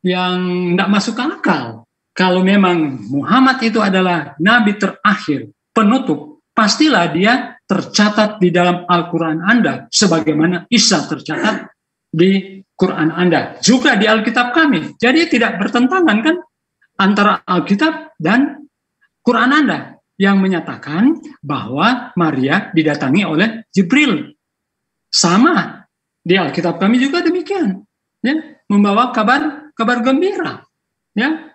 Speaker 3: Yang tidak masuk akal. Kalau memang Muhammad itu adalah nabi terakhir, penutup, pastilah dia tercatat di dalam Al-Quran Anda, sebagaimana Isa tercatat di Quran Anda, juga di Alkitab kami. Jadi tidak bertentangan kan antara Alkitab dan Quran Anda yang menyatakan bahwa Maria didatangi oleh Jibril. Sama di Alkitab kami juga demikian, ya, membawa kabar gembira, ya.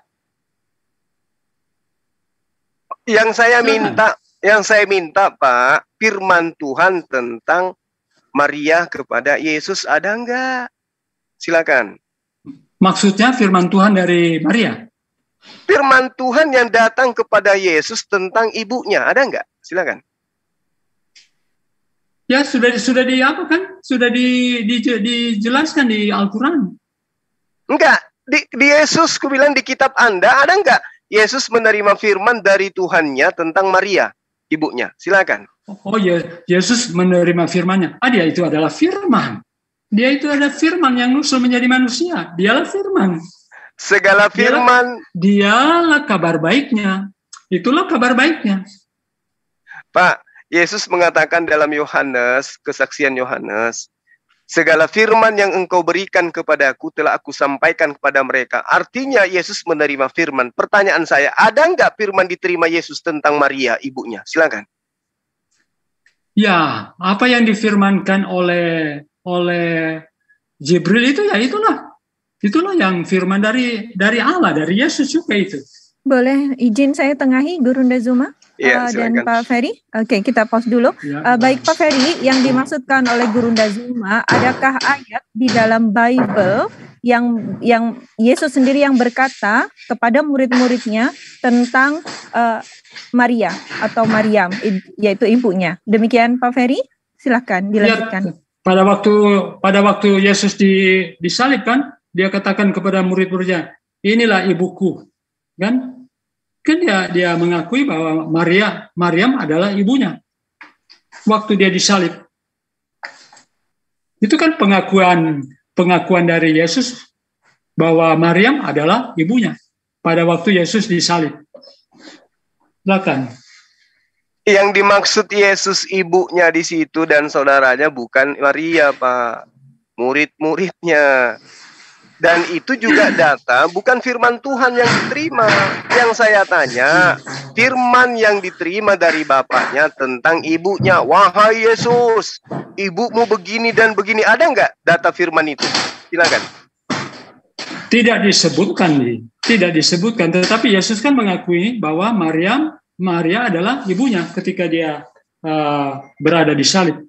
Speaker 4: Yang saya minta Pak, firman Tuhan tentang Maria kepada Yesus ada enggak? Silakan.
Speaker 3: Maksudnya firman Tuhan dari Maria?
Speaker 4: Firman Tuhan yang datang kepada Yesus tentang ibunya ada enggak? Silakan.
Speaker 3: Ya sudah di apa kan? Sudah dijelaskan di Al-Quran.
Speaker 4: Enggak, di Yesus, ku bilang di kitab Anda ada enggak? Yesus menerima firman dari Tuhannya tentang Maria, ibunya. Silakan.
Speaker 3: Oh ya, Yesus menerima firman-Nya. Dia itu adalah firman. Dia itu ada firman yang nusul menjadi manusia. Dialah firman.
Speaker 4: Segala firman.
Speaker 3: Dialah kabar baiknya. Itulah kabar baiknya.
Speaker 4: Pak, Yesus mengatakan dalam Yohanes, kesaksian Yohanes, segala firman yang engkau berikan kepadaku telah aku sampaikan kepada mereka. Artinya Yesus menerima firman. Pertanyaan saya, ada enggak firman diterima Yesus tentang Maria, ibunya? Silakan.
Speaker 3: Ya, apa yang difirmankan oleh Jibril itu ya itulah yang firman dari Allah, dari Yesus juga itu.
Speaker 1: Boleh izin saya tengahi Gurunda Zuma
Speaker 4: Ya,
Speaker 1: dan Pak Ferry. Oke, kita pause dulu.
Speaker 3: Ya,
Speaker 1: baik Pak Ferry, yang dimaksudkan oleh Gurunda Zuma, adakah ayat di dalam Bible yang Yesus sendiri yang berkata kepada murid-muridnya tentang Maria atau Maryam, yaitu ibunya? Demikian Pak Ferry, silakan dilanjutkan.
Speaker 3: Ya, pada waktu Yesus disalibkan, dia katakan kepada murid-muridnya, inilah ibuku, kan dia mengakui bahwa Maryam adalah ibunya waktu dia disalib. Itu kan pengakuan dari Yesus bahwa Maryam adalah ibunya pada waktu Yesus disalib. Silakan.
Speaker 4: Yang dimaksud Yesus ibunya di situ dan saudaranya bukan Maria, Pak. Murid-muridnya. Dan itu juga data, bukan firman Tuhan yang diterima. Yang saya tanya, firman yang diterima dari bapaknya tentang ibunya. Wahai Yesus, ibumu begini dan begini. Ada nggak data firman itu? Silakan.
Speaker 3: Tidak disebutkan. Tetapi Yesus kan mengakui bahwa Maria adalah ibunya ketika dia berada di salib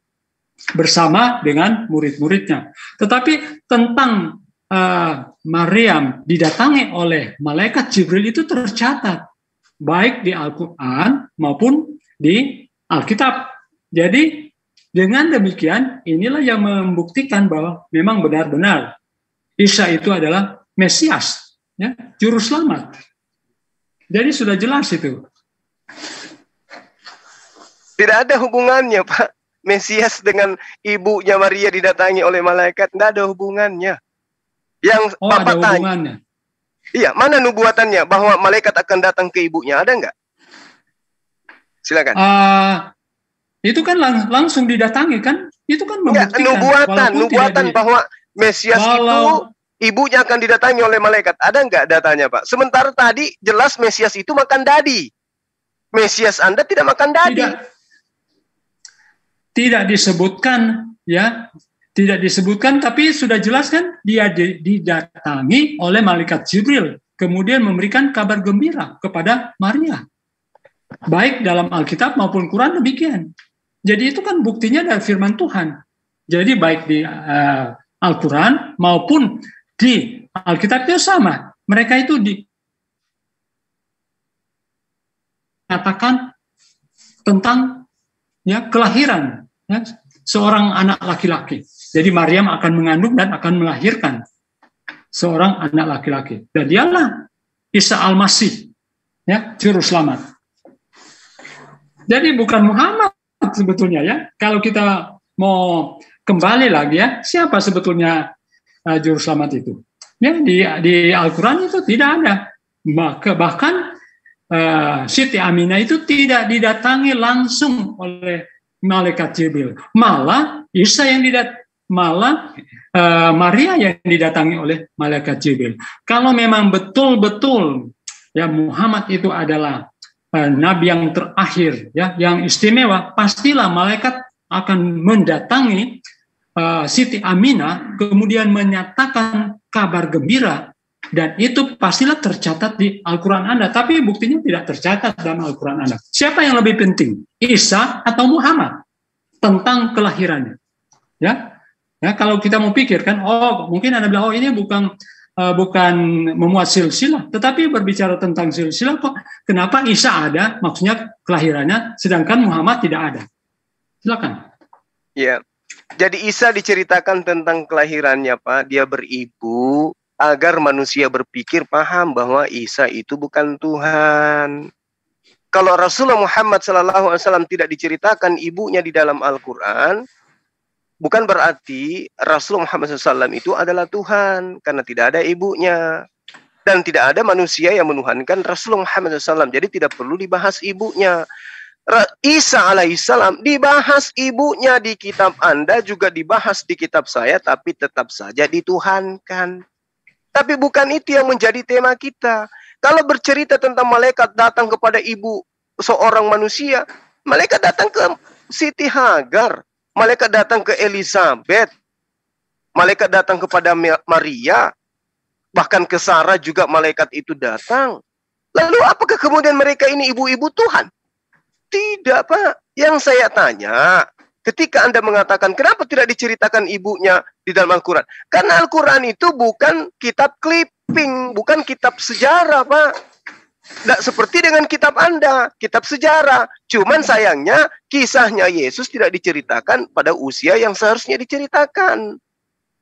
Speaker 3: bersama dengan murid-muridnya. Tetapi tentang Maryam didatangi oleh malaikat Jibril itu tercatat baik di Al-Quran maupun di Alkitab. Jadi dengan demikian inilah yang membuktikan bahwa memang benar-benar Isa itu adalah Mesias, ya, juru selamat. Jadi sudah jelas itu.
Speaker 4: Tidak ada hubungannya, Pak. Mesias dengan ibunya Maria didatangi oleh malaikat, tidak ada hubungannya. Yang Bapak tanya, iya, mana nubuatannya bahwa malaikat akan datang ke ibunya? Ada enggak? Silakan.
Speaker 3: Itu kan langsung didatangi kan? Itu kan
Speaker 4: membuktikan. Nubuatan bahwa Mesias itu ibunya akan didatangi oleh malaikat. Ada enggak datanya, Pak? Sementara tadi jelas Mesias itu makan dadi. Mesias Anda tidak makan dadi. Tidak
Speaker 3: disebutkan, ya. Tidak disebutkan, tapi sudah jelas kan dia didatangi oleh malaikat Jibril, kemudian memberikan kabar gembira kepada Maria. Baik dalam Alkitab maupun Quran demikian. Jadi itu kan buktinya dari firman Tuhan. Jadi baik di Al-Quran maupun di Alkitab itu sama. Mereka itu dikatakan tentang kelahiran seorang anak laki-laki. Jadi Maryam akan mengandung dan akan melahirkan. seorang anak laki-laki. Dan dialah Isa Al-Masih, ya, juru selamat. Jadi bukan Muhammad sebetulnya, ya. Kalau kita mau kembali lagi, ya, siapa sebetulnya juru selamat itu? Ya, di Al-Quran itu tidak ada. Bahkan Siti Aminah itu tidak didatangi langsung oleh malaikat Jibril. Malah Isa yang Maria yang didatangi oleh malaikat Jibril. Kalau memang betul-betul ya Muhammad itu adalah nabi yang terakhir, ya, yang istimewa, pastilah malaikat akan mendatangi Siti Aminah, kemudian menyatakan kabar gembira, dan itu pastilah tercatat di Al-Quran Anda. Tapi buktinya tidak tercatat dalam Al-Quran Anda. Siapa yang lebih penting, Isa atau Muhammad tentang kelahirannya? Ya, kalau kita mau pikirkan, mungkin Anda bilang, ini bukan memuat silsilah, tetapi berbicara tentang silsilah, kok kenapa Isa ada, maksudnya kelahirannya, sedangkan Muhammad tidak ada? Silakan.
Speaker 4: Ya, jadi Isa diceritakan tentang kelahirannya, Pak. Dia beribu agar manusia berpikir paham bahwa Isa itu bukan Tuhan. Kalau Rasulullah Muhammad SAW tidak diceritakan ibunya di dalam Al-Quran, bukan berarti Rasulullah Muhammad SAW itu adalah Tuhan, karena tidak ada ibunya. Dan tidak ada manusia yang menuhankan Rasulullah Muhammad SAW. Jadi tidak perlu dibahas ibunya. Isa alaihissalam dibahas ibunya di kitab Anda, juga dibahas di kitab saya, tapi tetap saja dituhankan. Tapi bukan itu yang menjadi tema kita. Kalau bercerita tentang malaikat datang kepada ibu seorang manusia, malaikat datang ke Siti Hagar, malaikat datang ke Elizabeth, malaikat datang kepada Maria, bahkan ke Sarah juga malaikat itu datang. Lalu apakah kemudian mereka ini ibu-ibu Tuhan? Tidak, Pak. Yang saya tanya, ketika Anda mengatakan kenapa tidak diceritakan ibunya di dalam Al-Quran? Karena Al-Quran itu bukan kitab clipping, bukan kitab sejarah, Pak. Tidak seperti dengan kitab Anda, kitab sejarah. Cuman sayangnya kisahnya Yesus tidak diceritakan pada usia yang seharusnya diceritakan.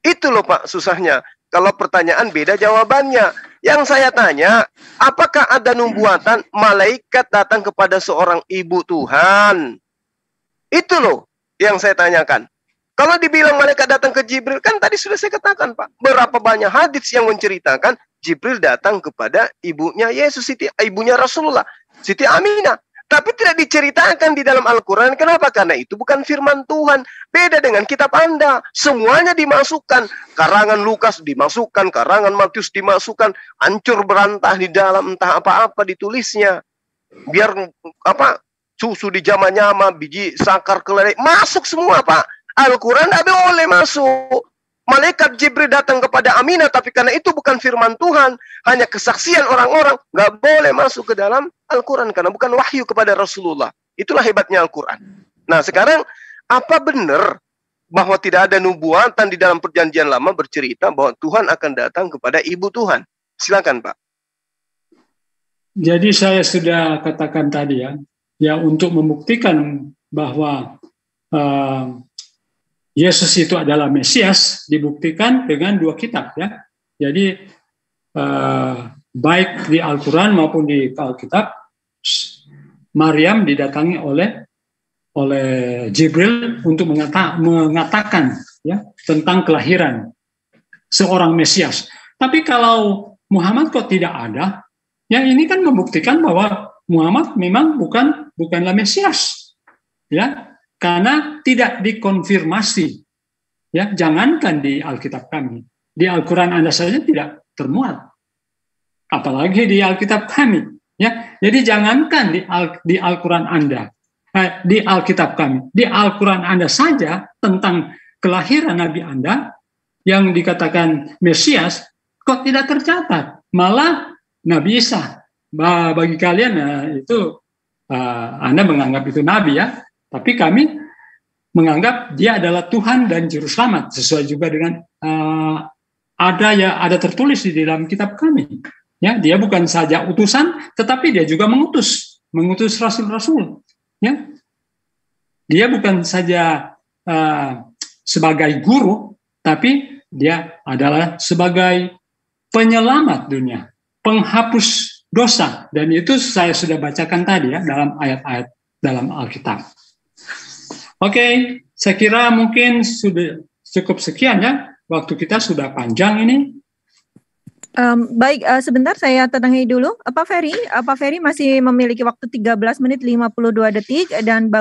Speaker 4: Itu loh, Pak, susahnya. Kalau pertanyaan beda jawabannya. Yang saya tanya, apakah ada nubuatan malaikat datang kepada seorang ibu Tuhan? Itu loh yang saya tanyakan. Kalau dibilang malaikat datang ke Jibril, kan tadi sudah saya katakan, Pak. Berapa banyak hadits yang menceritakan Jibril datang kepada ibunya Yesus, ibunya Rasulullah, Siti Aminah. Tapi tidak diceritakan di dalam Al-Quran. Kenapa? Karena itu bukan firman Tuhan. Beda dengan kitab Anda. Semuanya dimasukkan. Karangan Lukas dimasukkan, karangan Matius dimasukkan. Hancur berantah di dalam entah apa-apa ditulisnya. Biar susu di jama-nyama, biji sakar keledai. Masuk semua, Pak. Al-Quran tidak boleh masuk. Malaikat Jibril datang kepada Aminah, tapi karena itu bukan firman Tuhan, hanya kesaksian orang-orang, nggak boleh masuk ke dalam Al-Quran, karena bukan wahyu kepada Rasulullah. Itulah hebatnya Al-Quran. Nah sekarang, apa benar bahwa tidak ada nubuatan di dalam perjanjian lama bercerita bahwa Tuhan akan datang kepada ibu Tuhan? Silakan, Pak.
Speaker 3: Jadi saya sudah katakan tadi, ya untuk membuktikan bahwa Yesus itu adalah Mesias dibuktikan dengan dua kitab, ya. Jadi baik di Al-Quran maupun di Alkitab, Maryam didatangi oleh Jibril untuk mengatakan ya tentang kelahiran seorang Mesias. Tapi kalau Muhammad kok tidak ada, ya ini kan membuktikan bahwa Muhammad memang bukanlah Mesias, ya. Karena tidak dikonfirmasi, ya jangankan di Alkitab kami, di Al-Quran Anda saja tidak termuat, apalagi di Alkitab kami, ya. Jadi jangankan di Al-Quran Anda, di Alkitab kami, di Al-Quran Anda saja tentang kelahiran Nabi Anda yang dikatakan Mesias kok tidak tercatat, malah Nabi Isa. Bagi kalian itu Anda menganggap itu Nabi, ya. Tapi kami menganggap dia adalah Tuhan dan Juru Selamat, sesuai juga dengan ada tertulis di dalam kitab kami. Ya, dia bukan saja utusan, tetapi dia juga mengutus rasul-rasul. Ya, dia bukan saja sebagai guru, tapi dia adalah sebagai penyelamat dunia, penghapus dosa. Dan itu saya sudah bacakan tadi ya dalam ayat-ayat dalam Alkitab. Oke, saya kira mungkin sudah cukup sekian ya. Waktu kita sudah panjang ini.
Speaker 1: Baik, sebentar saya tenangi dulu. Pak Ferry masih memiliki waktu 13 menit 52 detik dan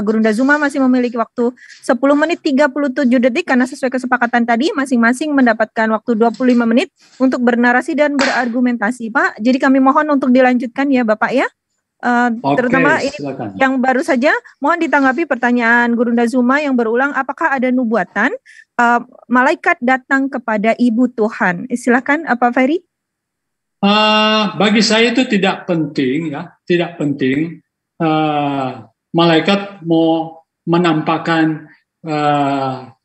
Speaker 1: Gurunda Zuma masih memiliki waktu 10 menit 37 detik karena sesuai kesepakatan tadi masing-masing mendapatkan waktu 25 menit untuk bernarasi dan berargumentasi, Pak. Jadi kami mohon untuk dilanjutkan ya, Bapak ya. Terutama ini yang baru saja, mohon ditanggapi pertanyaan Gurunda Zuma yang berulang, apakah ada nubuatan malaikat datang kepada Ibu Tuhan? Silakan Pak Ferry.
Speaker 3: Bagi saya itu tidak penting ya, tidak penting malaikat mau menampakkan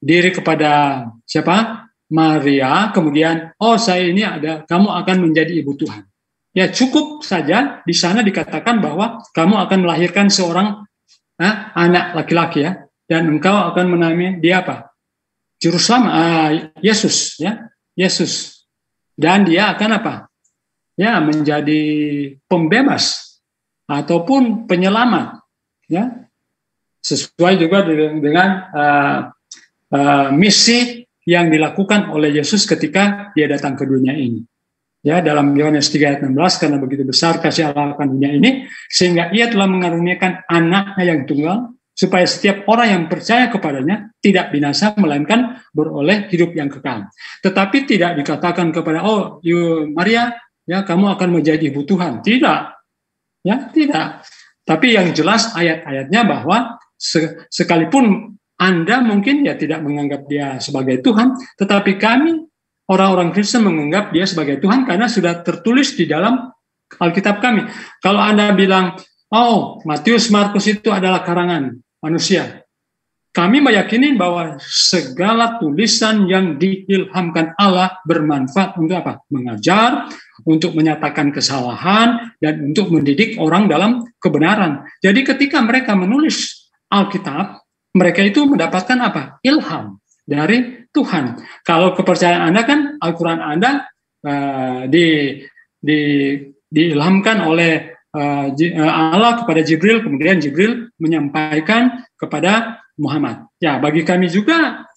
Speaker 3: diri kepada siapa? Maria, kemudian saya ini ada, kamu akan menjadi Ibu Tuhan. Ya cukup saja di sana dikatakan bahwa kamu akan melahirkan seorang anak laki-laki ya, dan engkau akan menamai dia apa? Juru selamat, Yesus ya, Yesus. Dan dia akan apa? Ya menjadi pembebas ataupun penyelamat ya. Sesuai juga dengan misi yang dilakukan oleh Yesus ketika dia datang ke dunia ini. Ya, dalam Yohanes 3 ayat 16, karena begitu besar kasih Allah akan dunia ini, sehingga ia telah mengaruniakan anaknya yang tunggal, supaya setiap orang yang percaya kepadanya tidak binasa, melainkan beroleh hidup yang kekal. Tetapi tidak dikatakan kepada, Maria, ya kamu akan menjadi Ibu Tuhan. Tidak. Ya, tidak. Tapi yang jelas ayat-ayatnya bahwa sekalipun Anda mungkin ya tidak menganggap dia sebagai Tuhan, tetapi kami orang-orang Kristen menganggap dia sebagai Tuhan karena sudah tertulis di dalam Alkitab kami. Kalau Anda bilang, Matius, Markus itu adalah karangan manusia, kami meyakini bahwa segala tulisan yang diilhamkan Allah bermanfaat untuk apa? Mengajar, untuk menyatakan kesalahan, dan untuk mendidik orang dalam kebenaran. Jadi ketika mereka menulis Alkitab, mereka itu mendapatkan apa? Ilham dari Tuhan. Kalau kepercayaan Anda kan Al-Quran Anda diilhamkan oleh Allah kepada Jibril, kemudian Jibril menyampaikan kepada Muhammad. Ya, bagi kami juga,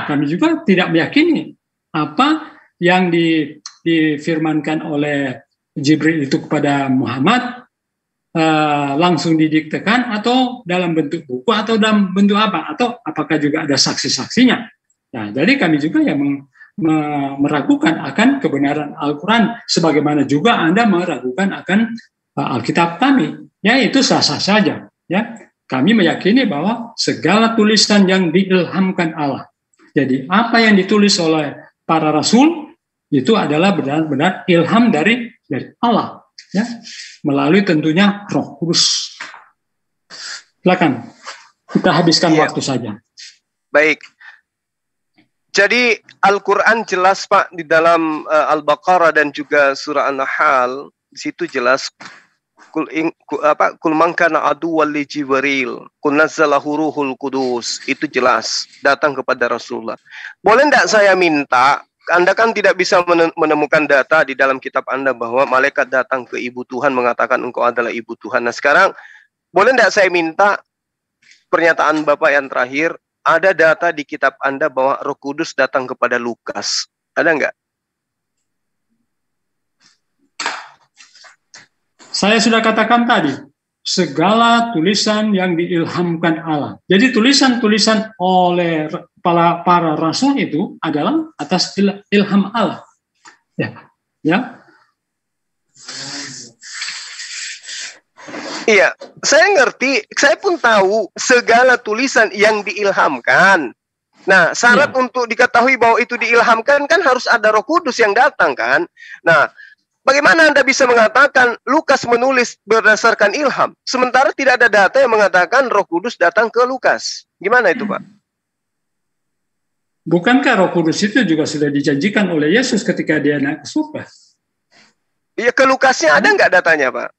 Speaker 3: kami juga tidak meyakini apa yang difirmankan oleh Jibril itu kepada Muhammad langsung didiktekan atau dalam bentuk buku atau dalam bentuk apa, atau apakah juga ada saksi-saksinya. Nah, jadi kami juga yang meragukan akan kebenaran Al-Quran, sebagaimana juga Anda meragukan akan Alkitab kami. Ya, itu sah-sah saja. Ya, kami meyakini bahwa segala tulisan yang diilhamkan Allah. Jadi apa yang ditulis oleh para rasul itu adalah benar-benar ilham dari Allah. Ya, melalui tentunya Roh Kudus. Silakan, kita habiskan waktu saja.
Speaker 4: Baik. Jadi Al-Quran jelas Pak di dalam Al-Baqarah dan juga surah An-Nahl, di situ jelas kul man kana aduwwan li Jibril kul nazzalahu ruhul qudus, itu jelas datang kepada Rasulullah. Boleh enggak saya minta, Anda kan tidak bisa menemukan data di dalam kitab Anda bahwa malaikat datang ke Ibu Tuhan mengatakan engkau adalah Ibu Tuhan. Nah sekarang boleh enggak saya minta pernyataan Bapak yang terakhir, ada data di kitab Anda bahwa Roh Kudus datang kepada Lukas. Ada enggak?
Speaker 3: Saya sudah katakan tadi, segala tulisan yang diilhamkan Allah. Jadi tulisan-tulisan oleh para rasul itu adalah atas ilham Allah. Ya.
Speaker 4: Iya, saya ngerti, saya pun tahu segala tulisan yang diilhamkan. Nah, syarat untuk diketahui bahwa itu diilhamkan kan harus ada Roh Kudus yang datang kan. Nah, bagaimana Anda bisa mengatakan Lukas menulis berdasarkan ilham, sementara tidak ada data yang mengatakan Roh Kudus datang ke Lukas? Gimana itu, Pak?
Speaker 3: Bukankah Roh Kudus itu juga sudah dijanjikan oleh Yesus ketika dia naik ke surga?
Speaker 4: Iya, ke Lukasnya ada nggak datanya, Pak?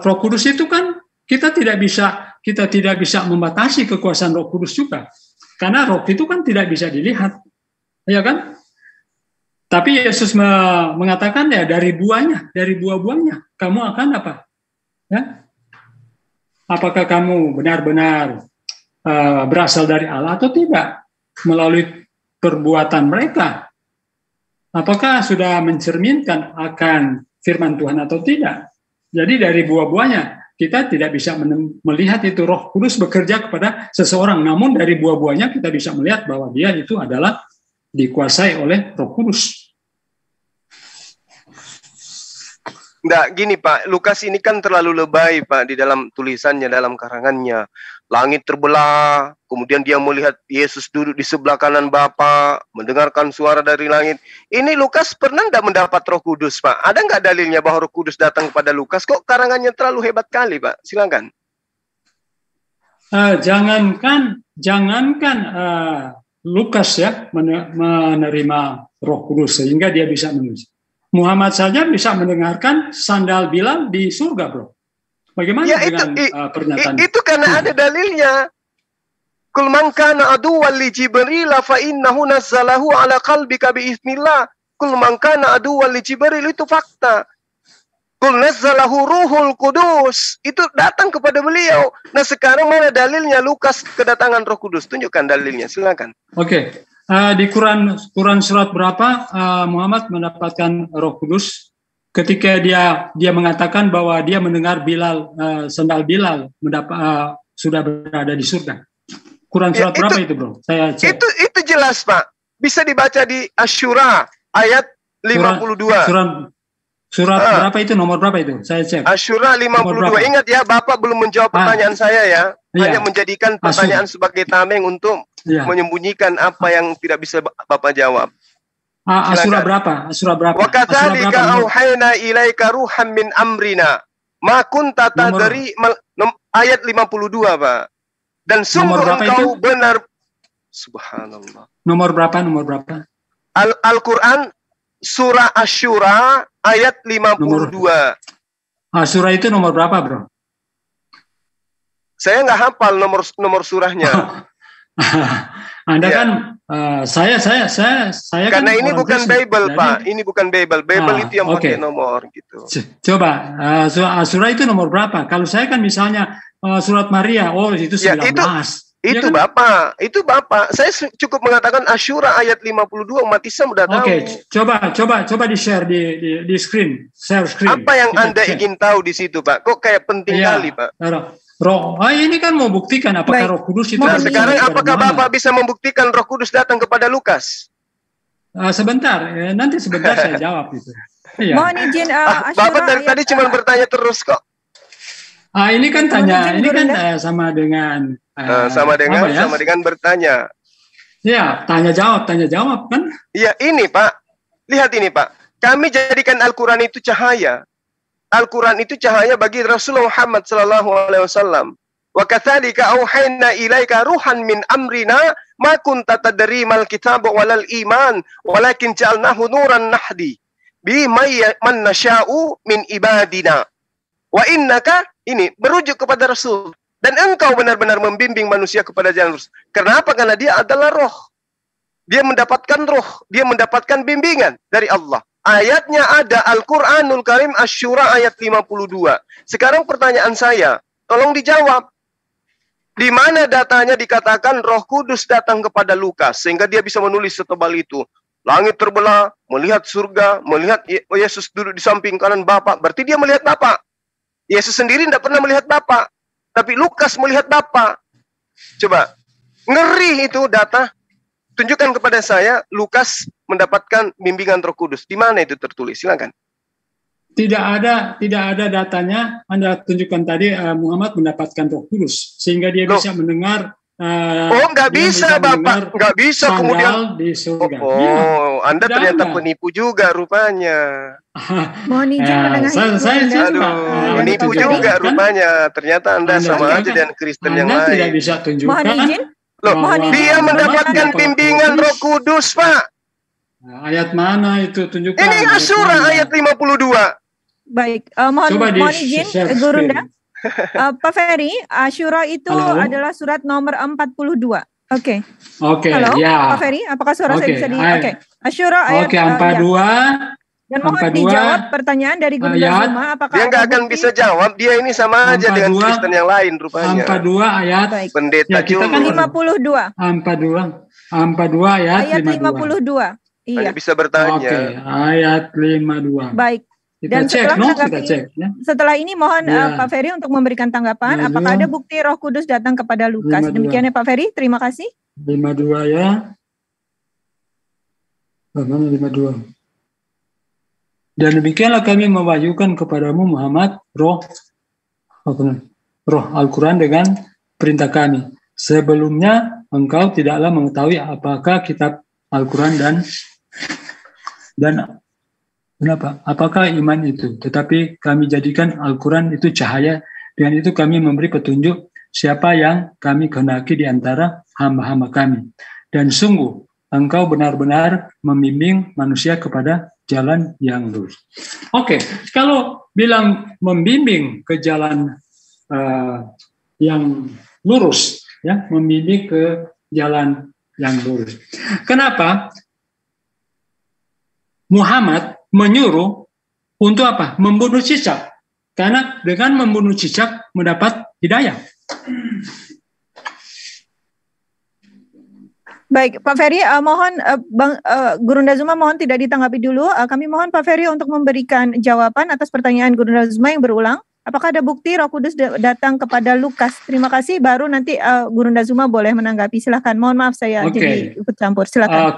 Speaker 3: Roh Kudus itu kan kita tidak bisa membatasi kekuasaan Roh Kudus juga, karena Roh itu kan tidak bisa dilihat, ya kan? Tapi Yesus mengatakan ya dari buah-buahnya kamu akan apa? Ya? Apakah kamu benar-benar berasal dari Allah atau tidak? Melalui perbuatan mereka. Apakah sudah mencerminkan akan firman Tuhan atau tidak? Jadi dari buah-buahnya kita tidak bisa melihat itu Roh Kudus bekerja kepada seseorang. Namun dari buah-buahnya kita bisa melihat bahwa dia itu adalah dikuasai oleh Roh Kudus.
Speaker 4: Nggak, gini Pak, Lukas ini kan terlalu lebay Pak di dalam tulisannya, dalam karangannya. Langit terbelah, kemudian dia melihat Yesus duduk di sebelah kanan Bapa, mendengarkan suara dari langit. Ini Lukas pernah nggak mendapat Roh Kudus Pak? Ada nggak dalilnya bahwa Roh Kudus datang kepada Lukas? Kok karangannya terlalu hebat kali Pak? Silakan.
Speaker 3: Jangankan Lukas ya menerima Roh Kudus sehingga dia bisa menulis. Muhammad saja bisa mendengarkan sandal Bilal di surga, bro. Bagaimana
Speaker 4: ya,
Speaker 3: dengan pernyataan
Speaker 4: itu karena ada dalilnya. Kul man kana aduwwan li Jibril fa innahu nazzalahu ala qalbika bi idznillah. Kul man kana aduwwan li Jibril itu fakta. Kul nazzalahu ruhul kudus. Itu datang kepada beliau. Nah, sekarang mana dalilnya Lukas kedatangan Roh Kudus? Tunjukkan dalilnya, silakan.
Speaker 3: Oke. Di Quran surat berapa Muhammad mendapatkan Roh Kudus? Ketika dia mengatakan bahwa dia mendengar Bilal, sandal Bilal sudah berada di surga. Quran surat berapa itu, bro? Saya cek.
Speaker 4: Itu jelas, Pak. Bisa dibaca di Asy-Syura ayat 52.
Speaker 3: Surat berapa itu? Nomor berapa itu? Saya cek.
Speaker 4: Asy-Syura 52. Ingat ya, Bapak belum menjawab pertanyaan saya ya. Hanya menjadikan pertanyaan sebagai tameng untuk menyembunyikan apa yang tidak bisa Bapak jawab.
Speaker 3: Asy-Syura berapa? Asy-Syura berapa?
Speaker 4: Wa kadzalika auhayna ilaika ruham min amrina ma kunta tadri ayat 52, Pak. Dan sungguh engkau benar. Subhanallah.
Speaker 3: Nomor berapa?
Speaker 4: Al-Quran surah Asy-Syura ayat 52.
Speaker 3: Asy-Syura itu nomor berapa, bro?
Speaker 4: Saya nggak hafal nomor surahnya.
Speaker 3: Anda kan saya
Speaker 4: karena
Speaker 3: kan
Speaker 4: ini bukan Bible, jadi, Pak. Ini bukan Bible. Bible itu yang pakai nomor gitu.
Speaker 3: Coba Asy-Syura itu nomor berapa? Kalau saya kan misalnya surat Maria, itu 19.
Speaker 4: Itu kan? Bapak. Saya cukup mengatakan Asy-Syura ayat 52, umat Islam udah tahu.
Speaker 3: Oke, coba di-share di screen, share screen.
Speaker 4: Apa yang Anda ingin tahu di situ, Pak? Kok kayak penting kali, Pak?
Speaker 3: Ini kan mau buktikan apakah Roh Kudus itu.
Speaker 4: Nah, sekarang apakah Bapak bisa membuktikan Roh Kudus datang kepada Lukas?
Speaker 3: Sebentar, nanti saya jawab itu. Iya.
Speaker 1: Mohon izin,
Speaker 4: Bapak dari tadi cuma bertanya terus kok.
Speaker 3: Ini kan sama dengan
Speaker 4: sama dengan bertanya.
Speaker 3: Ya, tanya jawab kan?
Speaker 4: Iya, ini Pak. Lihat ini Pak. Kami jadikan Al-Quran itu cahaya. Al-Quran itu cahaya bagi Rasulullah Muhammad sallallahu alaihi wasallam. Wa kadzalika auhayna ilaika ruhan min amrina ma kunta tadri mal kitab walal iman walakin ja'alnahu nuran nahdi bi man nasya'u min ibadina. Wa innaka ini merujuk kepada Rasul dan engkau benar-benar membimbing manusia kepada jalan lurus. Kenapa? Karena dia adalah roh. Dia mendapatkan roh, dia mendapatkan bimbingan dari Allah. Ayatnya ada Al-Quranul Karim Asy-Syura ayat 52. Sekarang pertanyaan saya, tolong dijawab. Di mana datanya dikatakan Roh Kudus datang kepada Lukas sehingga dia bisa menulis setebal itu? Langit terbelah, melihat surga, melihat Yesus duduk di samping kanan Bapa. Berarti dia melihat Bapa. Yesus sendiri tidak pernah melihat Bapa, tapi Lukas melihat Bapa. Coba, ngeri itu data. Tunjukkan kepada saya Lukas mendapatkan bimbingan Roh Kudus. Di mana itu tertulis? Silakan.
Speaker 3: Tidak ada datanya. Anda tunjukkan tadi Muhammad mendapatkan Roh Kudus sehingga dia bisa mendengar.
Speaker 4: Nggak bisa Bapak, nggak bisa kemudian.
Speaker 3: Di surga.
Speaker 4: Anda ternyata penipu juga rupanya.
Speaker 1: Mohon izin
Speaker 4: menipu juga rupanya. Ternyata Anda sama aja dengan Kristen yang lain.
Speaker 3: Tidak bisa tunjukkan.
Speaker 1: Mohon izin.
Speaker 4: Dia mendapatkan bimbingan Roh Kudus, Pak.
Speaker 3: Ayat mana itu? Tunjukkan.
Speaker 4: Ini Asy-Syura ayat 52.
Speaker 1: Baik, mohon izin, Gurunda. Pak Ferry, Asy-Syura itu adalah surat nomor 42. Oke.
Speaker 3: Oke,
Speaker 1: Halo,
Speaker 3: ya.
Speaker 1: Pak Ferry, apakah suara saya bisa
Speaker 3: Oke.
Speaker 1: Asyura ayat.
Speaker 3: Oke, 42.
Speaker 1: Dan mohon
Speaker 3: 42.
Speaker 1: dijawab pertanyaan dari Guru Zuma, apakah
Speaker 4: Dia nggak
Speaker 1: ada
Speaker 4: akan
Speaker 1: bukti?
Speaker 4: bisa jawab. Dia ini sama aja dengan
Speaker 3: 42.
Speaker 4: Kristen yang lain rupanya.
Speaker 3: 42 ayat.
Speaker 1: Baik.
Speaker 4: Pendeta
Speaker 3: Ya, kita kan
Speaker 4: Jumur.
Speaker 1: 52.
Speaker 3: 42 ayat
Speaker 1: Ayat
Speaker 3: 52.
Speaker 1: 52. Iya.
Speaker 4: Hanya bisa bertanya.
Speaker 3: Oke, ayat 52.
Speaker 1: Baik.
Speaker 3: Kita
Speaker 1: Dan
Speaker 3: cek,
Speaker 1: setelah
Speaker 3: kita cek. Ya.
Speaker 1: Setelah ini mohon
Speaker 3: Ya.
Speaker 1: Pak Ferry untuk memberikan tanggapan.
Speaker 3: 52.
Speaker 1: Apakah ada bukti Roh Kudus datang kepada Lukas?
Speaker 3: 52.
Speaker 1: Demikian ya Pak Ferry. Terima kasih.
Speaker 3: 52 ya. Mana 52? Dan demikianlah kami mewahyukan kepadamu Muhammad roh Al-Quran dengan perintah kami. Sebelumnya engkau tidaklah mengetahui apakah kitab Al-Quran dan kenapa? Apakah iman itu? Tetapi kami jadikan Al-Quran itu cahaya. Dengan itu kami memberi petunjuk siapa yang kami kehendaki di antara hamba-hamba kami. Dan sungguh engkau benar-benar membimbing manusia kepada jalan yang lurus. Oke, kalau bilang membimbing ke jalan yang lurus, ya, membimbing ke jalan yang lurus. Kenapa? Muhammad menyuruh untuk apa? Membunuh cicak. Karena dengan membunuh cicak mendapat hidayah.
Speaker 1: Baik, Pak Ferry, mohon Guru Zuma mohon tidak ditanggapi dulu. Kami mohon Pak Ferry untuk memberikan jawaban atas pertanyaan Guru Zuma yang berulang. Apakah ada bukti Roh Kudus datang kepada Lukas? Terima kasih. Baru nanti Guru Zuma boleh menanggapi. Silakan. Mohon maaf saya jadi ikut campur. Silakan.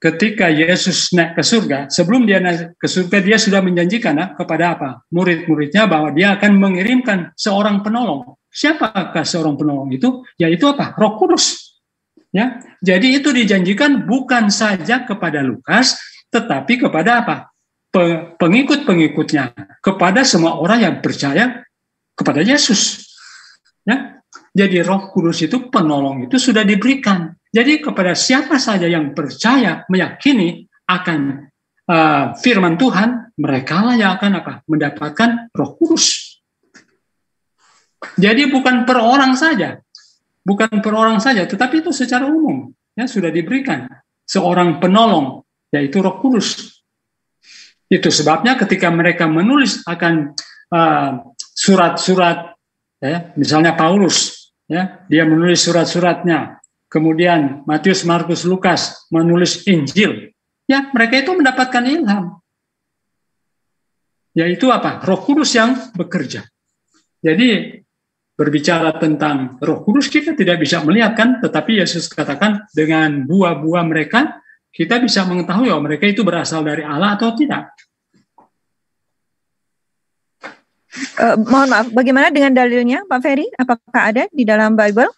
Speaker 3: Ketika Yesus naik ke surga, sebelum dia naik ke surga, dia sudah menjanjikan kepada apa? Murid-muridnya bahwa dia akan mengirimkan seorang penolong. Siapakah seorang penolong itu? Yaitu apa? Roh Kudus. Ya, jadi itu dijanjikan bukan saja kepada Lukas, tetapi kepada apa? Pengikut-pengikutnya, kepada semua orang yang percaya kepada Yesus. Ya, jadi Roh Kudus itu penolong itu sudah diberikan. Jadi kepada siapa saja yang percaya, meyakini akan firman Tuhan, mereka lah yang akan apa? Mendapatkan Roh Kudus. Jadi bukan per orang saja. Bukan per orang saja, tetapi itu secara umum ya sudah diberikan seorang penolong, yaitu Roh Kudus. Itu sebabnya ketika mereka menulis akan surat-surat, ya, misalnya Paulus, ya, dia menulis surat-suratnya, kemudian Matius, Markus, Lukas menulis Injil, ya mereka itu mendapatkan ilham, yaitu apa? Roh Kudus yang bekerja. Jadi berbicara tentang Roh Kudus kita tidak bisa melihat kan, tetapi Yesus katakan dengan buah-buah mereka kita bisa mengetahui bahwa mereka itu berasal dari Allah atau tidak.
Speaker 1: Mohon maaf, bagaimana dengan dalilnya Pak Ferry? Apakah ada di dalam Bible?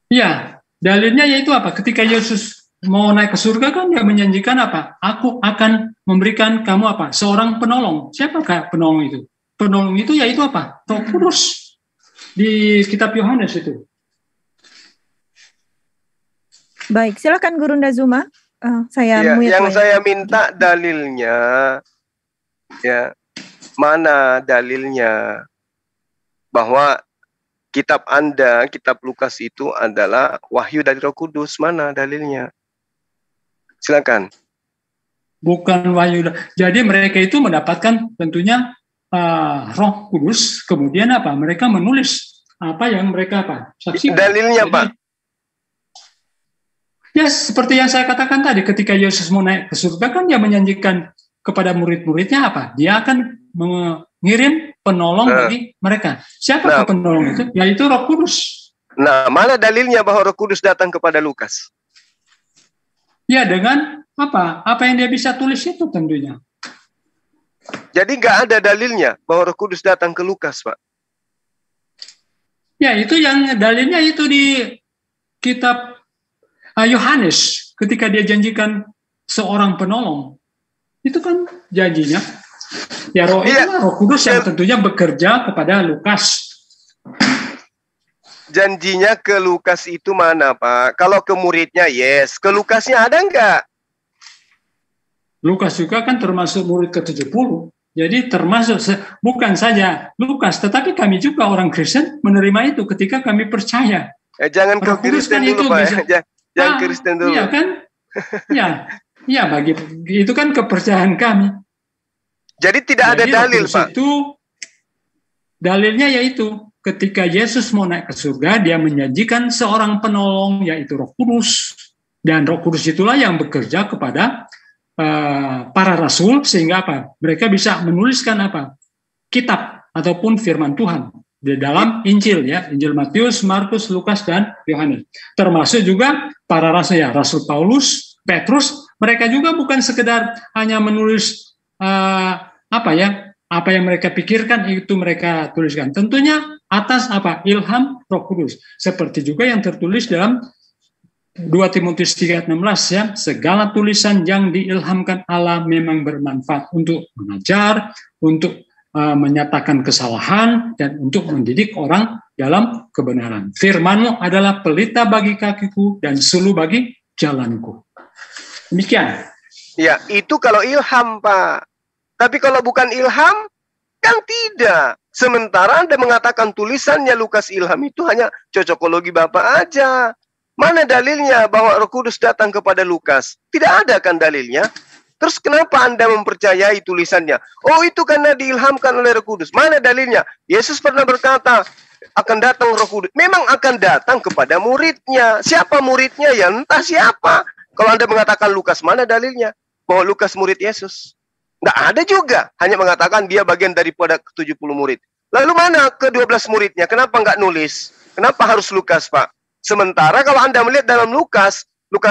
Speaker 3: Ya, dalilnya yaitu apa? Ketika Yesus mau naik ke surga kan dia menjanjikan apa? Aku akan memberikan kamu apa? Seorang penolong. Siapakah penolong itu? Penolong itu yaitu apa? Roh Kudus. Di kitab Yohanes itu.
Speaker 1: Baik, silakan Guru Zuma.
Speaker 4: Yang saya minta dalilnya, ya, mana dalilnya bahwa kitab Anda, kitab Lukas itu adalah wahyu dari Roh Kudus? Mana dalilnya? Silakan.
Speaker 3: Bukan wahyu. Jadi mereka itu mendapatkan tentunya Roh Kudus, kemudian apa? Mereka menulis apa yang mereka saksikan.
Speaker 4: Dalilnya,
Speaker 3: jadi,
Speaker 4: Pak?
Speaker 3: Ya, seperti yang saya katakan tadi, ketika Yesus mau naik ke surga kan dia menjanjikan kepada murid-muridnya apa? Dia akan mengirim penolong bagi mereka. Siapa penolong itu? Yaitu Roh Kudus.
Speaker 4: Nah, mana dalilnya bahwa Roh Kudus datang kepada Lukas?
Speaker 3: Ya, dengan apa? Apa yang dia bisa tulis itu tentunya.
Speaker 4: Jadi nggak ada dalilnya bahwa Roh Kudus datang ke Lukas, Pak.
Speaker 3: Ya, itu yang dalilnya itu di kitab Yohanes ketika dia janjikan seorang penolong. Itu kan janjinya. Ya, Roh Kudus yang tentunya bekerja kepada Lukas.
Speaker 4: Janjinya ke Lukas itu mana, Pak? Kalau ke muridnya, yes. Ke Lukasnya ada nggak?
Speaker 3: Lukas juga kan termasuk murid ke-70. Jadi termasuk bukan saja Lukas, tetapi kami juga orang Kristen menerima itu ketika kami percaya
Speaker 4: Jangan ke
Speaker 3: Roh Kudus
Speaker 4: Kristen
Speaker 3: kan
Speaker 4: dulu,
Speaker 3: itu
Speaker 4: Pak.
Speaker 3: bisa.
Speaker 4: Jangan Kristen dulu.
Speaker 3: Iya kan? Ya, bagi itu kan kepercayaan kami.
Speaker 4: Jadi tidak ada
Speaker 3: Jadi
Speaker 4: dalil,
Speaker 3: Roh Kudus
Speaker 4: Pak.
Speaker 3: itu dalilnya yaitu ketika Yesus mau naik ke surga, dia menjanjikan seorang penolong, yaitu Roh Kudus. Dan Roh Kudus itulah yang bekerja kepada para rasul, sehingga apa? Mereka bisa menuliskan apa? Kitab ataupun firman Tuhan di dalam Injil, ya, Injil Matius, Markus, Lukas, dan Yohanes. Termasuk juga para rasul, ya, Rasul Paulus, Petrus. Mereka juga bukan sekedar hanya menulis apa yang mereka pikirkan itu mereka tuliskan. Tentunya atas apa? Ilham Roh Kudus. Seperti juga yang tertulis dalam 2 Timotius 3:16, ya, segala tulisan yang diilhamkan Allah memang bermanfaat untuk mengajar, untuk menyatakan kesalahan, dan untuk mendidik orang dalam kebenaran. Firman-Mu adalah pelita bagi kakiku dan suluh bagi jalanku. Demikian.
Speaker 4: Ya, itu kalau ilham, Pak. Tapi kalau bukan ilham, kan tidak. Sementara Anda mengatakan tulisannya Lukas ilham itu hanya cocokologi Bapak aja. Mana dalilnya bahwa Roh Kudus datang kepada Lukas? Tidak ada kan dalilnya? Terus kenapa Anda mempercayai tulisannya? Oh, itu karena diilhamkan oleh Roh Kudus. Mana dalilnya? Yesus pernah berkata, akan datang Roh Kudus. Memang akan datang kepada muridnya. Siapa muridnya? Ya entah siapa. Kalau Anda mengatakan Lukas, mana dalilnya? Bahwa Lukas murid Yesus. Nggak ada juga. Hanya mengatakan dia bagian daripada 70 murid. Lalu mana ke-12 muridnya? Kenapa nggak nulis? Kenapa harus Lukas, Pak? Sementara kalau Anda melihat dalam Lukas 1,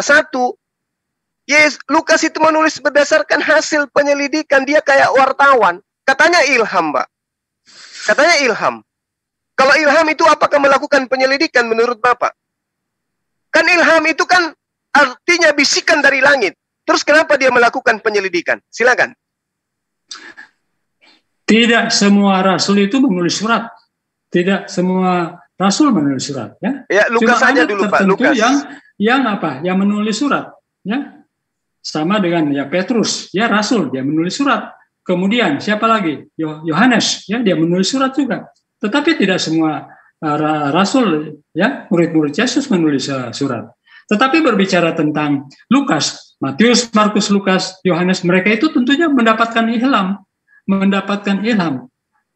Speaker 4: Lukas itu menulis berdasarkan hasil penyelidikan. Dia kayak wartawan. Katanya ilham, Pak. Katanya ilham. Kalau ilham itu apakah melakukan penyelidikan menurut Bapak? Kan ilham itu kan artinya bisikan dari langit. Terus kenapa dia melakukan penyelidikan? Silakan.
Speaker 3: Tidak semua rasul itu menulis surat. Tidak semua rasul menulis surat, ya.
Speaker 4: Ya, Lukas saja dulu, Pak. Lukas.
Speaker 3: Yang menulis surat, ya. Sama dengan ya Petrus, ya rasul, dia menulis surat. Kemudian siapa lagi? Yohanes, ya, dia menulis surat juga. Tetapi tidak semua rasul, ya, murid-murid Yesus menulis surat. Tetapi berbicara tentang Lukas, Matius, Markus, Lukas, Yohanes, mereka itu tentunya mendapatkan ilham,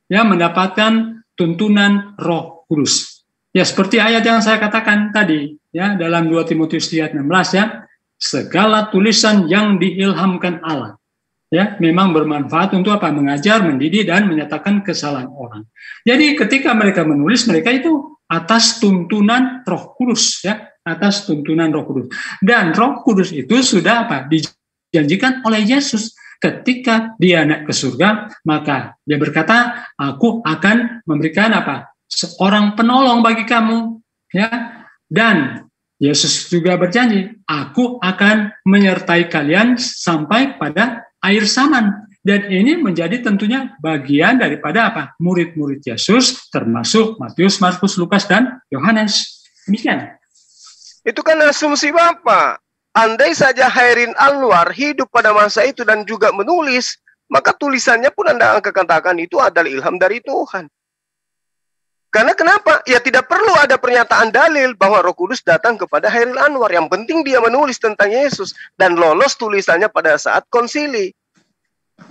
Speaker 3: ya, mendapatkan tuntunan Roh Kudus. Ya, seperti ayat yang saya katakan tadi, ya, dalam 2 Timotius 3:16, ya, segala tulisan yang diilhamkan Allah, ya, memang bermanfaat untuk apa? Mengajar, mendidik, dan menyatakan kesalahan orang. Jadi ketika mereka menulis, mereka itu atas tuntunan Roh Kudus, ya, atas tuntunan Roh Kudus. Dan Roh Kudus itu sudah apa? Dijanjikan oleh Yesus ketika dia naik ke surga, maka dia berkata, aku akan memberikan apa? Seorang penolong bagi kamu, ya. Dan Yesus juga berjanji, aku akan menyertai kalian sampai pada akhir zaman. Dan ini menjadi tentunya bagian daripada apa? Murid-murid Yesus, termasuk Matius, Markus, Lukas, dan Yohanes. Demikian.
Speaker 4: Itu kan asumsi Bapak. Andai saja Khairin Anwar hidup pada masa itu dan juga menulis, maka tulisannya pun Anda akan katakan itu adalah ilham dari Tuhan. Karena kenapa? Ya tidak perlu ada pernyataan dalil bahwa Roh Kudus datang kepada Khairil Anwar. Yang penting dia menulis tentang Yesus dan lolos tulisannya pada saat konsili.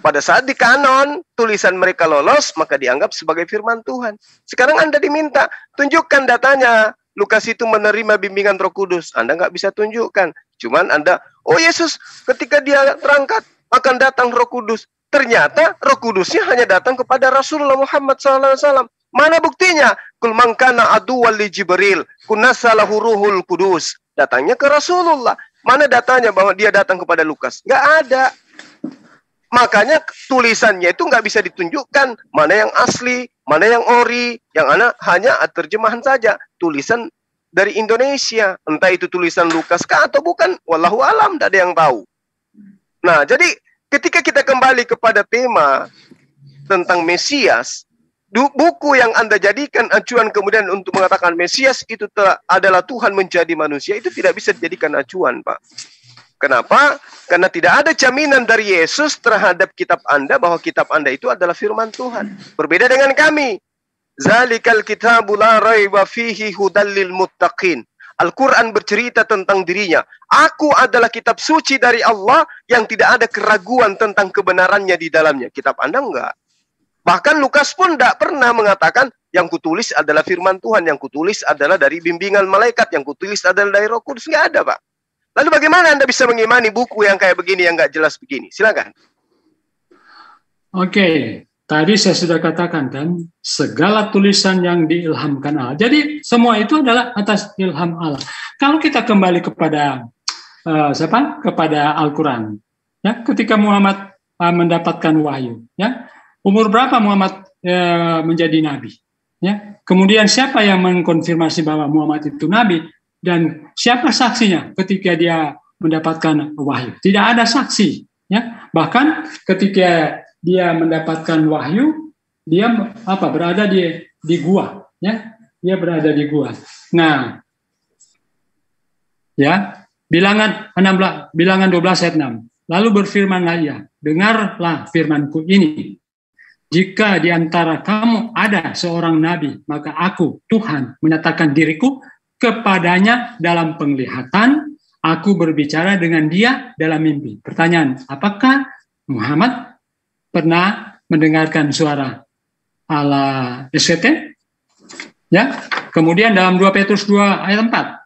Speaker 4: Pada saat di kanon, tulisan mereka lolos, maka dianggap sebagai firman Tuhan. Sekarang Anda diminta, tunjukkan datanya. Lukas itu menerima bimbingan Roh Kudus. Anda nggak bisa tunjukkan. Cuman Anda, oh Yesus ketika dia terangkat akan datang Roh Kudus. Ternyata Roh Kudusnya hanya datang kepada Rasulullah Muhammad SAW. Mana buktinya? Kul man kana aduwwan li Jibril, kunassalahu ruhul kudus. Datangnya ke Rasulullah. Mana datanya bahwa dia datang kepada Lukas? Nggak ada. Makanya tulisannya itu nggak bisa ditunjukkan mana yang asli, mana yang ori, yang hanya terjemahan saja. Tulisan dari Indonesia. Entah itu tulisan Lukas kah atau bukan. Wallahu alam, tidak ada yang tahu. Nah, jadi ketika kita kembali kepada tema tentang Mesias, buku yang Anda jadikan acuan kemudian untuk mengatakan Mesias itu adalah Tuhan menjadi manusia, itu tidak bisa dijadikan acuan, Pak. Kenapa? Karena tidak ada jaminan dari Yesus terhadap kitab Anda bahwa kitab Anda itu adalah firman Tuhan. Berbeda dengan kami. Zalikal kitabu la raiba fihi hudal lil muttaqin. Al-Quran bercerita tentang dirinya. Aku adalah kitab suci dari Allah yang tidak ada keraguan tentang kebenarannya di dalamnya. Kitab Anda enggak. Bahkan Lukas pun tidak pernah mengatakan yang kutulis adalah firman Tuhan, yang kutulis adalah dari bimbingan malaikat, yang kutulis adalah dari Roh Kudus. Enggak ada, Pak. Lalu bagaimana Anda bisa mengimani buku yang kayak begini, yang enggak jelas begini? Silakan.
Speaker 3: Oke. Tadi saya sudah katakan kan, segala tulisan yang diilhamkan Allah. Jadi semua itu adalah atas ilham Allah. Kalau kita kembali kepada kepada Al-Quran, ya, ketika Muhammad mendapatkan wahyu, ya, umur berapa Muhammad menjadi nabi? Ya, kemudian siapa yang mengkonfirmasi bahwa Muhammad itu nabi dan siapa saksinya ketika dia mendapatkan wahyu? Tidak ada saksi. Ya, bahkan ketika dia mendapatkan wahyu, dia berada di gua, ya, dia berada di gua. Nah, ya, bilangan 12 ayat 6. Lalu berfirmanlah ia, dengarlah firmanku ini. Jika di antara kamu ada seorang nabi, maka aku, Tuhan, menyatakan diriku kepadanya dalam penglihatan, aku berbicara dengan dia dalam mimpi. Pertanyaan, apakah Muhammad pernah mendengarkan suara Allah SVT? Ya. Kemudian dalam 2 Petrus 2 ayat 4.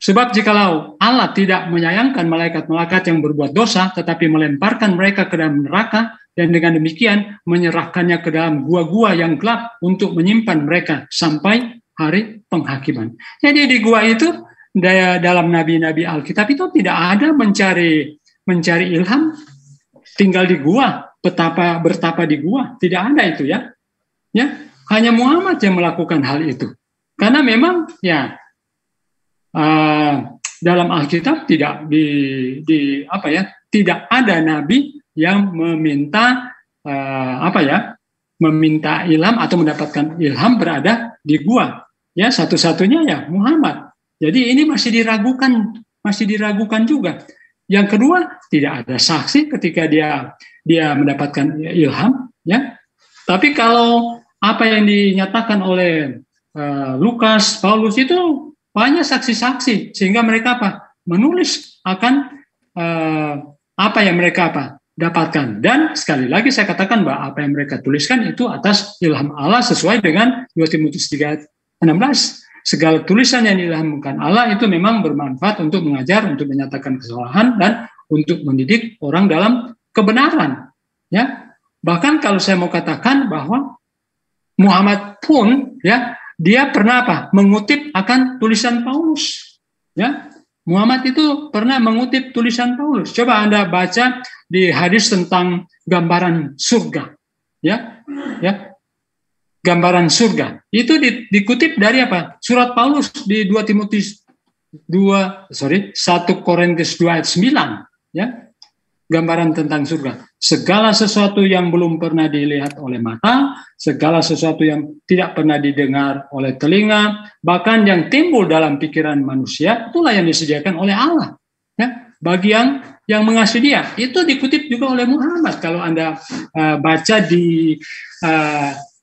Speaker 3: Sebab jikalau Allah tidak menyayangkan malaikat-malaikat yang berbuat dosa, tetapi melemparkan mereka ke dalam neraka, dan dengan demikian menyerahkannya ke dalam gua-gua yang gelap untuk menyimpan mereka sampai hari penghakiman. Jadi di gua itu, dalam nabi-nabi Alkitab itu tidak ada mencari ilham, tinggal di gua, bertapa di gua, tidak ada itu, ya. Ya, hanya Muhammad yang melakukan hal itu. Karena memang ya dalam Alkitab tidak tidak ada nabi yang meminta meminta ilham atau mendapatkan ilham berada di gua. Ya, satu-satunya ya Muhammad. Jadi ini masih diragukan juga. Yang kedua, tidak ada saksi ketika dia mendapatkan ilham, ya. Tapi kalau apa yang dinyatakan oleh Lukas, Paulus itu banyak saksi-saksi, sehingga mereka menulis akan apa yang mereka dapatkan. Dan sekali lagi saya katakan bahwa apa yang mereka tuliskan itu atas ilham Allah sesuai dengan 2 Timotius 3:16. Segala tulisan yang diilhamkan Allah itu memang bermanfaat untuk mengajar, untuk menyatakan kesalahan, dan untuk mendidik orang dalam kebenaran. Ya, bahkan kalau saya mau katakan bahwa Muhammad pun, ya, dia pernah mengutip akan tulisan Paulus. Ya, Muhammad itu pernah mengutip tulisan Paulus. Coba Anda baca di hadis tentang gambaran surga. Ya, ya. Gambaran surga. Itu dikutip dari apa? Surat Paulus di 1 Korintus 2 ayat 9, ya. Gambaran tentang surga. Segala sesuatu yang belum pernah dilihat oleh mata, segala sesuatu yang tidak pernah didengar oleh telinga, bahkan yang timbul dalam pikiran manusia, itulah yang disediakan oleh Allah, ya, bagi yang mengasihi Dia. Itu dikutip juga oleh Muhammad. Kalau Anda baca di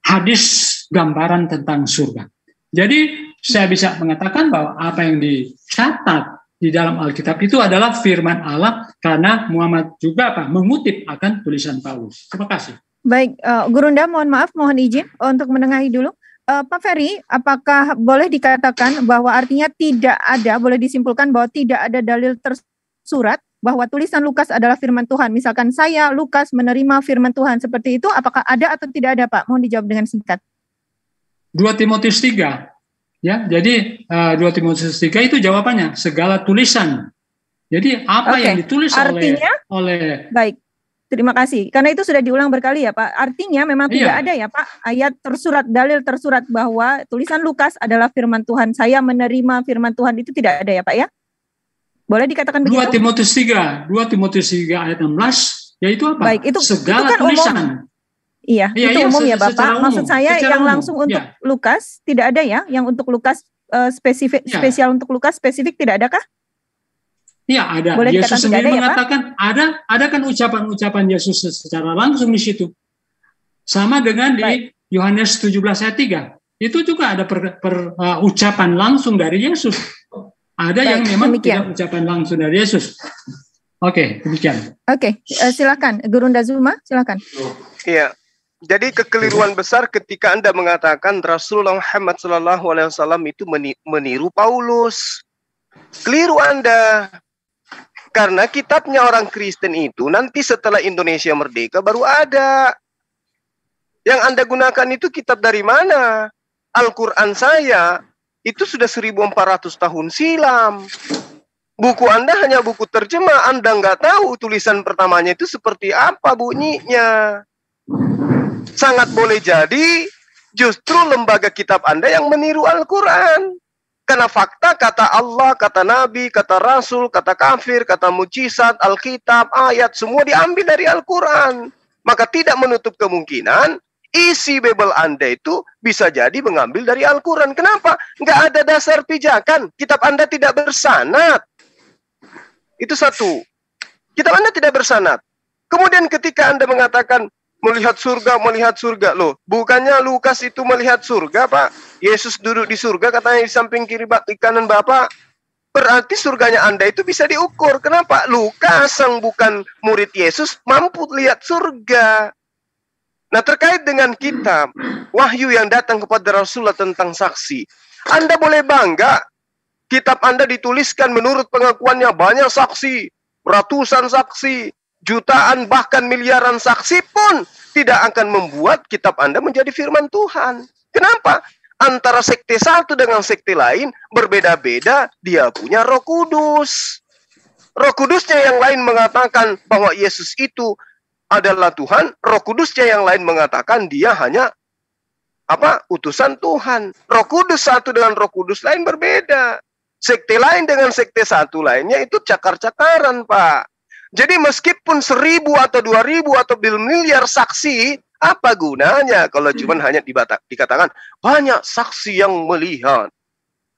Speaker 3: hadis gambaran tentang surga. Jadi saya bisa mengatakan bahwa apa yang dicatat di dalam Alkitab itu adalah firman Allah, karena Muhammad juga mengutip akan tulisan Paulus. Terima kasih.
Speaker 1: Baik, Gurunda, mohon maaf, mohon izin untuk menengahi dulu. Pak Ferry, apakah boleh dikatakan bahwa artinya tidak ada, boleh disimpulkan bahwa tidak ada dalil tersurat bahwa tulisan Lukas adalah firman Tuhan? Misalkan saya, Lukas, menerima firman Tuhan seperti itu, apakah ada atau tidak ada, Pak? Mohon dijawab dengan singkat.
Speaker 3: 2 Timotius 3. Ya, jadi 2 Timotius 3 itu jawabannya, segala tulisan. Jadi apa yang ditulis oleh
Speaker 1: baik. Terima kasih. Karena itu sudah diulang berkali ya, Pak. Artinya memang tidak ada ya, Pak, ayat tersurat, dalil tersurat bahwa tulisan Lukas adalah firman Tuhan. Saya menerima firman Tuhan, itu tidak ada ya, Pak, ya? Boleh dikatakan begitu?
Speaker 3: 2 Timotius 3 ayat 16, yaitu apa? Baik, segala
Speaker 1: itu kan
Speaker 3: tulisan.
Speaker 1: Umum. Iya, itu umum ya, Bapak. Maksud saya yang langsung untuk Lukas tidak ada ya, yang untuk Lukas spesial untuk Lukas spesifik tidak adakah?
Speaker 3: Iya, ada.
Speaker 1: Boleh
Speaker 3: Yesus sendiri
Speaker 1: ada,
Speaker 3: mengatakan ada kan ucapan-ucapan Yesus secara langsung di situ. Sama dengan Yohanes 17 ayat 3. Itu juga ada ucapan langsung dari Yesus. Ada yang memang tidak ucapan langsung dari Yesus. Oke, demikian.
Speaker 1: Oke, silakan Guru Ndazuma, silakan.
Speaker 4: Iya. Jadi kekeliruan besar ketika Anda mengatakan Rasulullah Muhammad SAW itu meniru Paulus. Keliru Anda. Karena kitabnya orang Kristen itu nanti setelah Indonesia merdeka baru ada. Yang Anda gunakan itu kitab dari mana? Al-Quran saya itu sudah 1400 tahun silam. Buku Anda hanya buku terjemah. Anda nggak tahu tulisan pertamanya itu seperti apa bunyinya. Sangat boleh jadi justru lembaga kitab Anda yang meniru Al-Quran. Karena fakta kata Allah, kata Nabi, kata Rasul, kata kafir, kata mujizat, Alkitab, ayat, semua diambil dari Al-Quran. Maka tidak menutup kemungkinan isi Bible Anda itu bisa jadi mengambil dari Al-Quran. Kenapa? Nggak ada dasar pijakan. Kitab Anda tidak bersanad. Itu satu. Kitab Anda tidak bersanad. Kemudian ketika Anda mengatakan melihat surga, loh, bukannya Lukas itu melihat surga, Pak? Yesus duduk di surga, katanya di samping kiri kanan Bapak. Berarti surganya Anda itu bisa diukur. Kenapa? Lukas yang bukan murid Yesus mampu lihat surga. Nah, terkait dengan kitab wahyu yang datang kepada Rasulullah tentang saksi, Anda boleh bangga. Kitab Anda dituliskan menurut pengakuannya banyak saksi, ratusan saksi, jutaan bahkan miliaran saksi pun tidak akan membuat kitab Anda menjadi firman Tuhan. Kenapa? Antara sekte satu dengan sekte lain berbeda-beda, dia punya Roh Kudus. Roh Kudusnya yang lain mengatakan bahwa Yesus itu adalah Tuhan, Roh Kudusnya yang lain mengatakan dia hanya utusan Tuhan. Roh Kudus satu dengan Roh Kudus lain berbeda. Sekte lain dengan sekte satu lainnya itu cakar-cakaran, Pak. Jadi meskipun 1000 atau 2000 atau miliar saksi, apa gunanya kalau cuma hanya dikatakan banyak saksi yang melihat.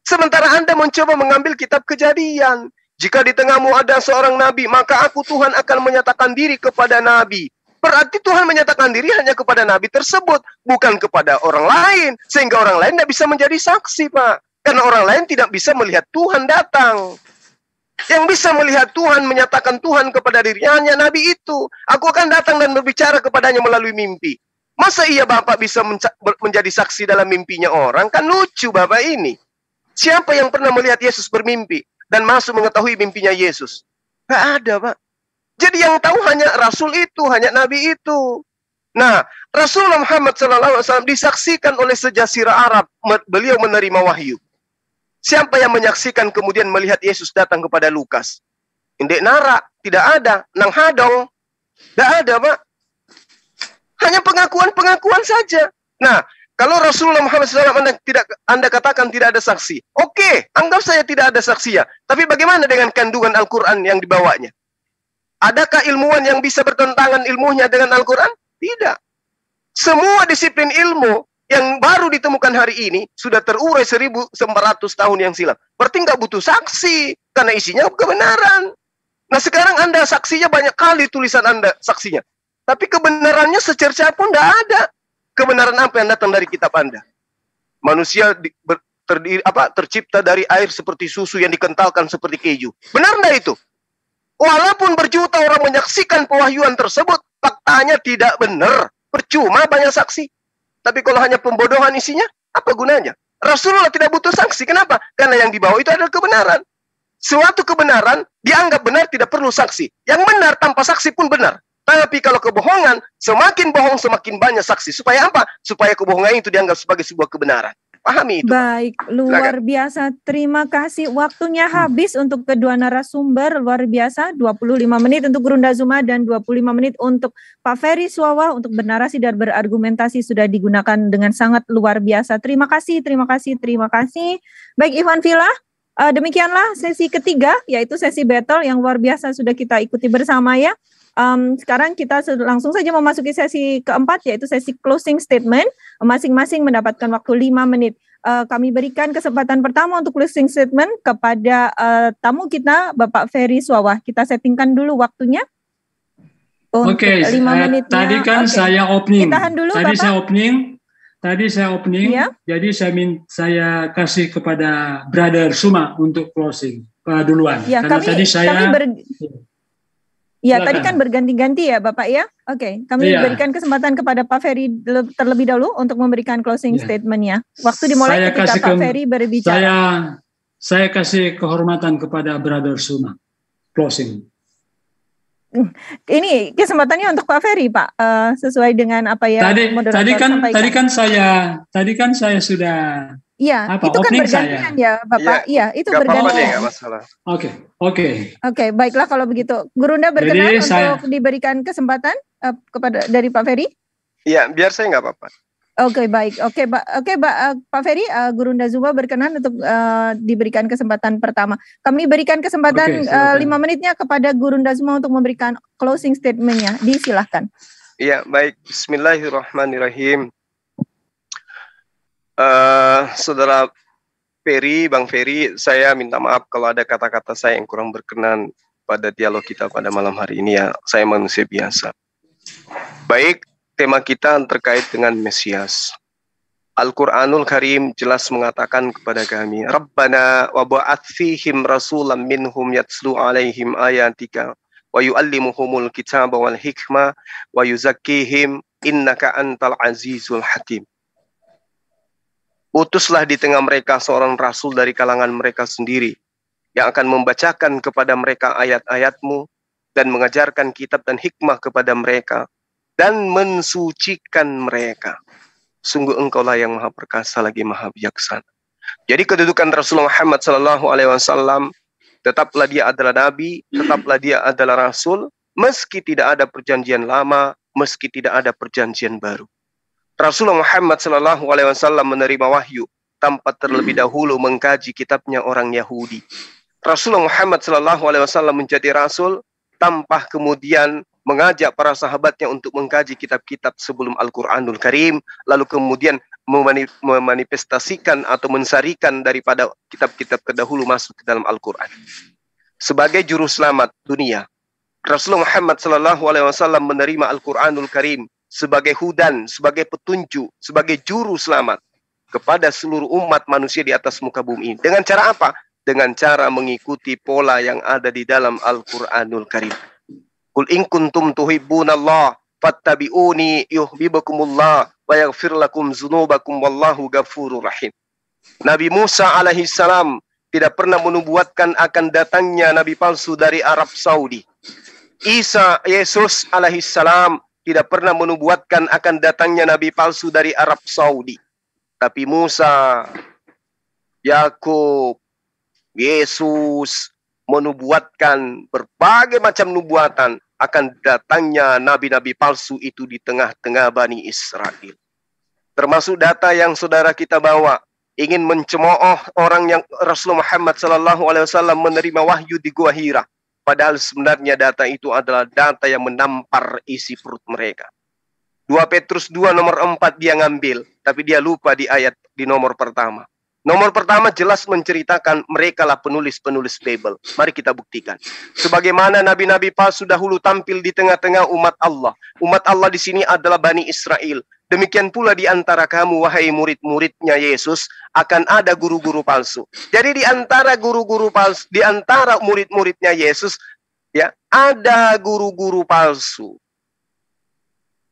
Speaker 4: Sementara Anda mencoba mengambil kitab Kejadian. Jika di tengahmu ada seorang nabi, maka aku Tuhan akan menyatakan diri kepada nabi. Berarti Tuhan menyatakan diri hanya kepada nabi tersebut, bukan kepada orang lain. Sehingga orang lain tidak bisa menjadi saksi, Pak. Karena orang lain tidak bisa melihat Tuhan datang. Yang bisa melihat Tuhan, menyatakan Tuhan kepada dirinya hanya nabi itu. Aku akan datang dan berbicara kepadanya melalui mimpi. Masa iya Bapak bisa menjadi saksi dalam mimpinya orang? Kan lucu Bapak ini. Siapa yang pernah melihat Yesus bermimpi dan masuk mengetahui mimpinya Yesus? Nggak ada, Pak. Jadi yang tahu hanya Rasul itu, hanya nabi itu. Nah, Rasulullah Muhammad SAW disaksikan oleh sejazirah Arab. Beliau menerima wahyu. Siapa yang menyaksikan kemudian melihat Yesus datang kepada Lukas? Indek Nara, tidak ada. Nang Hadong, tidak ada, Pak. Hanya pengakuan-pengakuan saja. Nah, kalau Rasulullah Muhammad SAW Anda katakan tidak ada saksi. Oke, anggap saya tidak ada saksi ya. Tapi bagaimana dengan kandungan Al-Quran yang dibawanya? Adakah ilmuwan yang bisa bertentangan ilmunya dengan Al-Quran? Tidak. Semua disiplin ilmu yang baru ditemukan hari ini sudah terurai 1100 tahun yang silam. Berarti nggak butuh saksi karena isinya kebenaran. Nah sekarang Anda saksinya banyak kali tulisan Anda saksinya, tapi kebenarannya secerca pun nggak ada. Kebenaran apa yang datang dari kitab Anda? Manusia tercipta dari air seperti susu yang dikentalkan seperti keju. Benar nggak itu? Walaupun berjuta orang menyaksikan pewahyuan tersebut, faktanya tidak benar. Percuma banyak saksi. Tapi kalau hanya pembodohan isinya, apa gunanya? Rasulullah tidak butuh saksi. Kenapa? Karena yang dibawa itu adalah kebenaran. Suatu kebenaran dianggap benar tidak perlu saksi. Yang benar tanpa saksi pun benar. Tapi kalau kebohongan, semakin bohong semakin banyak saksi. Supaya apa? Supaya kebohongan itu dianggap sebagai sebuah kebenaran. Pahami itu.
Speaker 1: Baik, luar biasa. Terima kasih. Waktunya habis untuk kedua narasumber. Luar biasa. 25 menit untuk Guru Ndazuma dan 25 menit untuk Pak Ferry Suwawa untuk bernarasi dan berargumentasi sudah digunakan dengan sangat luar biasa. Terima kasih, terima kasih, terima kasih. Baik, Ivan Villa. Demikianlah sesi ketiga, yaitu sesi battle yang luar biasa sudah kita ikuti bersama ya. Sekarang kita langsung saja memasuki sesi keempat, yaitu sesi closing statement. Masing-masing mendapatkan waktu 5 menit. Kami berikan kesempatan pertama untuk closing statement kepada tamu kita, Bapak Ferry Suwawa. Kita settingkan dulu waktunya.
Speaker 3: Oke, tadi kan saya opening.
Speaker 1: Ditahan dulu,
Speaker 3: tadi
Speaker 1: Bapak.
Speaker 3: saya opening. tadi saya opening, jadi saya kasih kepada Brother Suma untuk closing duluan.
Speaker 1: Ya,
Speaker 3: karena tadi saya
Speaker 1: tadi kan berganti-ganti ya Bapak ya. Oke, kami berikan kesempatan kepada Pak Ferry terlebih dahulu untuk memberikan closing statement-nya. Waktu dimulai ketika Pak Ferry berbicara.
Speaker 3: Saya kasih kehormatan kepada Brother Suma. Closing.
Speaker 1: Ini kesempatannya untuk Pak Ferry, Pak, sesuai dengan apa yang
Speaker 3: tadi kan saya sudah.
Speaker 1: Iya, itu kan bergantian ya, Bapak. Iya, itu bergantian. Oke, baiklah kalau begitu. Gurunda berkenan untuk diberikan kesempatan dari Pak Ferry.
Speaker 4: Iya, biar saya nggak apa-apa.
Speaker 1: Oke, baik. Oke, Pak Ferry, Gurunda Zuma berkenan untuk diberikan kesempatan pertama. Kami berikan kesempatan 5 menitnya kepada Gurunda Zuma untuk memberikan closing statement-nya. Disilahkan.
Speaker 4: Iya, baik. Bismillahirrahmanirrahim. Saudara Ferry, Bang Ferry, saya minta maaf kalau ada kata-kata saya yang kurang berkenan pada dialog kita pada malam hari ini ya. Saya manusia biasa. Baik. Tema kita terkait dengan Mesias. Al-Quranul Karim jelas mengatakan kepada kami, Rabbana wa ba'ath fihim rasulam minhum yatslu alaihim ayatika wa yu'allimuhumul kitaba wal hikmah wa yuzakkihim innaka antal azizul hakim. Utuslah di tengah mereka seorang rasul dari kalangan mereka sendiri yang akan membacakan kepada mereka ayat-ayatmu dan mengajarkan kitab dan hikmah kepada mereka dan mensucikan mereka. Sungguh engkaulah yang maha perkasa lagi maha bijaksana. Jadi kedudukan Rasulullah Muhammad SAW, tetaplah dia adalah Nabi, tetaplah dia adalah Rasul, meski tidak ada perjanjian lama, meski tidak ada perjanjian baru. Rasulullah Muhammad SAW menerima wahyu tanpa terlebih dahulu mengkaji kitabnya orang Yahudi. Rasulullah Muhammad SAW menjadi Rasul tanpa kemudian mengajak para sahabatnya untuk mengkaji kitab-kitab sebelum Al-Quranul Karim, lalu kemudian memanifestasikan atau mensarikan daripada kitab-kitab terdahulu masuk ke dalam Al-Quran. Sebagai juru selamat dunia, Rasulullah Muhammad SAW menerima Al-Quranul Karim sebagai hudan, sebagai petunjuk, sebagai juru selamat kepada seluruh umat manusia di atas muka bumi ini. Dengan cara apa? Dengan cara mengikuti pola yang ada di dalam Al-Quranul Karim. Qul in kuntum tuhibbunallah fattabi'uni yuhibbukumullah wa yaghfir lakum dzunubakum wallahu ghafurur rahim. Nabi Musa alaihi salam tidak pernah menubuatkan akan datangnya nabi palsu dari Arab Saudi. Yesus alaihi salam tidak pernah menubuatkan akan datangnya nabi palsu dari Arab Saudi. Tapi Musa, Yakub, Yesus menubuatkan berbagai macam nubuatan akan datangnya nabi-nabi palsu itu di tengah-tengah Bani Israel. Termasuk data yang saudara kita bawa, ingin mencemooh orang yang Rasulullah Muhammad SAW menerima wahyu di Gua Hira. Padahal sebenarnya data itu adalah data yang menampar isi perut mereka. 2 Petrus 2 nomor 4 dia ngambil, tapi dia lupa di ayat di nomor pertama. Nomor pertama jelas menceritakan mereka lah penulis-penulis Bible. Mari kita buktikan. Sebagaimana nabi-nabi palsu dahulu tampil di tengah-tengah umat Allah. Umat Allah di sini adalah Bani Israel. Demikian pula di antara kamu, wahai murid-muridnya Yesus, akan ada guru-guru palsu. Jadi di antara guru-guru palsu, di antara murid-muridnya Yesus, ya ada guru-guru palsu.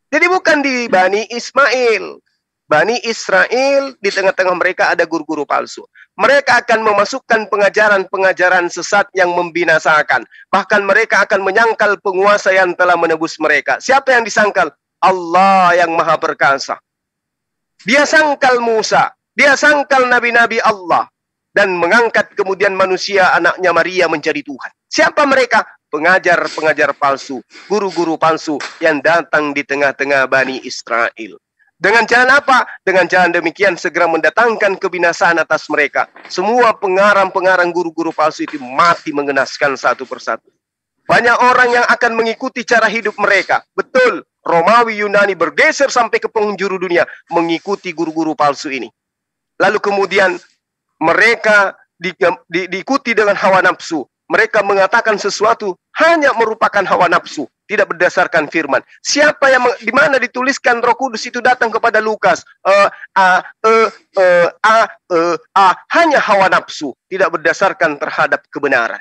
Speaker 4: Jadi bukan di Bani Ismail. Bani Israel, di tengah-tengah mereka ada guru-guru palsu. Mereka akan memasukkan pengajaran-pengajaran sesat yang membinasakan. Bahkan mereka akan menyangkal penguasa yang telah menebus mereka. Siapa yang disangkal? Allah yang maha perkasa. Dia sangkal Musa. Dia sangkal nabi-nabi Allah. Dan mengangkat kemudian manusia, anaknya Maria menjadi Tuhan. Siapa mereka? Pengajar-pengajar palsu. Guru-guru palsu yang datang di tengah-tengah Bani Israel. Dengan jalan apa? Dengan jalan demikian segera mendatangkan kebinasaan atas mereka. Semua pengarang-pengarang guru-guru palsu itu mati mengenaskan satu persatu. Banyak orang yang akan mengikuti cara hidup mereka. Betul, Romawi Yunani bergeser sampai ke penjuru dunia mengikuti guru-guru palsu ini. Lalu kemudian mereka diikuti dengan hawa nafsu. Mereka mengatakan sesuatu hanya merupakan hawa nafsu. tidak berdasarkan firman. Siapa yang di mana dituliskan Roh Kudus itu datang kepada Lukas? Hanya hawa nafsu, tidak berdasarkan terhadap kebenaran.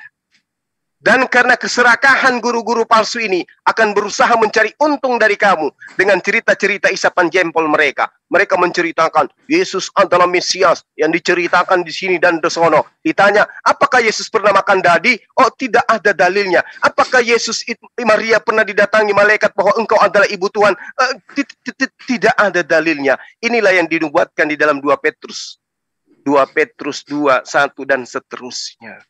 Speaker 4: Dan karena keserakahan guru-guru palsu ini akan berusaha mencari untung dari kamu dengan cerita-cerita isapan jempol mereka. Mereka menceritakan Yesus adalah Mesias yang diceritakan di sini dan di sono. Ditanya, apakah Yesus pernah makan dadi? Oh, tidak ada dalilnya. Apakah Yesus Maria pernah didatangi malaikat bahwa engkau adalah ibu Tuhan? Tidak ada dalilnya. Inilah yang dinubuatkan di dalam 2 Petrus 2, 1 dan seterusnya.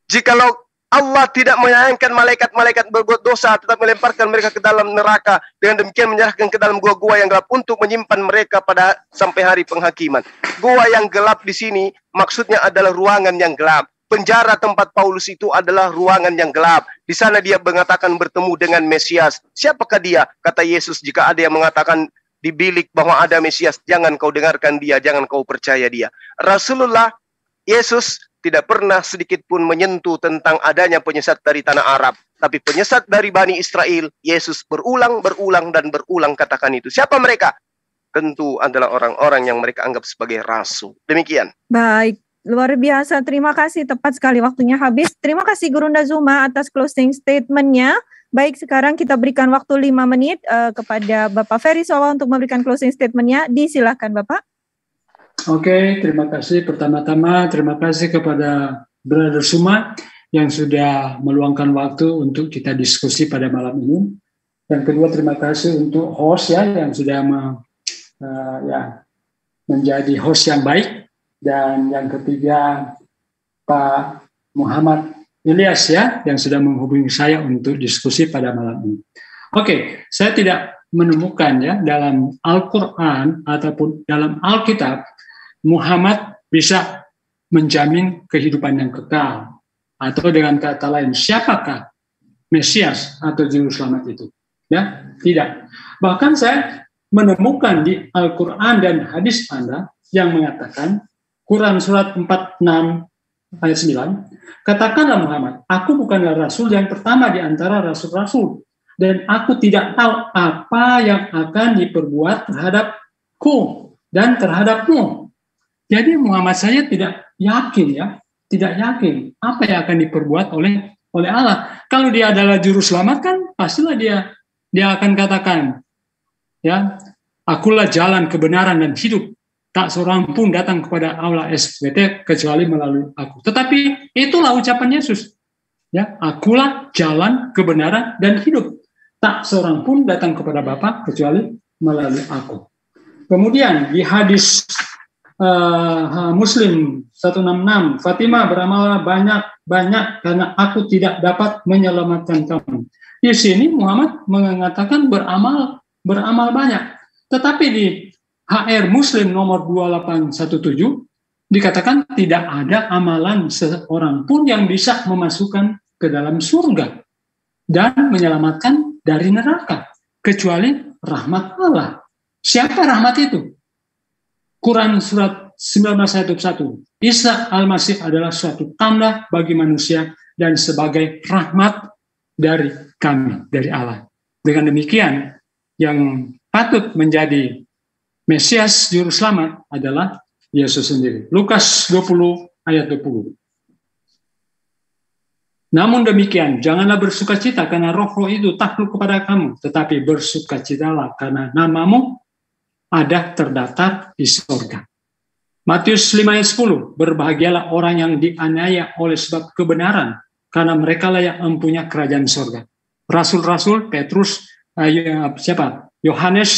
Speaker 4: Jikalau Allah tidak menyayangkan malaikat-malaikat berbuat dosa, tetap melemparkan mereka ke dalam neraka. Dengan demikian menyerahkan ke dalam gua-gua yang gelap untuk menyimpan mereka pada sampai hari penghakiman. Gua yang gelap di sini maksudnya adalah ruangan yang gelap. Penjara tempat Paulus itu adalah ruangan yang gelap. Di sana dia mengatakan bertemu dengan Mesias. Siapakah dia? Kata Yesus, jika ada yang mengatakan di bilik bahwa ada Mesias, jangan kau dengarkan dia, jangan kau percaya dia. Rasulullah Yesus tidak pernah sedikit pun menyentuh tentang adanya penyesat dari tanah Arab. Tapi penyesat dari Bani Israel, Yesus berulang katakan itu. Siapa mereka? Tentu adalah orang-orang yang mereka anggap sebagai rasul. Demikian.
Speaker 1: Baik, luar biasa. Terima kasih, tepat sekali waktunya habis. Terima kasih Gurunda Zuma atas closing statement-nya. Baik, sekarang kita berikan waktu 5 menit kepada Bapak Ferry Sowa untuk memberikan closing statement-nya. Disilakan Bapak.
Speaker 3: Oke, terima kasih. Pertama-tama terima kasih kepada Brother Suma yang sudah meluangkan waktu untuk kita diskusi pada malam ini. Dan kedua, terima kasih untuk host ya yang sudah menjadi host yang baik. Dan yang ketiga, Pak Muhammad Ilyas ya yang sudah menghubungi saya untuk diskusi pada malam ini. Oke, saya tidak menemukan ya dalam Al-Quran ataupun dalam Alkitab Muhammad bisa menjamin kehidupan yang kekal. Atau dengan kata lain, siapakah Mesias atau Juru Selamat itu? Ya, tidak. Bahkan saya menemukan di Al-Quran dan hadis Anda yang mengatakan, Quran surat 46 ayat 9, katakanlah Muhammad, aku bukanlah Rasul yang pertama di antara Rasul-Rasul, dan aku tidak tahu apa yang akan diperbuat terhadapku dan terhadapmu. Jadi Muhammad saya tidak yakin apa yang akan diperbuat oleh Allah. Kalau dia adalah juru selamat kan pastilah dia akan katakan ya, akulah jalan kebenaran dan hidup. Tak seorang pun datang kepada Allah SWT kecuali melalui aku. Tetapi itulah ucapan Yesus. Ya, akulah jalan kebenaran dan hidup. Tak seorang pun datang kepada Bapa kecuali melalui aku. Kemudian di hadis Muslim 166, Fatimah beramal banyak karena aku tidak dapat menyelamatkan kamu. Di sini Muhammad mengatakan beramal banyak. Tetapi di HR Muslim nomor 2817 dikatakan tidak ada amalan seorang pun yang bisa memasukkan ke dalam surga dan menyelamatkan dari neraka kecuali rahmat Allah. Siapa rahmat itu? Quran surat 19 ayat 1. Isa Al-Masih adalah suatu tanda bagi manusia dan sebagai rahmat dari kami, dari Allah. Dengan demikian, yang patut menjadi Mesias Juru Selamat adalah Yesus sendiri. Lukas 20 ayat 20. Namun demikian, janganlah bersukacita karena roh-roh itu takluk kepada kamu, tetapi bersukacitalah karena namamu ada terdaftar di surga. Matius 5 ayat 10, berbahagialah orang yang dianiaya oleh sebab kebenaran, karena mereka lah yang mempunyai kerajaan surga. Rasul-rasul, Petrus, Yohanes,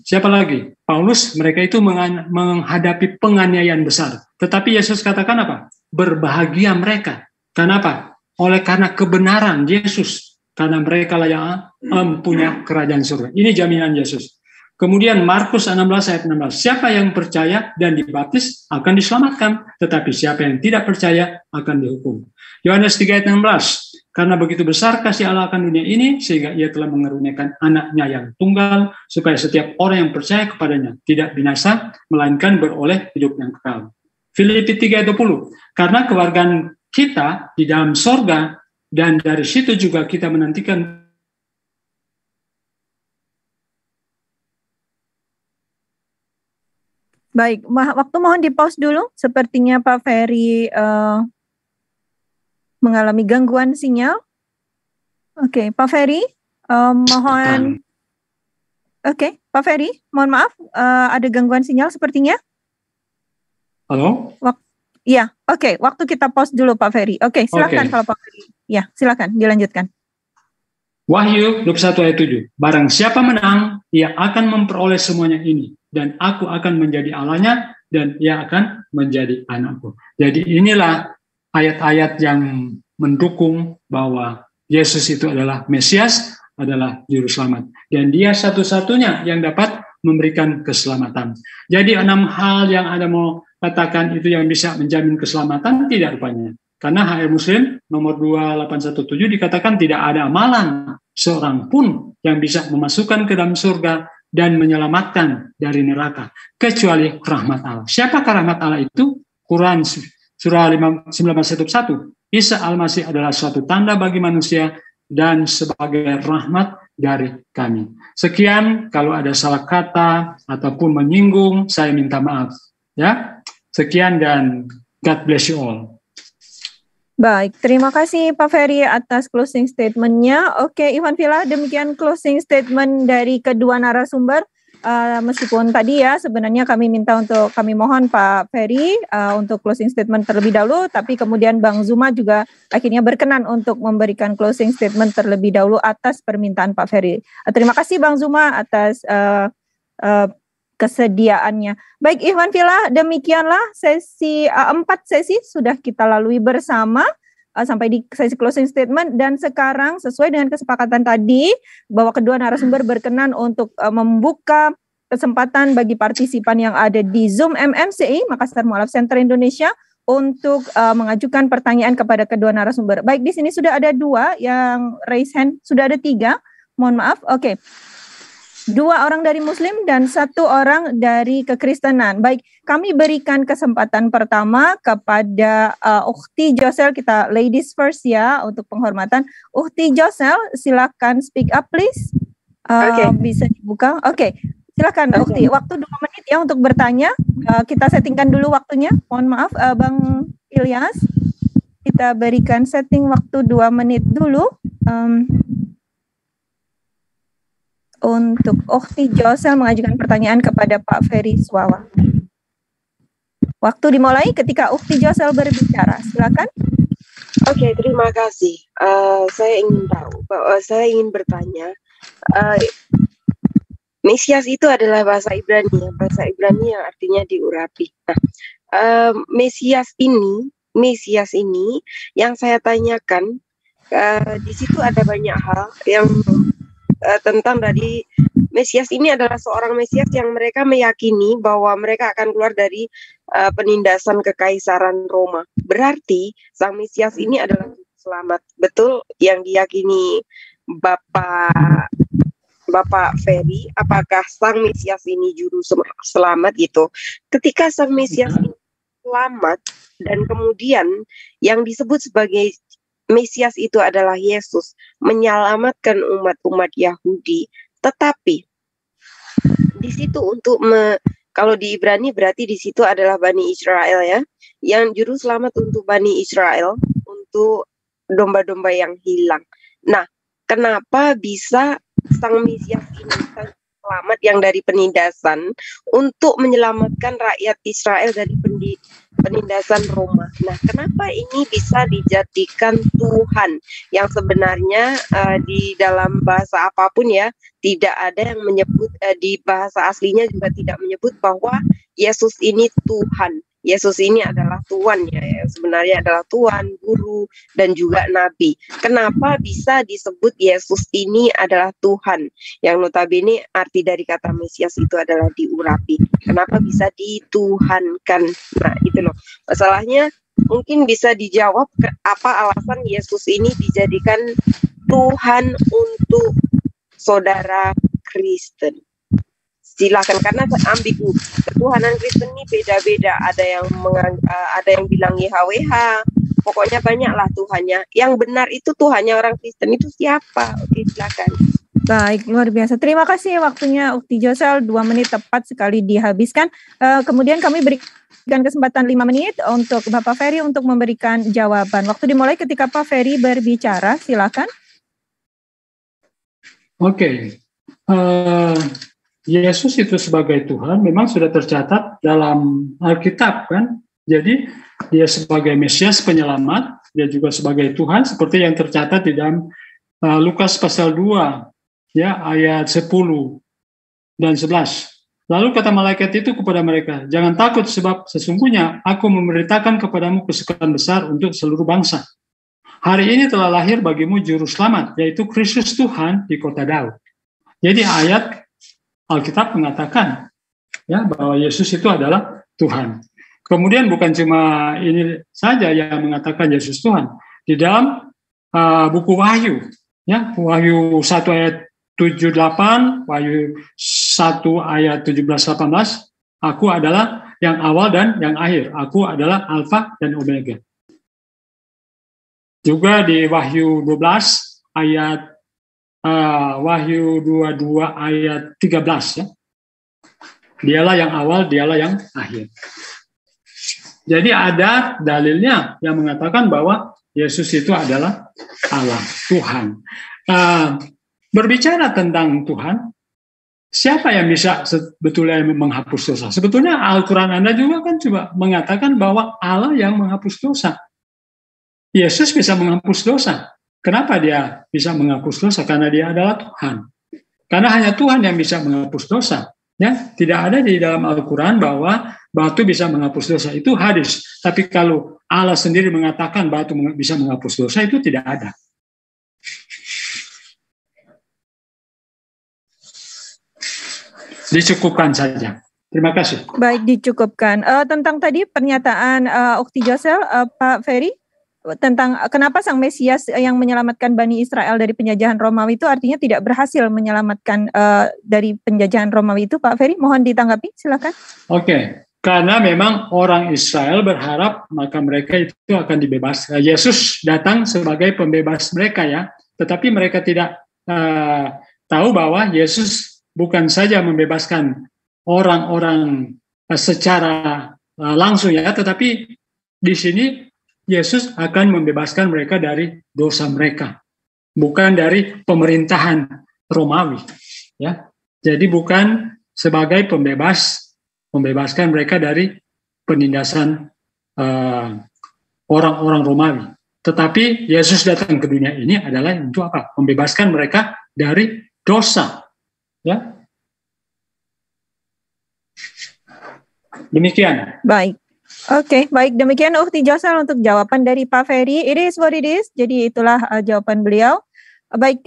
Speaker 3: siapa lagi? Paulus, mereka itu menghadapi penganiayaan besar. Tetapi Yesus katakan apa? Berbahagia mereka. Kenapa? Oleh karena kebenaran Yesus. Karena mereka lah yang mempunyai kerajaan surga. Ini jaminan Yesus. Kemudian Markus 16 ayat 16. Siapa yang percaya dan dibaptis akan diselamatkan. Tetapi siapa yang tidak percaya akan dihukum. Yohanes 3 ayat 16. Karena begitu besar kasih Allah akan dunia ini, sehingga ia telah mengaruniakan anaknya yang tunggal, supaya setiap orang yang percaya kepadanya tidak binasa, melainkan beroleh hidup yang kekal. Filipi 3 ayat 20. Karena kewargaan kita di dalam sorga Dan dari situ juga kita menantikan.
Speaker 1: Baik, waktu mohon di-pause dulu. Sepertinya Pak Ferry mengalami gangguan sinyal. Oke, Pak Ferry, mohon. Oke, Pak Ferry, mohon maaf, ada gangguan sinyal sepertinya.
Speaker 3: Halo?
Speaker 1: Iya, oke, waktu kita pause dulu Pak Ferry. Oke, silakan kalau Pak Ferry. Ya, silakan, dilanjutkan.
Speaker 3: Wahyu 21 ayat 7. Barang siapa menang, ia akan memperoleh semuanya ini. Dan aku akan menjadi Allahnya, dan ia akan menjadi anakku. Jadi inilah ayat-ayat yang mendukung bahwa Yesus itu adalah Mesias, adalah Juru Selamat. Dan dia satu-satunya yang dapat memberikan keselamatan. Jadi 6 hal yang Anda mau katakan itu yang bisa menjamin keselamatan, tidak rupanya. Karena HR Muslim nomor 2817 dikatakan tidak ada amalan seorang pun yang bisa memasukkan ke dalam surga dan menyelamatkan dari neraka kecuali rahmat Allah. Siapakah rahmat Allah itu? Quran surah 19:1. Isa Al-Masih adalah suatu tanda bagi manusia dan sebagai rahmat dari kami. Sekian, kalau ada salah kata ataupun menyinggung, saya minta maaf. Ya, sekian dan God bless you all.
Speaker 1: Baik, terima kasih Pak Ferry atas closing statement-nya. Oke, Ivan Villa, demikian closing statement dari kedua narasumber. Meskipun tadi ya sebenarnya kami mohon Pak Ferry untuk closing statement terlebih dahulu, tapi kemudian Bang Zuma juga akhirnya berkenan untuk memberikan closing statement terlebih dahulu atas permintaan Pak Ferry. Terima kasih Bang Zuma atas kesediaannya. Baik Ivan Villa, demikianlah sesi 4 sesi sudah kita lalui bersama sampai di sesi closing statement, dan sekarang sesuai dengan kesepakatan tadi bahwa kedua narasumber berkenan untuk membuka kesempatan bagi partisipan yang ada di Zoom MMCI Makassar Mualaf Center Indonesia untuk mengajukan pertanyaan kepada kedua narasumber. Baik, di sini sudah ada 2 yang raise hand, sudah ada 3. Mohon maaf. Oke. 2 orang dari Muslim dan 1 orang dari kekristenan. Baik, kami berikan kesempatan pertama kepada Ukhti Josel, kita ladies first ya untuk penghormatan. Ukhti Josel, silakan speak up please. Bisa dibuka. Oke, silakan Ukhti. Waktu 2 menit ya untuk bertanya. Kita settingkan dulu waktunya. Mohon maaf, Bang Ilyas. Kita berikan setting waktu 2 menit dulu. Untuk Ukhti Josel mengajukan pertanyaan kepada Pak Ferry Suwawa. Waktu dimulai ketika Ukhti Josel berbicara. Silakan.
Speaker 6: Oke, terima kasih. Saya ingin bertanya. Mesias itu adalah bahasa Ibrani yang artinya diurapi. Nah, Mesias ini yang saya tanyakan, di situ ada banyak hal yang tentang tadi Mesias ini adalah seorang Mesias yang mereka meyakini bahwa mereka akan keluar dari penindasan kekaisaran Roma. Berarti sang Mesias ini adalah selamat. Betul yang diyakini Bapak Ferry, apakah sang Mesias ini juru selamat gitu? Ketika sang Mesias ini selamat dan kemudian yang disebut sebagai Mesias itu adalah Yesus, menyelamatkan umat-umat Yahudi. Tetapi di situ kalau di Ibrani berarti di situ adalah Bani Israel ya, yang juru selamat untuk Bani Israel, untuk domba-domba yang hilang. Nah, kenapa bisa sang Mesias ini selamat yang dari penindasan untuk menyelamatkan rakyat Israel dari penindasan Roma? Nah, kenapa ini bisa dijadikan Tuhan yang sebenarnya di dalam bahasa apapun ya tidak ada yang menyebut, di bahasa aslinya juga tidak menyebut bahwa Yesus ini Tuhan. Yesus ini adalah Tuhan ya, sebenarnya adalah Tuhan, Guru, dan juga Nabi. Kenapa bisa disebut Yesus ini adalah Tuhan? Yang notabene arti dari kata Mesias itu adalah diurapi. Kenapa bisa dituhankan? Nah itu loh, masalahnya mungkin bisa dijawab apa alasan Yesus ini dijadikan Tuhan untuk saudara Kristen. Silakan, karena ambigu. Ketuhanan Kristen ini beda-beda. Ada yang bilang YHWH. Pokoknya banyaklah Tuhannya. Yang benar itu Tuhannya orang Kristen itu siapa? Oke, silakan.
Speaker 1: Baik, luar biasa. Terima kasih waktunya Ukti Josel, 2 menit tepat sekali dihabiskan. Kemudian kami berikan kesempatan 5 menit untuk Bapak Ferry untuk memberikan jawaban. Waktu dimulai ketika Pak Ferry berbicara, silakan.
Speaker 3: Oke. Yesus itu sebagai Tuhan memang sudah tercatat dalam Alkitab kan. Jadi dia sebagai Mesias penyelamat, dia juga sebagai Tuhan seperti yang tercatat di dalam Lukas pasal 2 ya ayat 10 dan 11. Lalu kata malaikat itu kepada mereka, jangan takut sebab sesungguhnya aku memberitakan kepadamu kesukaan besar untuk seluruh bangsa. Hari ini telah lahir bagimu juru selamat, yaitu Kristus Tuhan di kota Daud. Jadi ayat Alkitab mengatakan ya bahwa Yesus itu adalah Tuhan. Kemudian bukan cuma ini saja yang mengatakan Yesus Tuhan. Di dalam buku Wahyu, ya Wahyu 1 ayat 78, Wahyu 1 ayat 17-18, aku adalah yang awal dan yang akhir. Aku adalah Alfa dan Omega. Juga di Wahyu 12 ayat Wahyu 22 ayat 13 ya. Dialah yang awal, dialah yang akhir. Jadi ada dalilnya yang mengatakan bahwa Yesus itu adalah Allah, Tuhan. Berbicara tentang Tuhan, siapa yang bisa sebetulnya menghapus dosa? Sebetulnya Al-Quran Anda juga kan coba mengatakan bahwa Allah yang menghapus dosa. Yesus bisa menghapus dosa. Kenapa dia bisa menghapus dosa? Karena dia adalah Tuhan. Karena hanya Tuhan yang bisa menghapus dosa. Ya, tidak ada di dalam Al-Quran bahwa batu bisa menghapus dosa. Itu hadis. Tapi kalau Allah sendiri mengatakan batu bisa menghapus dosa, itu tidak ada. Dicukupkan saja. Terima kasih.
Speaker 1: Baik, dicukupkan. Tentang tadi pernyataan Ukti Josel, Pak Ferry, tentang kenapa Sang Mesias yang menyelamatkan Bani Israel dari penjajahan Romawi itu artinya tidak berhasil menyelamatkan dari penjajahan Romawi itu, Pak Ferry, mohon ditanggapi, silakan.
Speaker 3: Oke, karena memang orang Israel berharap maka mereka itu akan dibebaskan. Yesus datang sebagai pembebas mereka ya, tetapi mereka tidak tahu bahwa Yesus bukan saja membebaskan orang-orang secara langsung ya, tetapi di sini Yesus akan membebaskan mereka dari dosa mereka, bukan dari pemerintahan Romawi, ya. Jadi bukan sebagai membebaskan mereka dari penindasan orang-orang Romawi. Tetapi Yesus datang ke dunia ini adalah untuk apa? Membebaskan mereka dari dosa, ya. Demikian.
Speaker 1: Baik. Oke, baik, demikian Ukti Josel untuk jawaban dari Pak Ferry. It is what it is. Jadi itulah jawaban beliau. Baik,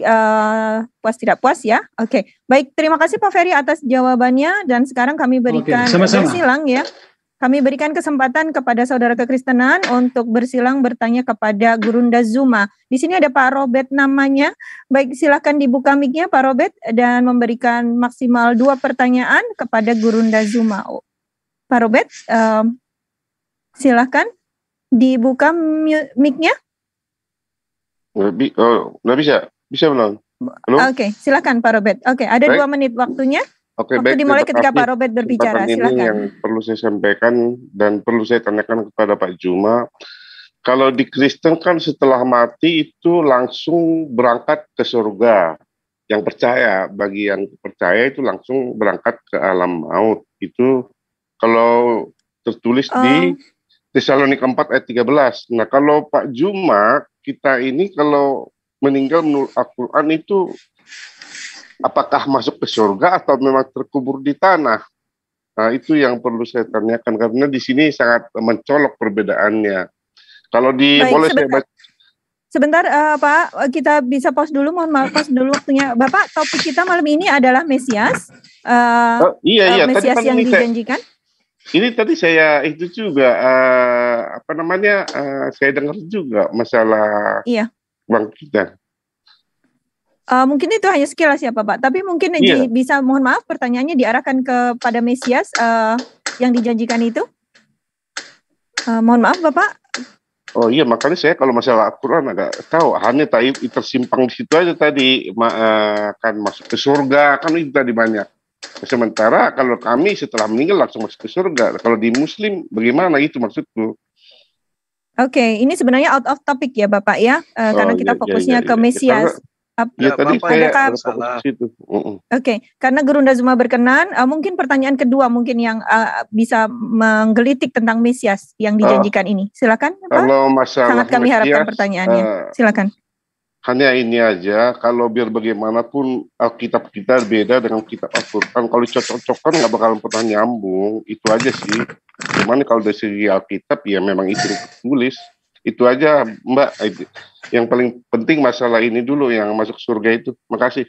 Speaker 1: puas tidak puas ya. Oke, baik, terima kasih Pak Ferry atas jawabannya. Dan sekarang kami berikan bersilang ya. Kami berikan kesempatan kepada saudara kekristenan untuk bersilang bertanya kepada Gurunda Zuma. Di sini ada Pak Robert namanya. Baik, silakan dibuka mic-nya Pak Robert dan memberikan maksimal 2 pertanyaan kepada Gurunda Zuma. Pak Robert, silakan dibuka mic-nya.
Speaker 7: Nggak bisa belum?
Speaker 1: Oke, silakan Pak Robert. Oke, ada baik. 2 menit waktunya.
Speaker 7: Oke,
Speaker 1: waktu
Speaker 7: baik,
Speaker 1: dimulai ketika Pak Robert berbicara. Silakan.
Speaker 7: Ini yang perlu saya sampaikan dan perlu saya tanyakan kepada Pak Juma. Kalau di Kristen kan setelah mati itu langsung berangkat ke surga. Yang percaya, bagi yang percaya itu langsung berangkat ke alam maut. Itu kalau tertulis di Tesalonika 4 ayat 13. Nah, kalau Pak Juma, kita ini kalau meninggal menurut Al-Quran itu apakah masuk ke surga atau memang terkubur di tanah? Nah, itu yang perlu saya tanyakan karena di sini sangat mencolok perbedaannya. Kalau boleh saya baca.
Speaker 1: Sebentar Pak, kita bisa pause dulu, mohon maaf pause dulu waktunya. Bapak, topik kita malam ini adalah Mesias.
Speaker 7: Iya.
Speaker 1: Mesias yang dijanjikan.
Speaker 7: Ini tadi saya itu juga saya dengar juga masalah bangkitan.
Speaker 1: Mungkin itu hanya sekilas ya Bapak, tapi mungkin bisa mohon maaf pertanyaannya diarahkan kepada Mesias yang dijanjikan itu. Mohon maaf Bapak.
Speaker 7: Oh iya, makanya saya kalau masalah Al-Quran agak tahu, hanya tadi tersimpang di situ aja tadi, kan masuk ke surga, kan itu tadi banyak. Sementara kalau kami setelah meninggal langsung masuk ke surga. Kalau di Muslim bagaimana itu maksudku?
Speaker 1: Oke, ini sebenarnya out of topic ya Bapak ya, karena kita fokusnya ke Mesias.
Speaker 7: Ya tadi saya fokus ke situ.
Speaker 1: Oke, karena Gurunda Zuma berkenan, mungkin pertanyaan kedua mungkin yang bisa menggelitik tentang Mesias yang dijanjikan ini. Silakan Bapak.
Speaker 7: Kalau masalah
Speaker 1: sangat kami harapkan pertanyaannya. Silakan.
Speaker 7: Hanya ini aja, kalau biar bagaimanapun Alkitab kita beda dengan kitab Al-Quran, kalau cocok-cocokan nggak bakalan pernah nyambung, itu aja sih. Cuman kalau dari segi Alkitab ya memang itu tulis. Itu aja Mbak, yang paling penting masalah ini dulu yang masuk surga itu. Makasih.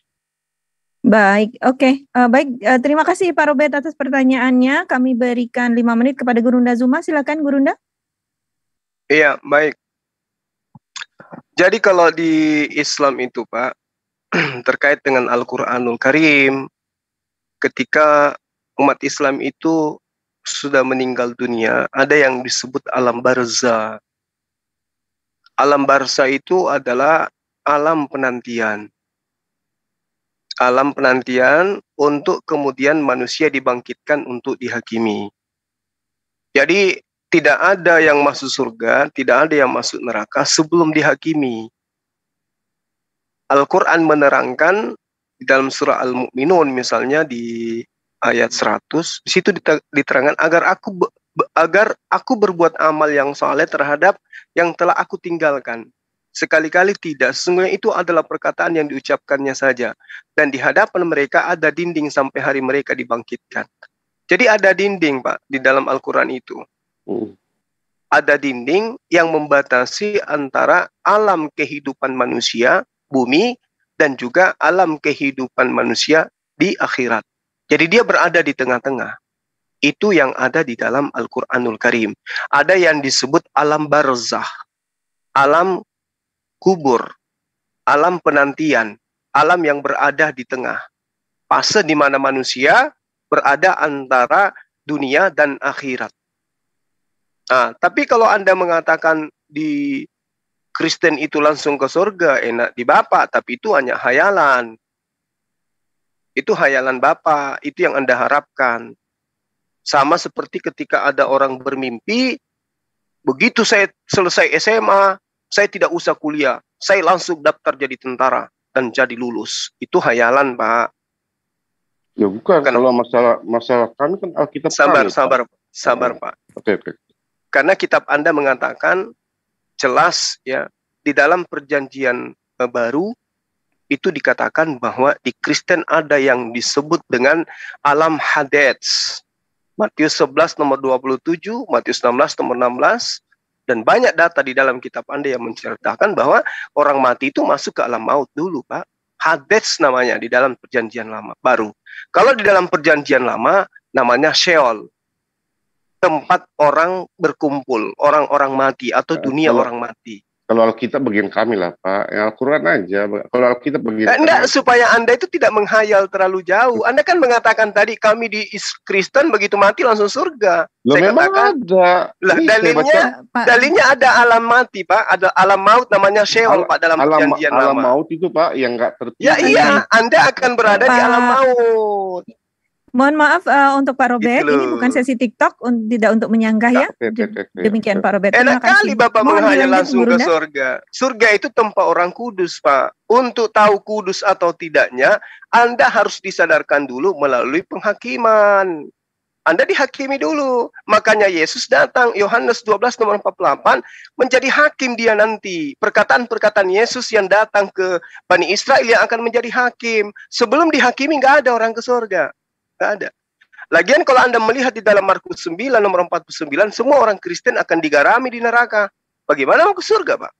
Speaker 1: Baik, oke. Baik, terima kasih Pak Robert atas pertanyaannya. Kami berikan 5 menit kepada Gurunda Zuma. Silakan Gurunda.
Speaker 4: Iya, baik. Jadi kalau di Islam itu Pak, terkait dengan Al-Quranul Karim, ketika umat Islam itu sudah meninggal dunia, ada yang disebut alam barzah. Alam barzah itu adalah alam penantian. Alam penantian untuk kemudian manusia dibangkitkan untuk dihakimi. Jadi tidak ada yang masuk surga, tidak ada yang masuk neraka sebelum dihakimi. Al-Quran menerangkan di dalam surah Al-Mu'minun misalnya di ayat 100, di situ diterangkan agar aku berbuat amal yang saleh terhadap yang telah aku tinggalkan. Sekali-kali tidak, sesungguhnya itu adalah perkataan yang diucapkannya saja. Dan di hadapan mereka ada dinding sampai hari mereka dibangkitkan. Jadi ada dinding Pak di dalam Al-Quran itu. Ada dinding yang membatasi antara alam kehidupan manusia, bumi, dan juga alam kehidupan manusia di akhirat. Jadi dia berada di tengah-tengah. Itu yang ada di dalam Al-Quranul Karim. Ada yang disebut alam barzah, alam kubur, alam penantian, alam yang berada di tengah. Fase di mana manusia berada antara dunia dan akhirat. Nah, tapi kalau Anda mengatakan di Kristen itu langsung ke surga, enak di Bapak, tapi itu hanya hayalan. Itu hayalan Bapak, itu yang Anda harapkan. Sama seperti ketika ada orang bermimpi, begitu saya selesai SMA, saya tidak usah kuliah, saya langsung daftar jadi tentara dan jadi lulus. Itu hayalan, Pak.
Speaker 7: Ya bukan, kalau masalah kami kan Alkitab.
Speaker 4: Sabar, Pak.
Speaker 7: Oke.
Speaker 4: Karena kitab Anda mengatakan jelas ya, di dalam perjanjian baru itu dikatakan bahwa di Kristen ada yang disebut dengan alam Hadets. Matius 11 nomor 27, Matius 16 nomor 16, dan banyak data di dalam kitab Anda yang menceritakan bahwa orang mati itu masuk ke alam maut dulu, Pak. Hades namanya di dalam perjanjian lama baru. Kalau di dalam perjanjian lama namanya Sheol. Tempat orang berkumpul, orang-orang mati atau dunia orang mati.
Speaker 7: Kalau Alkitab bagian kami lah Pak, yang Al-Quran aja. Kalau Alkitab bagian
Speaker 4: enggak, supaya Anda itu tidak menghayal terlalu jauh. Anda kan mengatakan tadi kami di Kristen begitu mati langsung surga.
Speaker 7: Loh, saya katakan ada.
Speaker 4: Lah, dalilnya ada alam mati Pak, ada alam maut namanya Sheol Pak dalam perjanjian lama.
Speaker 7: Alam maut itu Pak yang enggak terpilih.
Speaker 4: Ya iya, Anda akan berada di alam maut.
Speaker 1: Mohon maaf untuk Pak Robert, ini bukan sesi TikTok, tidak untuk menyanggah ya. Demikian Pak Robert.
Speaker 4: Enak kali Bapak menghayal langsung ke surga. Surga itu tempat orang kudus Pak. Untuk tahu kudus atau tidaknya, Anda harus disadarkan dulu melalui penghakiman. Anda dihakimi dulu. Makanya Yesus datang, Yohanes 12 nomor 48, menjadi hakim dia nanti. Perkataan-perkataan Yesus yang datang ke Bani Israel yang akan menjadi hakim. Sebelum dihakimi nggak ada orang ke surga. Nggak ada. Lagian kalau Anda melihat di dalam Markus 9 nomor 49, semua orang Kristen akan digarami di neraka. Bagaimana mau ke surga, Pak?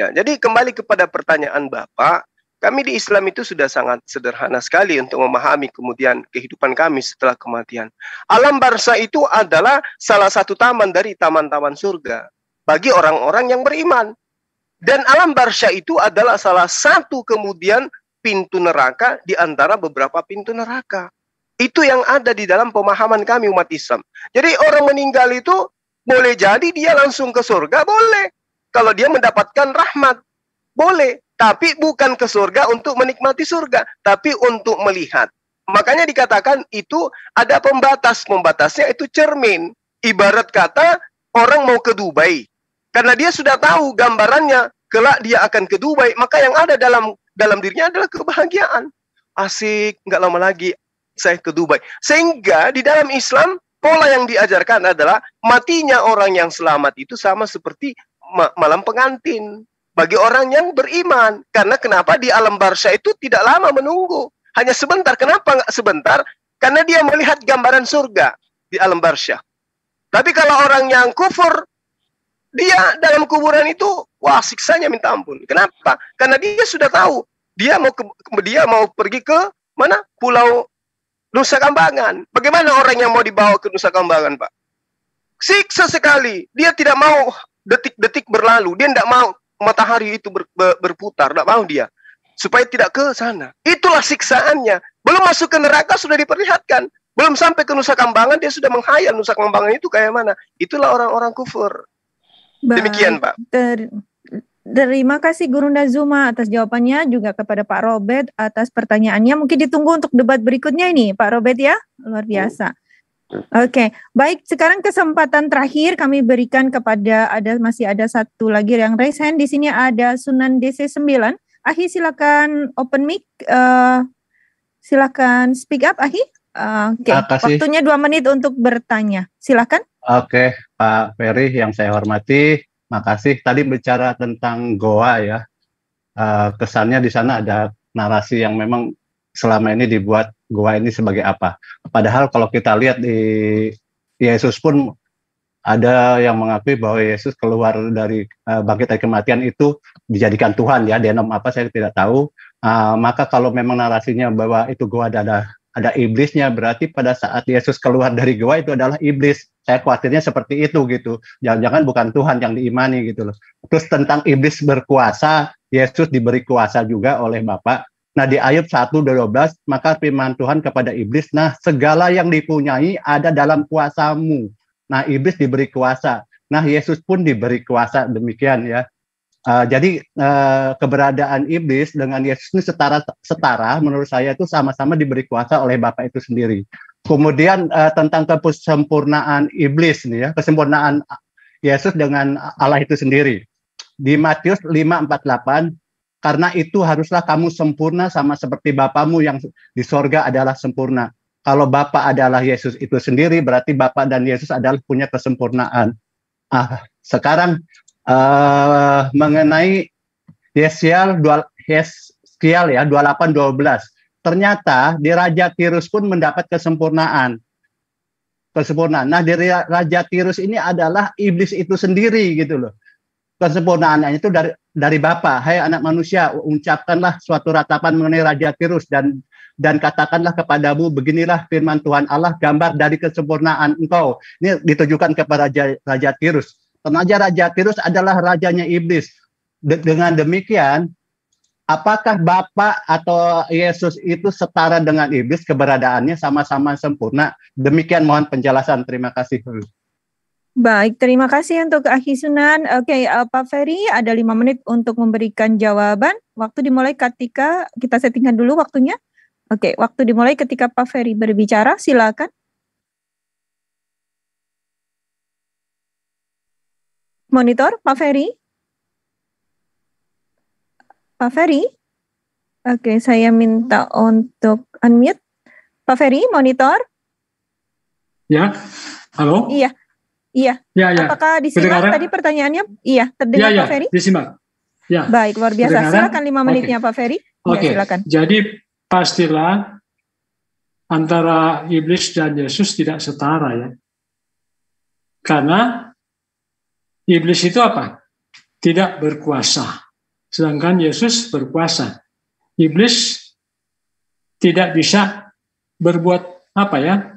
Speaker 4: Ya, jadi kembali kepada pertanyaan Bapak, kami di Islam itu sudah sangat sederhana sekali untuk memahami kemudian kehidupan kami setelah kematian. Alam barzah itu adalah salah satu taman dari taman-taman surga bagi orang-orang yang beriman. Dan alam barzah itu adalah salah satu kemudian pintu neraka di antara beberapa pintu neraka. Itu yang ada di dalam pemahaman kami umat Islam. Jadi orang meninggal itu boleh jadi dia langsung ke surga, boleh. Kalau dia mendapatkan rahmat, boleh. Tapi bukan ke surga untuk menikmati surga, tapi untuk melihat. Makanya dikatakan itu ada pembatas. Pembatasnya itu cermin. Ibarat kata orang mau ke Dubai. Karena dia sudah tahu gambarannya, kelak dia akan ke Dubai, maka yang ada dalam dirinya adalah kebahagiaan. Asik, nggak lama lagi saya ke Dubai. Sehingga di dalam Islam, pola yang diajarkan adalah matinya orang yang selamat itu sama seperti malam pengantin bagi orang yang beriman. Karena kenapa di alam barzah itu tidak lama menunggu, hanya sebentar. Kenapa nggak sebentar? Karena dia melihat gambaran surga di alam barzah. Tapi kalau orang yang kufur, dia dalam kuburan itu, wah siksanya minta ampun. Kenapa? Karena dia sudah tahu dia mau pergi ke mana? Pulau Nusa Kambangan. Bagaimana orang yang mau dibawa ke Nusa Kambangan, Pak? Siksa sekali. Dia tidak mau detik-detik berlalu. Dia tidak mau matahari itu berputar. Tidak mau dia. Supaya tidak ke sana. Itulah siksaannya. Belum masuk ke neraka sudah diperlihatkan. Belum sampai ke Nusa Kambangan dia sudah menghayal Nusa Kambangan itu kayak mana. Itulah orang-orang kufur. Demikian, Pak.
Speaker 1: Terima kasih Gurunda Zuma atas jawabannya, juga kepada Pak Robert atas pertanyaannya. Mungkin ditunggu untuk debat berikutnya ini, Pak Robert ya. Luar biasa. Oke, baik. Sekarang kesempatan terakhir kami berikan kepada masih ada satu lagi yang raise hand. Di sini ada Sunan DC 9. Ahi silakan open mic. Silakan speak up, Ahi. Oke, waktunya 2 menit untuk bertanya. Silakan.
Speaker 8: Oke, Pak Ferry yang saya hormati, makasih. Tadi bicara tentang goa ya, kesannya di sana ada narasi yang memang selama ini dibuat goa ini sebagai apa. Padahal kalau kita lihat di Yesus pun ada yang mengakui bahwa Yesus keluar dari bangkit dari kematian itu dijadikan Tuhan ya, denom apa saya tidak tahu. Maka kalau memang narasinya bahwa itu goa ada iblisnya, berarti pada saat Yesus keluar dari goa itu adalah iblis. Saya khawatirnya seperti itu gitu. Jangan-jangan bukan Tuhan yang diimani gitu loh. Terus tentang iblis berkuasa, Yesus diberi kuasa juga oleh Bapa. Nah di Ayub 1:12, maka firman Tuhan kepada iblis, nah segala yang dipunyai ada dalam kuasamu. Nah iblis diberi kuasa. Nah Yesus pun diberi kuasa, demikian ya. Jadi keberadaan iblis dengan Yesus ini setara menurut saya itu sama-sama diberi kuasa oleh Bapa itu sendiri. Kemudian tentang kesempurnaan iblis nih ya, kesempurnaan Yesus dengan Allah itu sendiri. Di Matius 5:48, karena itu haruslah kamu sempurna sama seperti Bapamu yang di sorga adalah sempurna. Kalau Bapa adalah Yesus itu sendiri, berarti Bapa dan Yesus adalah punya kesempurnaan. Sekarang mengenai Yeskiel 28:12. Ternyata di Raja Tirus pun mendapat kesempurnaan. Nah, di Raja Tirus ini adalah iblis itu sendiri gitu loh. Kesempurnaannya itu dari Bapa. Hai anak manusia, ucapkanlah suatu ratapan mengenai Raja Tirus dan katakanlah kepadamu, beginilah firman Tuhan Allah, gambar dari kesempurnaan engkau. Ini ditujukan kepada Raja Tirus. Karena Raja Tirus adalah rajanya iblis. Dengan demikian, apakah Bapa atau Yesus itu setara dengan iblis, keberadaannya sama-sama sempurna? Demikian mohon penjelasan. Terima kasih.
Speaker 1: Baik, terima kasih untuk Ahi Sunan. Oke, Pak Ferry ada 5 menit untuk memberikan jawaban. Waktu dimulai ketika kita settingkan dulu waktunya. Oke, waktu dimulai ketika Pak Ferry berbicara. Silakan. Monitor, Pak Ferry. Pak Ferry. Oke, saya minta untuk unmute. Pak Ferry, monitor.
Speaker 3: Ya, halo.
Speaker 1: Iya. Ya. Apakah disimak tadi pertanyaannya? Iya, terdengar Pak Ferry?
Speaker 3: Disimak. Ya.
Speaker 1: Baik, luar biasa. Silakan 5 menitnya Pak Ferry.
Speaker 3: Oke.
Speaker 1: Ya, silakan.
Speaker 3: Jadi pastilah antara iblis dan Yesus tidak setara ya. Karena iblis itu apa? Tidak berkuasa. Sedangkan Yesus berkuasa. Iblis tidak bisa berbuat apa ya?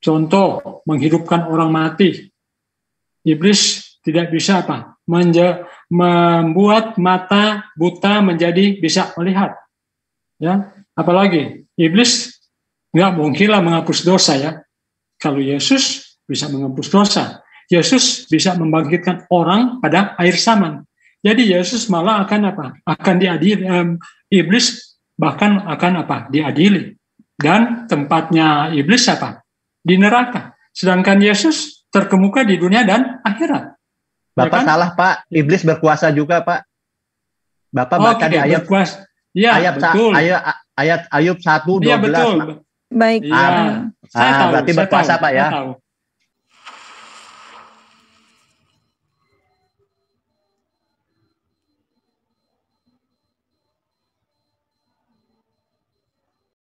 Speaker 3: Contoh, menghidupkan orang mati. Iblis tidak bisa apa? membuat mata buta menjadi bisa melihat. Ya, apalagi iblis nggak mungkinlah menghapus dosa ya. Kalau Yesus bisa menghapus dosa, Yesus bisa membangkitkan orang pada akhir zaman. Jadi Yesus malah akan apa? Akan diadili. Iblis bahkan akan apa? Diadili. Dan tempatnya iblis apa? Di neraka. Sedangkan Yesus terkemuka di dunia dan akhirat.
Speaker 8: Bapak salah Pak, iblis berkuasa juga Pak. Bapak baca di ayat
Speaker 3: berkuasa. Ya, betul.
Speaker 8: Ayat Ayub 1:12.
Speaker 3: Iya betul.
Speaker 1: Baik.
Speaker 3: Saya tahu.
Speaker 8: Berarti berkuasa Pak ya.